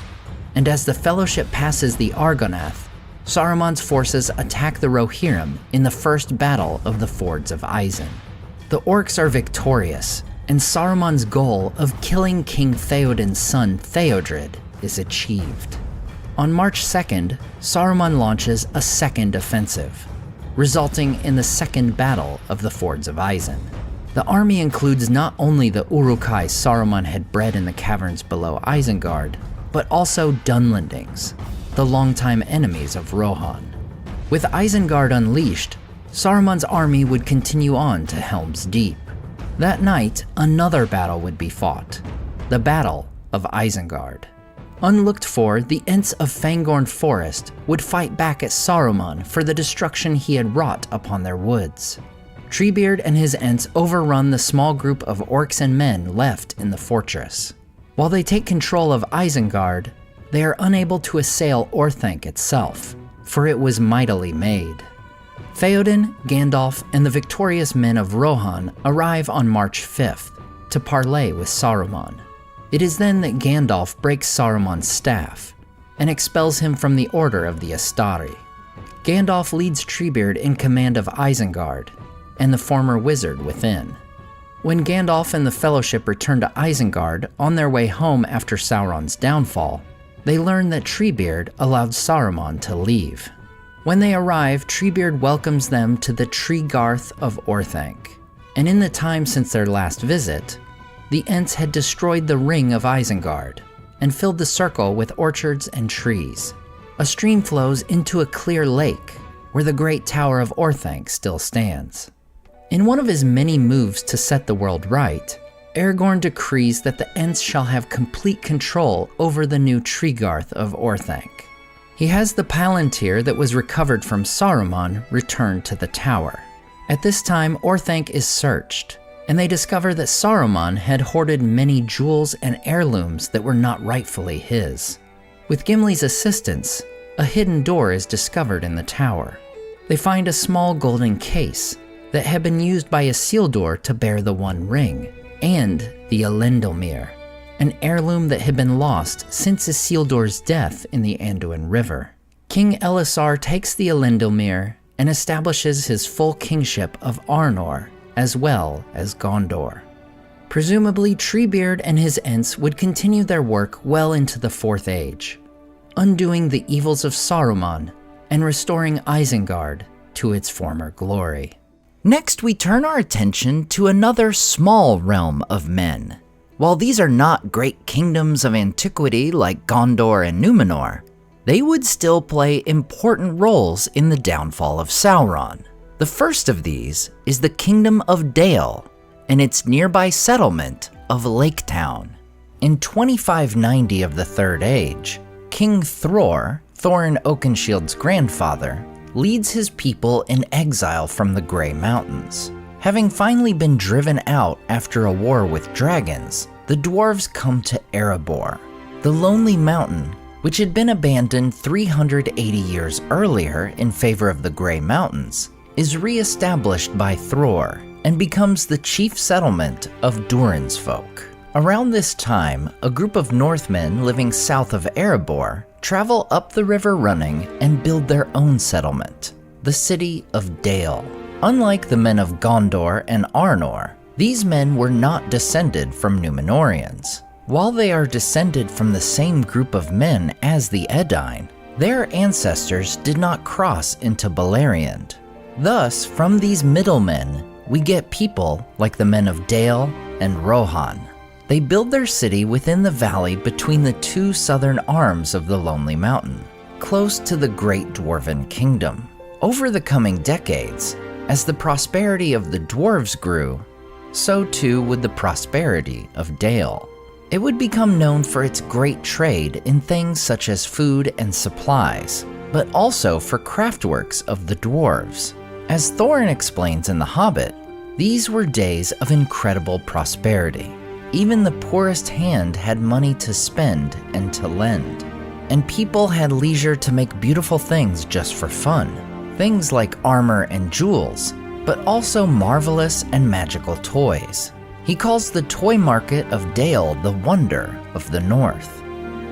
And as the Fellowship passes the Argonath, Saruman's forces attack the Rohirrim in the first battle of the Fords of Isen. The orcs are victorious, and Saruman's goal of killing King Theoden's son Theodred is achieved. On March 2nd, Saruman launches a second offensive, resulting in the second battle of the Fords of Isen. The army includes not only the Uruk-hai Saruman had bred in the caverns below Isengard, but also Dunlendings, the longtime enemies of Rohan. With Isengard unleashed, Saruman's army would continue on to Helm's Deep. That night, another battle would be fought, the Battle of Isengard. Unlooked for, the Ents of Fangorn Forest would fight back at Saruman for the destruction he had wrought upon their woods. Treebeard and his Ents overrun the small group of orcs and men left in the fortress. While they take control of Isengard, they are unable to assail Orthanc itself, for it was mightily made. Theoden, Gandalf, and the victorious men of Rohan arrive on March 5th to parley with Saruman. It is then that Gandalf breaks Saruman's staff and expels him from the Order of the Astari. Gandalf leads Treebeard in command of Isengard and the former wizard within. When Gandalf and the Fellowship return to Isengard on their way home after Sauron's downfall, they learn that Treebeard allowed Saruman to leave. When they arrive, Treebeard welcomes them to the Treegarth of Orthanc, and in the time since their last visit, the Ents had destroyed the Ring of Isengard and filled the circle with orchards and trees. A stream flows into a clear lake where the Great Tower of Orthanc still stands. In one of his many moves to set the world right, Aragorn decrees that the Ents shall have complete control over the new Treegarth of Orthanc. He has the Palantir that was recovered from Saruman returned to the tower. At this time, Orthanc is searched, and they discover that Saruman had hoarded many jewels and heirlooms that were not rightfully his. With Gimli's assistance, a hidden door is discovered in the tower. They find a small golden case that had been used by Isildur to bear the One Ring, and the Elendilmere, an heirloom that had been lost since Isildur's death in the Anduin River. King Elisar takes the Elendilmere and establishes his full kingship of Arnor, as well as Gondor. Presumably, Treebeard and his Ents would continue their work well into the Fourth Age, undoing the evils of Saruman and restoring Isengard to its former glory. Next, we turn our attention to another small realm of men. While these are not great kingdoms of antiquity like Gondor and Numenor, they would still play important roles in the downfall of Sauron. The first of these is the Kingdom of Dale and its nearby settlement of Lake Town. In 2590 of the Third Age, King Thror, Thorin Oakenshield's grandfather, leads his people in exile from the Grey Mountains. Having finally been driven out after a war with dragons, the dwarves come to Erebor, the lonely mountain which had been abandoned 380 years earlier in favor of the Grey Mountains, is re-established by Thror and becomes the chief settlement of Durin's folk. Around this time, a group of Northmen living south of Erebor travel up the River Running and build their own settlement, the city of Dale. Unlike the men of Gondor and Arnor, these men were not descended from Numenoreans. While they are descended from the same group of men as the Edain, their ancestors did not cross into Beleriand. Thus, from these middlemen, we get people like the men of Dale and Rohan. They build their city within the valley between the two southern arms of the Lonely Mountain, close to the Great Dwarven Kingdom. Over the coming decades, as the prosperity of the dwarves grew, so too would the prosperity of Dale. It would become known for its great trade in things such as food and supplies, but also for craftworks of the dwarves. As Thorin explains in The Hobbit, these were days of incredible prosperity. Even the poorest hand had money to spend and to lend, and people had leisure to make beautiful things just for fun. Things like armor and jewels, but also marvelous and magical toys. He calls the toy market of Dale the wonder of the North.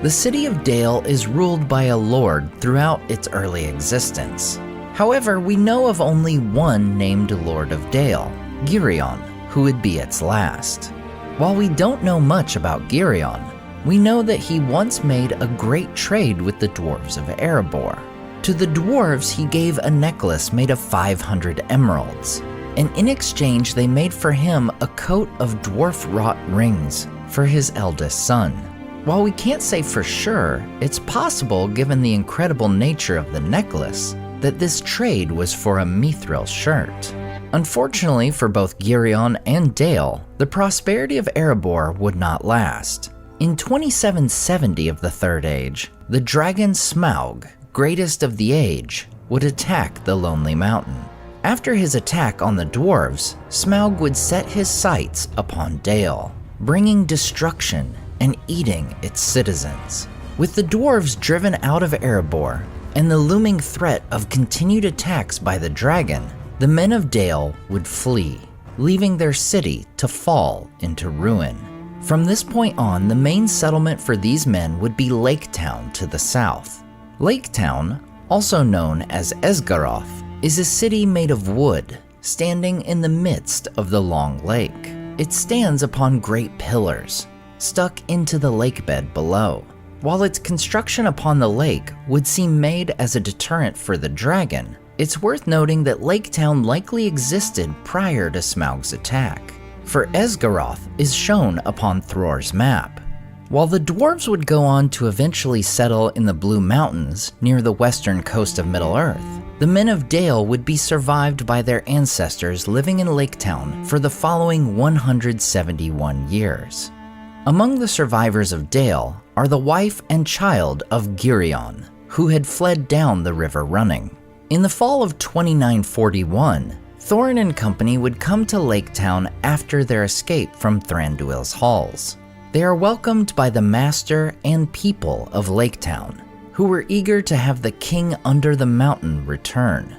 The city of Dale is ruled by a lord throughout its early existence. However, we know of only one named Lord of Dale, Girion, who would be its last. While we don't know much about Girion, we know that he once made a great trade with the dwarves of Erebor. To the dwarves, he gave a necklace made of 500 emeralds, and in exchange they made for him a coat of dwarf-wrought rings for his eldest son. While we can't say for sure, it's possible, given the incredible nature of the necklace, that this trade was for a mithril shirt. Unfortunately for both Girion and Dale, the prosperity of Erebor would not last. In 2770 of the Third Age, the dragon Smaug, greatest of the age, would attack the Lonely Mountain. After his attack on the dwarves, Smaug would set his sights upon Dale, bringing destruction and eating its citizens. With the dwarves driven out of Erebor and the looming threat of continued attacks by the dragon, the men of Dale would flee, leaving their city to fall into ruin. From this point on, the main settlement for these men would be Lake Town to the south. Lake Town, also known as Esgaroth, is a city made of wood, standing in the midst of the long lake. It stands upon great pillars, stuck into the lakebed below. While its construction upon the lake would seem made as a deterrent for the dragon, it's worth noting that Lake Town likely existed prior to Smaug's attack, for Esgaroth is shown upon Thror's map. While the dwarves would go on to eventually settle in the Blue Mountains near the western coast of Middle-earth, the men of Dale would be survived by their ancestors living in Lake Town for the following 171 years. Among the survivors of Dale are the wife and child of Girion, who had fled down the River Running. In the fall of 2941, Thorin and company would come to Lake Town after their escape from Thranduil's halls. They are welcomed by the master and people of Lake Town, who were eager to have the king under the mountain return.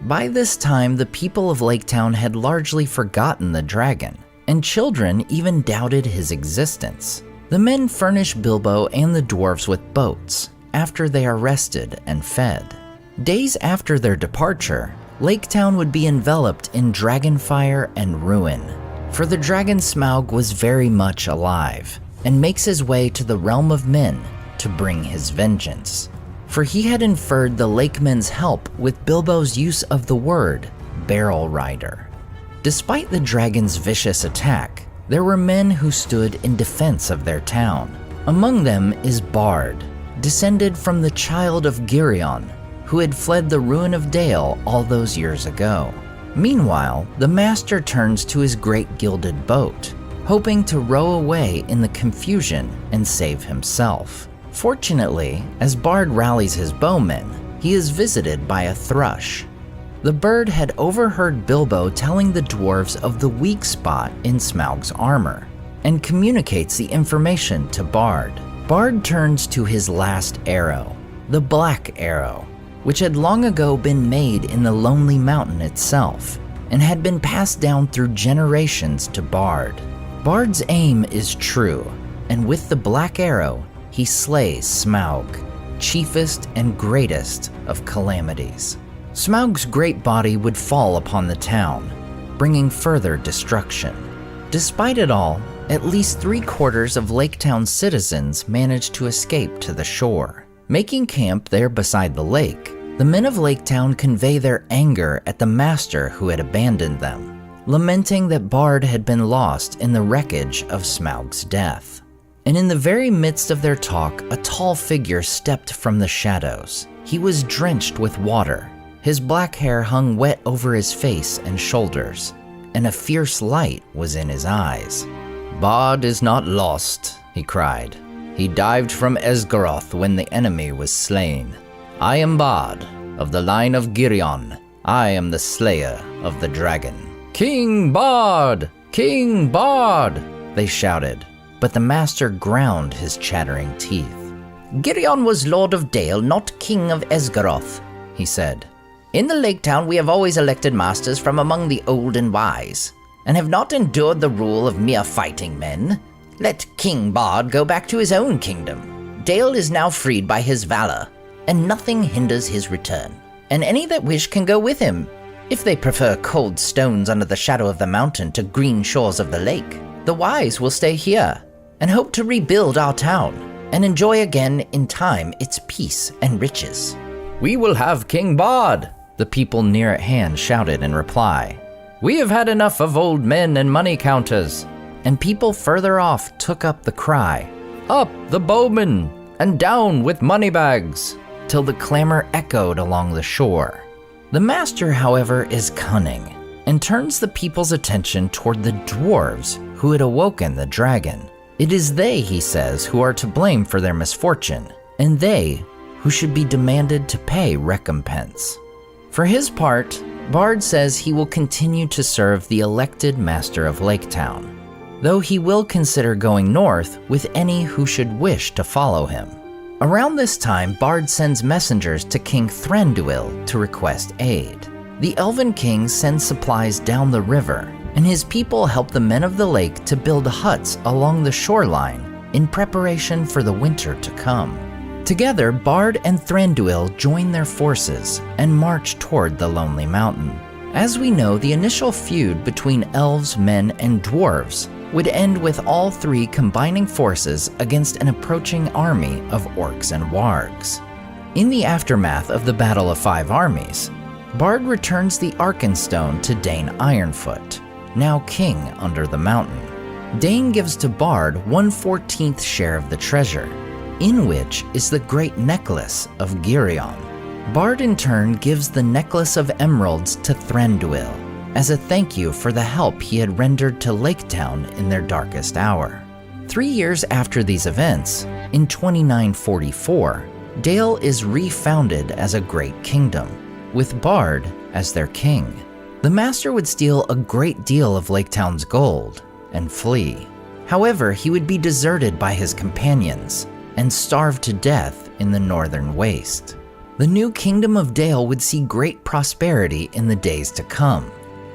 By this time, the people of Lake Town had largely forgotten the dragon, and children even doubted his existence. The men furnish Bilbo and the dwarves with boats after they are rested and fed. Days after their departure, Lake Town would be enveloped in dragonfire and ruin, for the dragon Smaug was very much alive and makes his way to the realm of men to bring his vengeance. For he had inferred the lake men's help with Bilbo's use of the word barrel rider. Despite the dragon's vicious attack, there were men who stood in defense of their town. Among them is Bard, descended from the child of Girion, who had fled the ruin of Dale all those years ago. Meanwhile, the master turns to his great gilded boat, hoping to row away in the confusion and save himself. Fortunately, as Bard rallies his bowmen, he is visited by a thrush. The bird had overheard Bilbo telling the dwarves of the weak spot in Smaug's armor, and communicates the information to Bard. Bard turns to his last arrow, the Black Arrow, which had long ago been made in the Lonely Mountain itself, and had been passed down through generations to Bard. Bard's aim is true, and with the Black Arrow, he slays Smaug, chiefest and greatest of calamities. Smaug's great body would fall upon the town, bringing further destruction. Despite it all, at least 3/4 of Lake Town's citizens managed to escape to the shore. Making camp there beside the lake, the men of Lake Town convey their anger at the master who had abandoned them, lamenting that Bard had been lost in the wreckage of Smaug's death. And in the very midst of their talk, a tall figure stepped from the shadows. He was drenched with water. His black hair hung wet over his face and shoulders, and a fierce light was in his eyes. "Bard is not lost," he cried. "He dived from Esgaroth when the enemy was slain. I am Bard, of the line of Girion. I am the slayer of the dragon." "King Bard! King Bard!" they shouted, but the master ground his chattering teeth. "Girion was Lord of Dale, not King of Esgaroth," he said. "In the Lake Town we have always elected masters from among the old and wise, and have not endured the rule of mere fighting men. Let King Bard go back to his own kingdom. Dale is now freed by his valor, and nothing hinders his return. And any that wish can go with him, if they prefer cold stones under the shadow of the mountain to green shores of the lake. The wise will stay here, and hope to rebuild our town, and enjoy again in time its peace and riches." "We will have King Bard," the people near at hand shouted in reply. "We have had enough of old men and money counters." And people further off took up the cry, "Up the bowmen, and down with money bags," till the clamor echoed along the shore. The master, however, is cunning, and turns the people's attention toward the dwarves who had awoken the dragon. It is they, he says, who are to blame for their misfortune, and they who should be demanded to pay recompense. For his part, Bard says he will continue to serve the elected master of Lake Town, though he will consider going north with any who should wish to follow him. Around this time, Bard sends messengers to King Thranduil to request aid. The Elven King sends supplies down the river, and his people help the men of the lake to build huts along the shoreline in preparation for the winter to come. Together, Bard and Thranduil join their forces and march toward the Lonely Mountain. As we know, the initial feud between elves, men, and dwarves would end with all three combining forces against an approaching army of orcs and wargs. In the aftermath of the Battle of Five Armies, Bard returns the Arkenstone to Dane Ironfoot, now king under the mountain. Dane gives to Bard 1/14 share of the treasure, in which is the great necklace of Girion. Bard in turn gives the necklace of emeralds to Thranduil, as a thank you for the help he had rendered to Lake Town in their darkest hour. 3 years after these events, in 2944, Dale is refounded as a great kingdom, with Bard as their king. The master would steal a great deal of Lake Town's gold and flee. However, he would be deserted by his companions and starve to death in the northern waste. The new kingdom of Dale would see great prosperity in the days to come,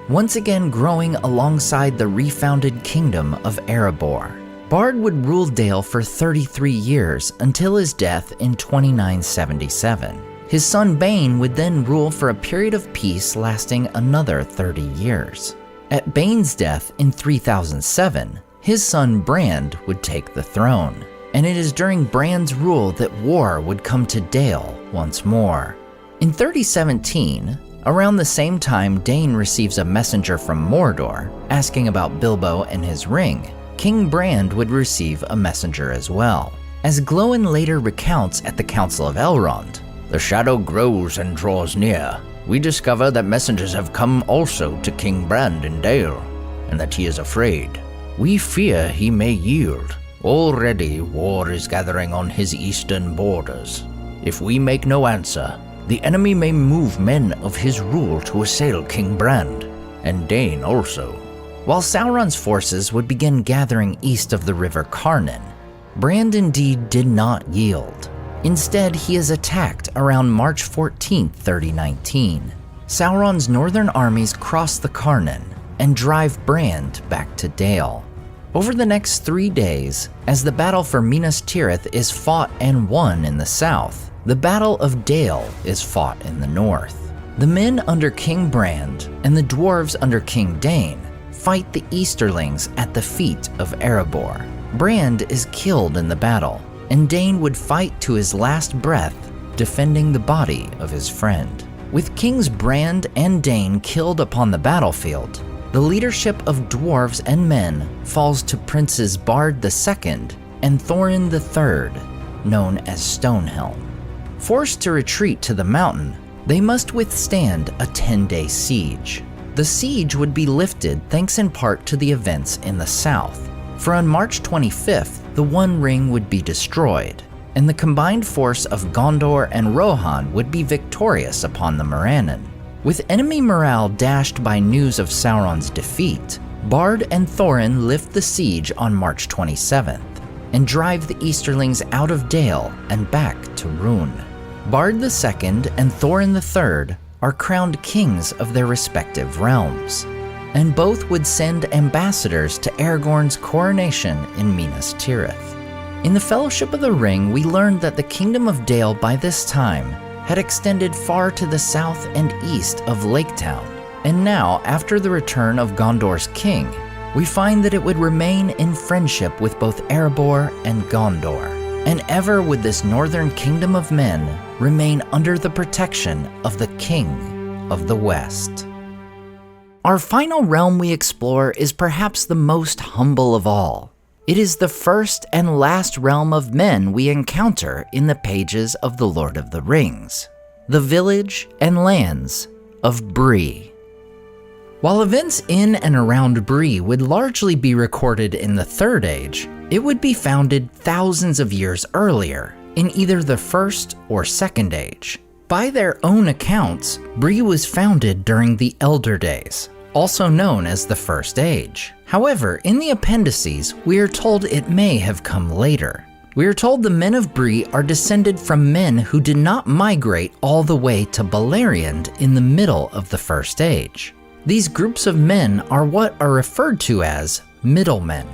once again growing alongside the refounded kingdom of Erebor. Bard would rule Dale for 33 years until his death in 2977. His son Bane would then rule for a period of peace lasting another 30 years. At Bane's death in 3007, his son Brand would take the throne, and it is during Brand's rule that war would come to Dale once more. In 3017, around the same time Dane receives a messenger from Mordor asking about Bilbo and his ring, King Brand would receive a messenger as well. As Glóin later recounts at the Council of Elrond, "The shadow grows and draws near. We discover that messengers have come also to King Brand in Dale, and that he is afraid. We fear he may yield. Already war is gathering on his eastern borders. If we make no answer, the enemy may move men of his rule to assail King Brand, and Dane also." While Sauron's forces would begin gathering east of the river Carnan, Brand indeed did not yield. Instead, he is attacked around March 14, 3019. Sauron's northern armies cross the Carnan and drive Brand back to Dale. Over the next 3 days, as the battle for Minas Tirith is fought and won in the south, the Battle of Dale is fought in the north. The men under King Brand and the dwarves under King Dain fight the Easterlings at the feet of Erebor. Brand is killed in the battle, and Dain would fight to his last breath, defending the body of his friend. With Kings Brand and Dain killed upon the battlefield, the leadership of dwarves and men falls to Princes Bard II and Thorin III, known as Stonehelm. Forced to retreat to the mountain, they must withstand a 10-day siege. The siege would be lifted thanks in part to the events in the south, for on March 25th, the One Ring would be destroyed, and the combined force of Gondor and Rohan would be victorious upon the Morannon. With enemy morale dashed by news of Sauron's defeat, Bard and Thorin lift the siege on March 27th and drive the Easterlings out of Dale and back to Rhun. Bard II and Thorin III are crowned kings of their respective realms, and both would send ambassadors to Aragorn's coronation in Minas Tirith. In the Fellowship of the Ring, we learned that the Kingdom of Dale by this time had extended far to the south and east of Lake Town, and now, after the return of Gondor's king, we find that it would remain in friendship with both Erebor and Gondor, and ever would this northern kingdom of men remain under the protection of the King of the West. Our final realm we explore is perhaps the most humble of all. It is the first and last realm of men we encounter in the pages of The Lord of the Rings, the village and lands of Bree. While events in and around Bree would largely be recorded in the Third Age, it would be founded thousands of years earlier, in either the First or Second Age. By their own accounts, Bree was founded during the Elder Days, also known as the First Age. However, in the appendices, we are told it may have come later. We are told the men of Bree are descended from men who did not migrate all the way to Beleriand in the middle of the First Age. These groups of men are what are referred to as middlemen,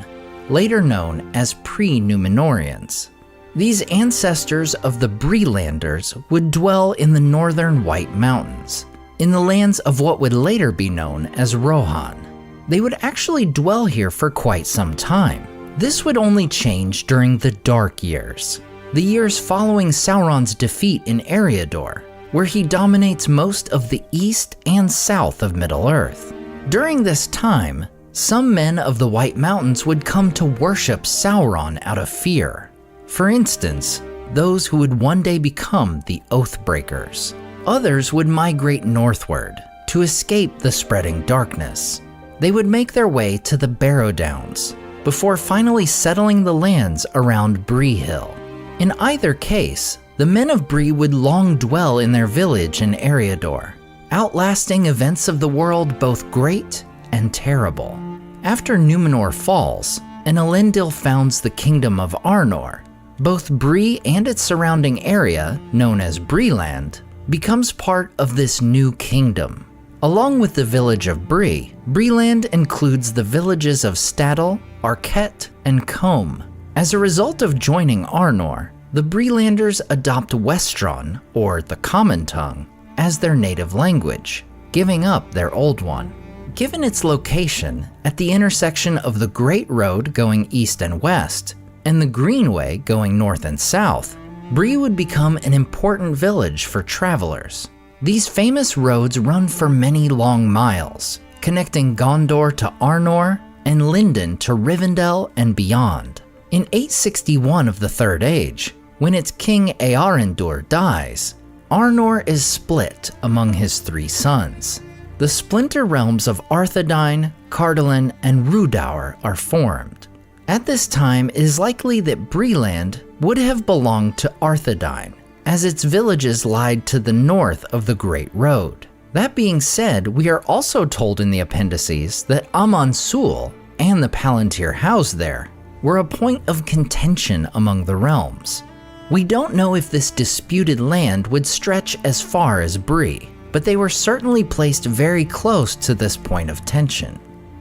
later known as pre-Numenoreans. These ancestors of the Breelanders would dwell in the northern White Mountains, in the lands of what would later be known as Rohan. They would actually dwell here for quite some time. This would only change during the Dark Years, the years following Sauron's defeat in Eriador, where he dominates most of the east and south of Middle-earth. During this time, some men of the White Mountains would come to worship Sauron out of fear. For instance, those who would one day become the Oathbreakers. Others would migrate northward to escape the spreading darkness. They would make their way to the Barrow Downs before finally settling the lands around Bree Hill. In either case, the men of Bree would long dwell in their village in Eriador, outlasting events of the world both great and terrible. After Numenor falls and Elendil founds the kingdom of Arnor, both Bree and its surrounding area, known as Breeland, becomes part of this new kingdom. Along with the village of Bree, Breeland includes the villages of Staddle, Arquette, and Combe. As a result of joining Arnor, the Breelanders adopt Westron, or the Common Tongue, as their native language, giving up their old one. Given its location at the intersection of the Great Road going east and west, and the Greenway going north and south, Bree would become an important village for travelers. These famous roads run for many long miles, connecting Gondor to Arnor and Lindon to Rivendell and beyond. In 861 of the Third Age, when its king Eärendil dies, Arnor is split among his 3 sons. The splinter realms of Arthedain, Cardolan, and Rhudaur are formed. At this time, it is likely that Breeland would have belonged to Arthedain, as its villages lied to the north of the Great Road. That being said, we are also told in the appendices that Amon Sul and the Palantir housed there were a point of contention among the realms. We don't know if this disputed land would stretch as far as Bree, but they were certainly placed very close to this point of tension.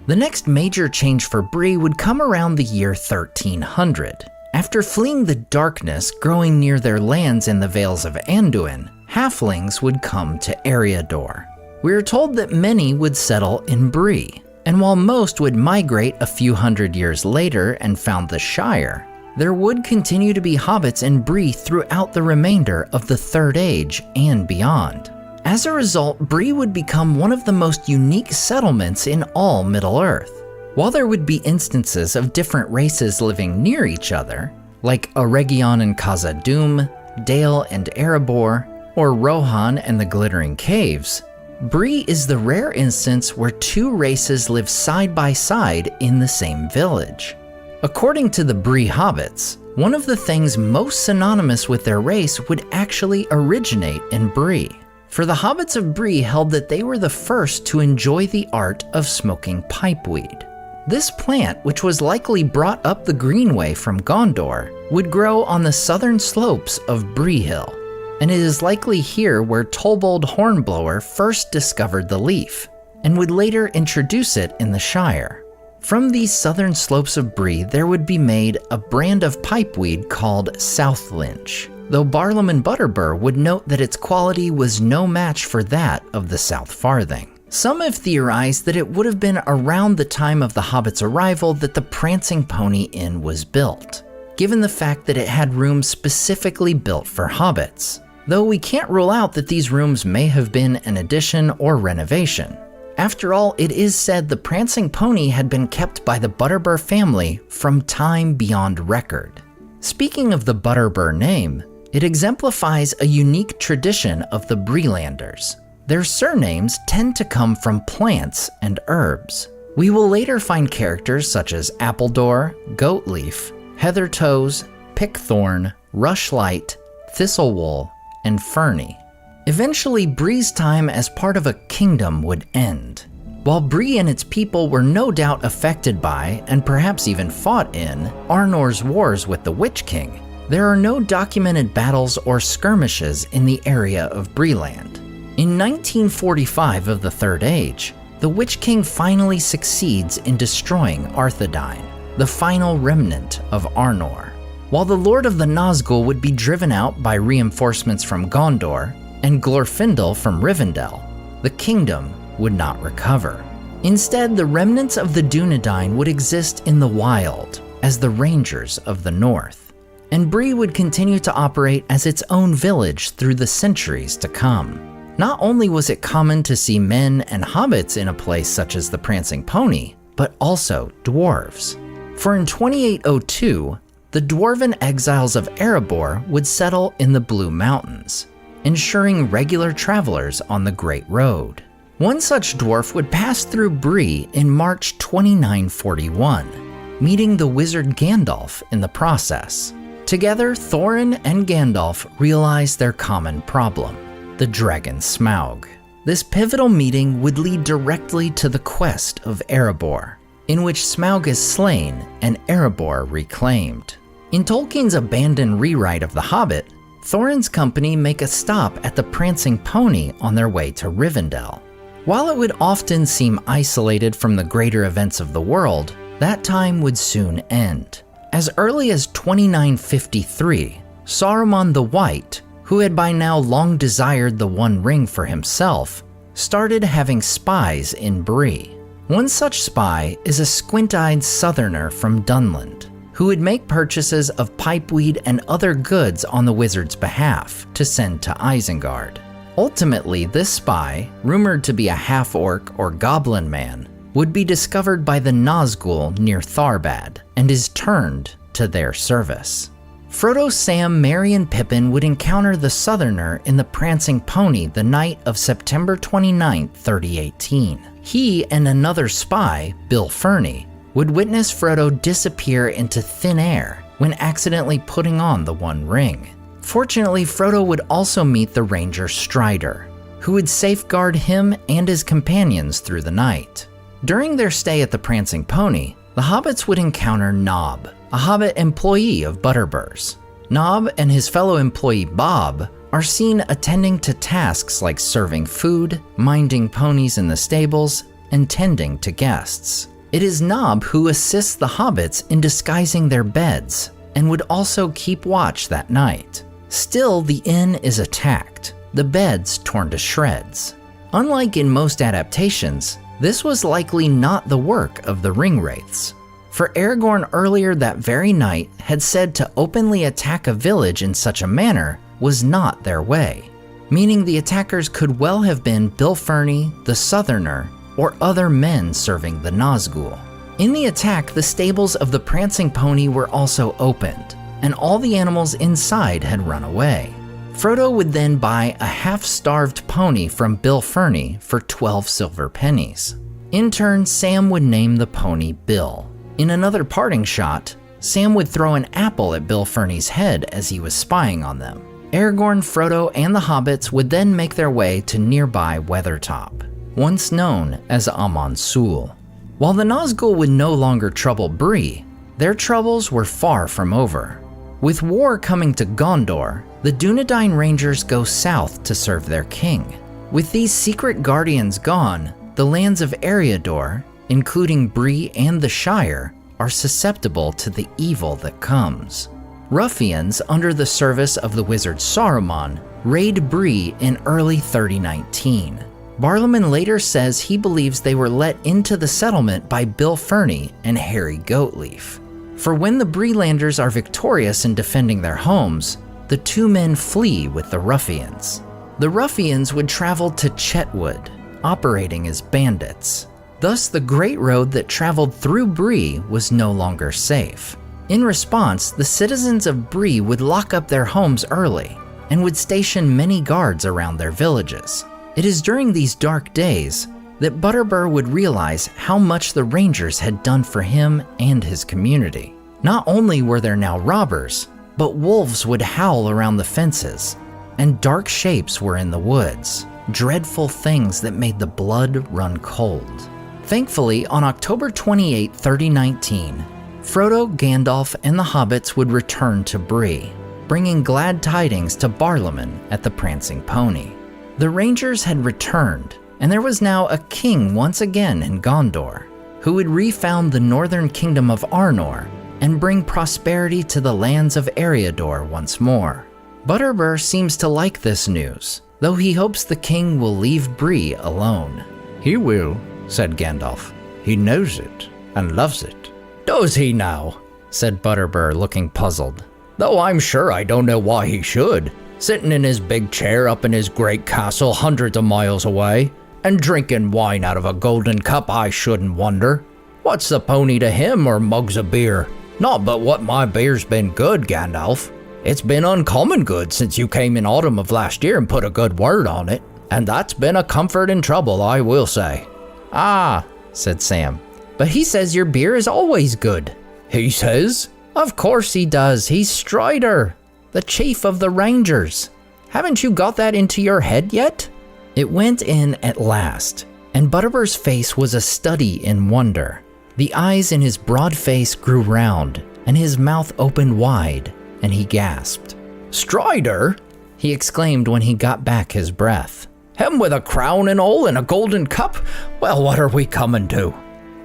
The next major change for Bree would come around the year 1300. After fleeing the darkness growing near their lands in the Vales of Anduin, halflings would come to Eriador. We are told that many would settle in Bree, and while most would migrate a few hundred years later and found the Shire, there would continue to be hobbits in Bree throughout the remainder of the Third Age and beyond. As a result, Bree would become one of the most unique settlements in all Middle-earth. While there would be instances of different races living near each other, like Eregion and Khazad-dûm, Dale and Erebor, or Rohan and the Glittering Caves, Bree is the rare instance where two races live side by side in the same village. According to the Bree hobbits, one of the things most synonymous with their race would actually originate in Bree. For the hobbits of Bree held that they were the first to enjoy the art of smoking pipeweed. This plant, which was likely brought up the Greenway from Gondor, would grow on the southern slopes of Bree Hill, and it is likely here where Tolbold Hornblower first discovered the leaf, and would later introduce it in the Shire. From these southern slopes of Bree, there would be made a brand of pipeweed called Southlinch, though Barlam and Butterbur would note that its quality was no match for that of the South Farthing. Some have theorized that it would have been around the time of the Hobbits' arrival that the Prancing Pony Inn was built, given the fact that it had rooms specifically built for hobbits, though we can't rule out that these rooms may have been an addition or renovation. After all, it is said the Prancing Pony had been kept by the Butterbur family from time beyond record. Speaking of the Butterbur name, it exemplifies a unique tradition of the Breelanders. Their surnames tend to come from plants and herbs. We will later find characters such as Appledore, Goatleaf, Heathertoes, Pickthorn, Rushlight, Thistlewool, and Ferny. Eventually, Bree's time as part of a kingdom would end. While Bree and its people were no doubt affected by, and perhaps even fought in, Arnor's wars with the Witch King, there are no documented battles or skirmishes in the area of Breeland. In 1945 of the Third Age, the Witch King finally succeeds in destroying Arthedain, the final remnant of Arnor. While the Lord of the Nazgul would be driven out by reinforcements from Gondor, and Glorfindel from Rivendell, the kingdom would not recover. Instead, the remnants of the Dunedain would exist in the wild as the Rangers of the North, and Bree would continue to operate as its own village through the centuries to come. Not only was it common to see men and hobbits in a place such as the Prancing Pony, but also dwarves. For in 2802, the dwarven exiles of Erebor would settle in the Blue Mountains, ensuring regular travelers on the Great Road. One such dwarf would pass through Bree in March 2941, meeting the wizard Gandalf in the process. Together, Thorin and Gandalf realized their common problem, the dragon Smaug. This pivotal meeting would lead directly to the quest of Erebor, in which Smaug is slain and Erebor reclaimed. In Tolkien's abandoned rewrite of The Hobbit, Thorin's company make a stop at the Prancing Pony on their way to Rivendell. While it would often seem isolated from the greater events of the world, that time would soon end. As early as 2953, Saruman the White, who had by now long desired the One Ring for himself, started having spies in Bree. One such spy is a squint-eyed southerner from Dunland, who would make purchases of pipeweed and other goods on the wizard's behalf to send to Isengard. Ultimately, this spy, rumored to be a half-orc or goblin man, would be discovered by the Nazgul near Tharbad and is turned to their service. Frodo, Sam, Merry, and Pippin would encounter the Southerner in the Prancing Pony the night of September 29, 3018. He and another spy, Bill Ferny, would witness Frodo disappear into thin air when accidentally putting on the One Ring. Fortunately, Frodo would also meet the Ranger Strider, who would safeguard him and his companions through the night. During their stay at the Prancing Pony, the hobbits would encounter Nob, a hobbit employee of Butterbur's. Nob and his fellow employee Bob are seen attending to tasks like serving food, minding ponies in the stables, and tending to guests. It is Nob who assists the hobbits in disguising their beds and would also keep watch that night. Still, the inn is attacked, the beds torn to shreds. Unlike in most adaptations, this was likely not the work of the Ringwraiths, for Aragorn earlier that very night had said to openly attack a village in such a manner was not their way, meaning the attackers could well have been Bill Ferny, the Southerner, or other men serving the Nazgul. In the attack, the stables of the Prancing Pony were also opened, and all the animals inside had run away. Frodo would then buy a half-starved pony from Bill Ferny for 12 silver pennies. In turn, Sam would name the pony Bill. In another parting shot, Sam would throw an apple at Bill Ferny's head as he was spying on them. Aragorn, Frodo, and the hobbits would then make their way to nearby Weathertop, once known as Amon Sul. While the Nazgul would no longer trouble Bree, their troubles were far from over. With war coming to Gondor, the Dunedain Rangers go south to serve their king. With these secret guardians gone, the lands of Eriador, including Bree and the Shire, are susceptible to the evil that comes. Ruffians under the service of the wizard Saruman raid Bree in early 3019. Barliman later says he believes they were let into the settlement by Bill Ferny and Harry Goatleaf. For when the Breelanders are victorious in defending their homes, the two men flee with the ruffians. The ruffians would travel to Chetwood, operating as bandits. Thus, the great road that traveled through Bree was no longer safe. In response, the citizens of Bree would lock up their homes early and would station many guards around their villages. It is during these dark days that Butterbur would realize how much the Rangers had done for him and his community. Not only were there now robbers, but wolves would howl around the fences, and dark shapes were in the woods, dreadful things that made the blood run cold. Thankfully, on October 28, 3019, Frodo, Gandalf, and the hobbits would return to Bree, bringing glad tidings to Barliman at the Prancing Pony. The Rangers had returned, and there was now a king once again in Gondor, who would refound the northern kingdom of Arnor and bring prosperity to the lands of Eriador once more. Butterbur seems to like this news, though he hopes the king will leave Bree alone. He will, said Gandalf. He knows it and loves it. Does he now? Said Butterbur, looking puzzled. Though I'm sure I don't know why he should. Sitting in his big chair up in his great castle hundreds of miles away, and drinking wine out of a golden cup, I shouldn't wonder. What's the pony to him or mugs of beer? Not but what my beer's been good, Gandalf. It's been uncommon good since you came in autumn of last year and put a good word on it, and that's been a comfort in trouble, I will say. Ah, said Sam, but he says your beer is always good. He says? Of course he does. He's Strider, the chief of the Rangers. Haven't you got that into your head yet? It went in at last, and Butterbur's face was a study in wonder. The eyes in his broad face grew round, and his mouth opened wide, and he gasped. Strider? He exclaimed when he got back his breath. Him with a crown and all and a golden cup? Well, what are we coming to?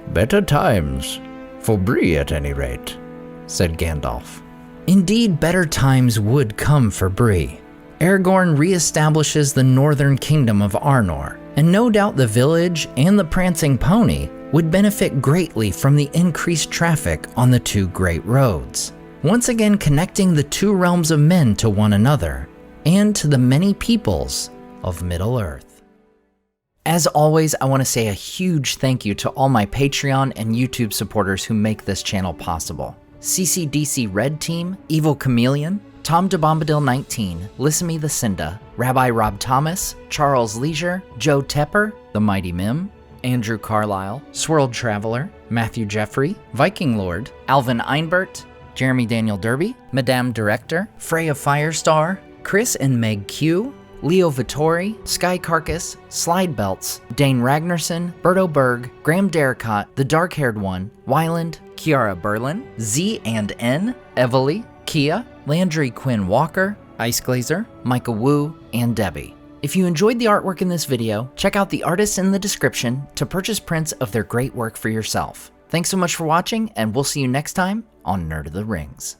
Better times, for Bree at any rate, said Gandalf. Indeed, better times would come for Bree. Aragorn reestablishes the northern kingdom of Arnor, and no doubt the village and the Prancing Pony would benefit greatly from the increased traffic on the two great roads, once again connecting the two realms of men to one another, and to the many peoples of Middle-earth. As always, I want to say a huge thank you to all my Patreon and YouTube supporters who make this channel possible. CCDC Red Team, Evil Chameleon, Tom DeBombadil 19, Lissamy the Cinda, Rabbi Rob Thomas, Charles Leisure, Joe Tepper, The Mighty Mim, Andrew Carlisle, Swirled Traveler, Matthew Jeffrey, Viking Lord, Alvin Einbert, Jeremy Daniel Derby, Madame Director, Freya Firestar, Chris and Meg Q, Leo Vittori, Sky Carcass, Slide Belts, Dane Ragnarsson, Berto Berg, Graham Derricott, The Dark-Haired One, Wyland, Kiara Berlin, Z and N, Evely, Kia, Landry Quinn Walker, Ice Glazer, Micah Wu, and Debbie. If you enjoyed the artwork in this video, check out the artists in the description to purchase prints of their great work for yourself. Thanks so much for watching, and we'll see you next time on Nerd of the Rings.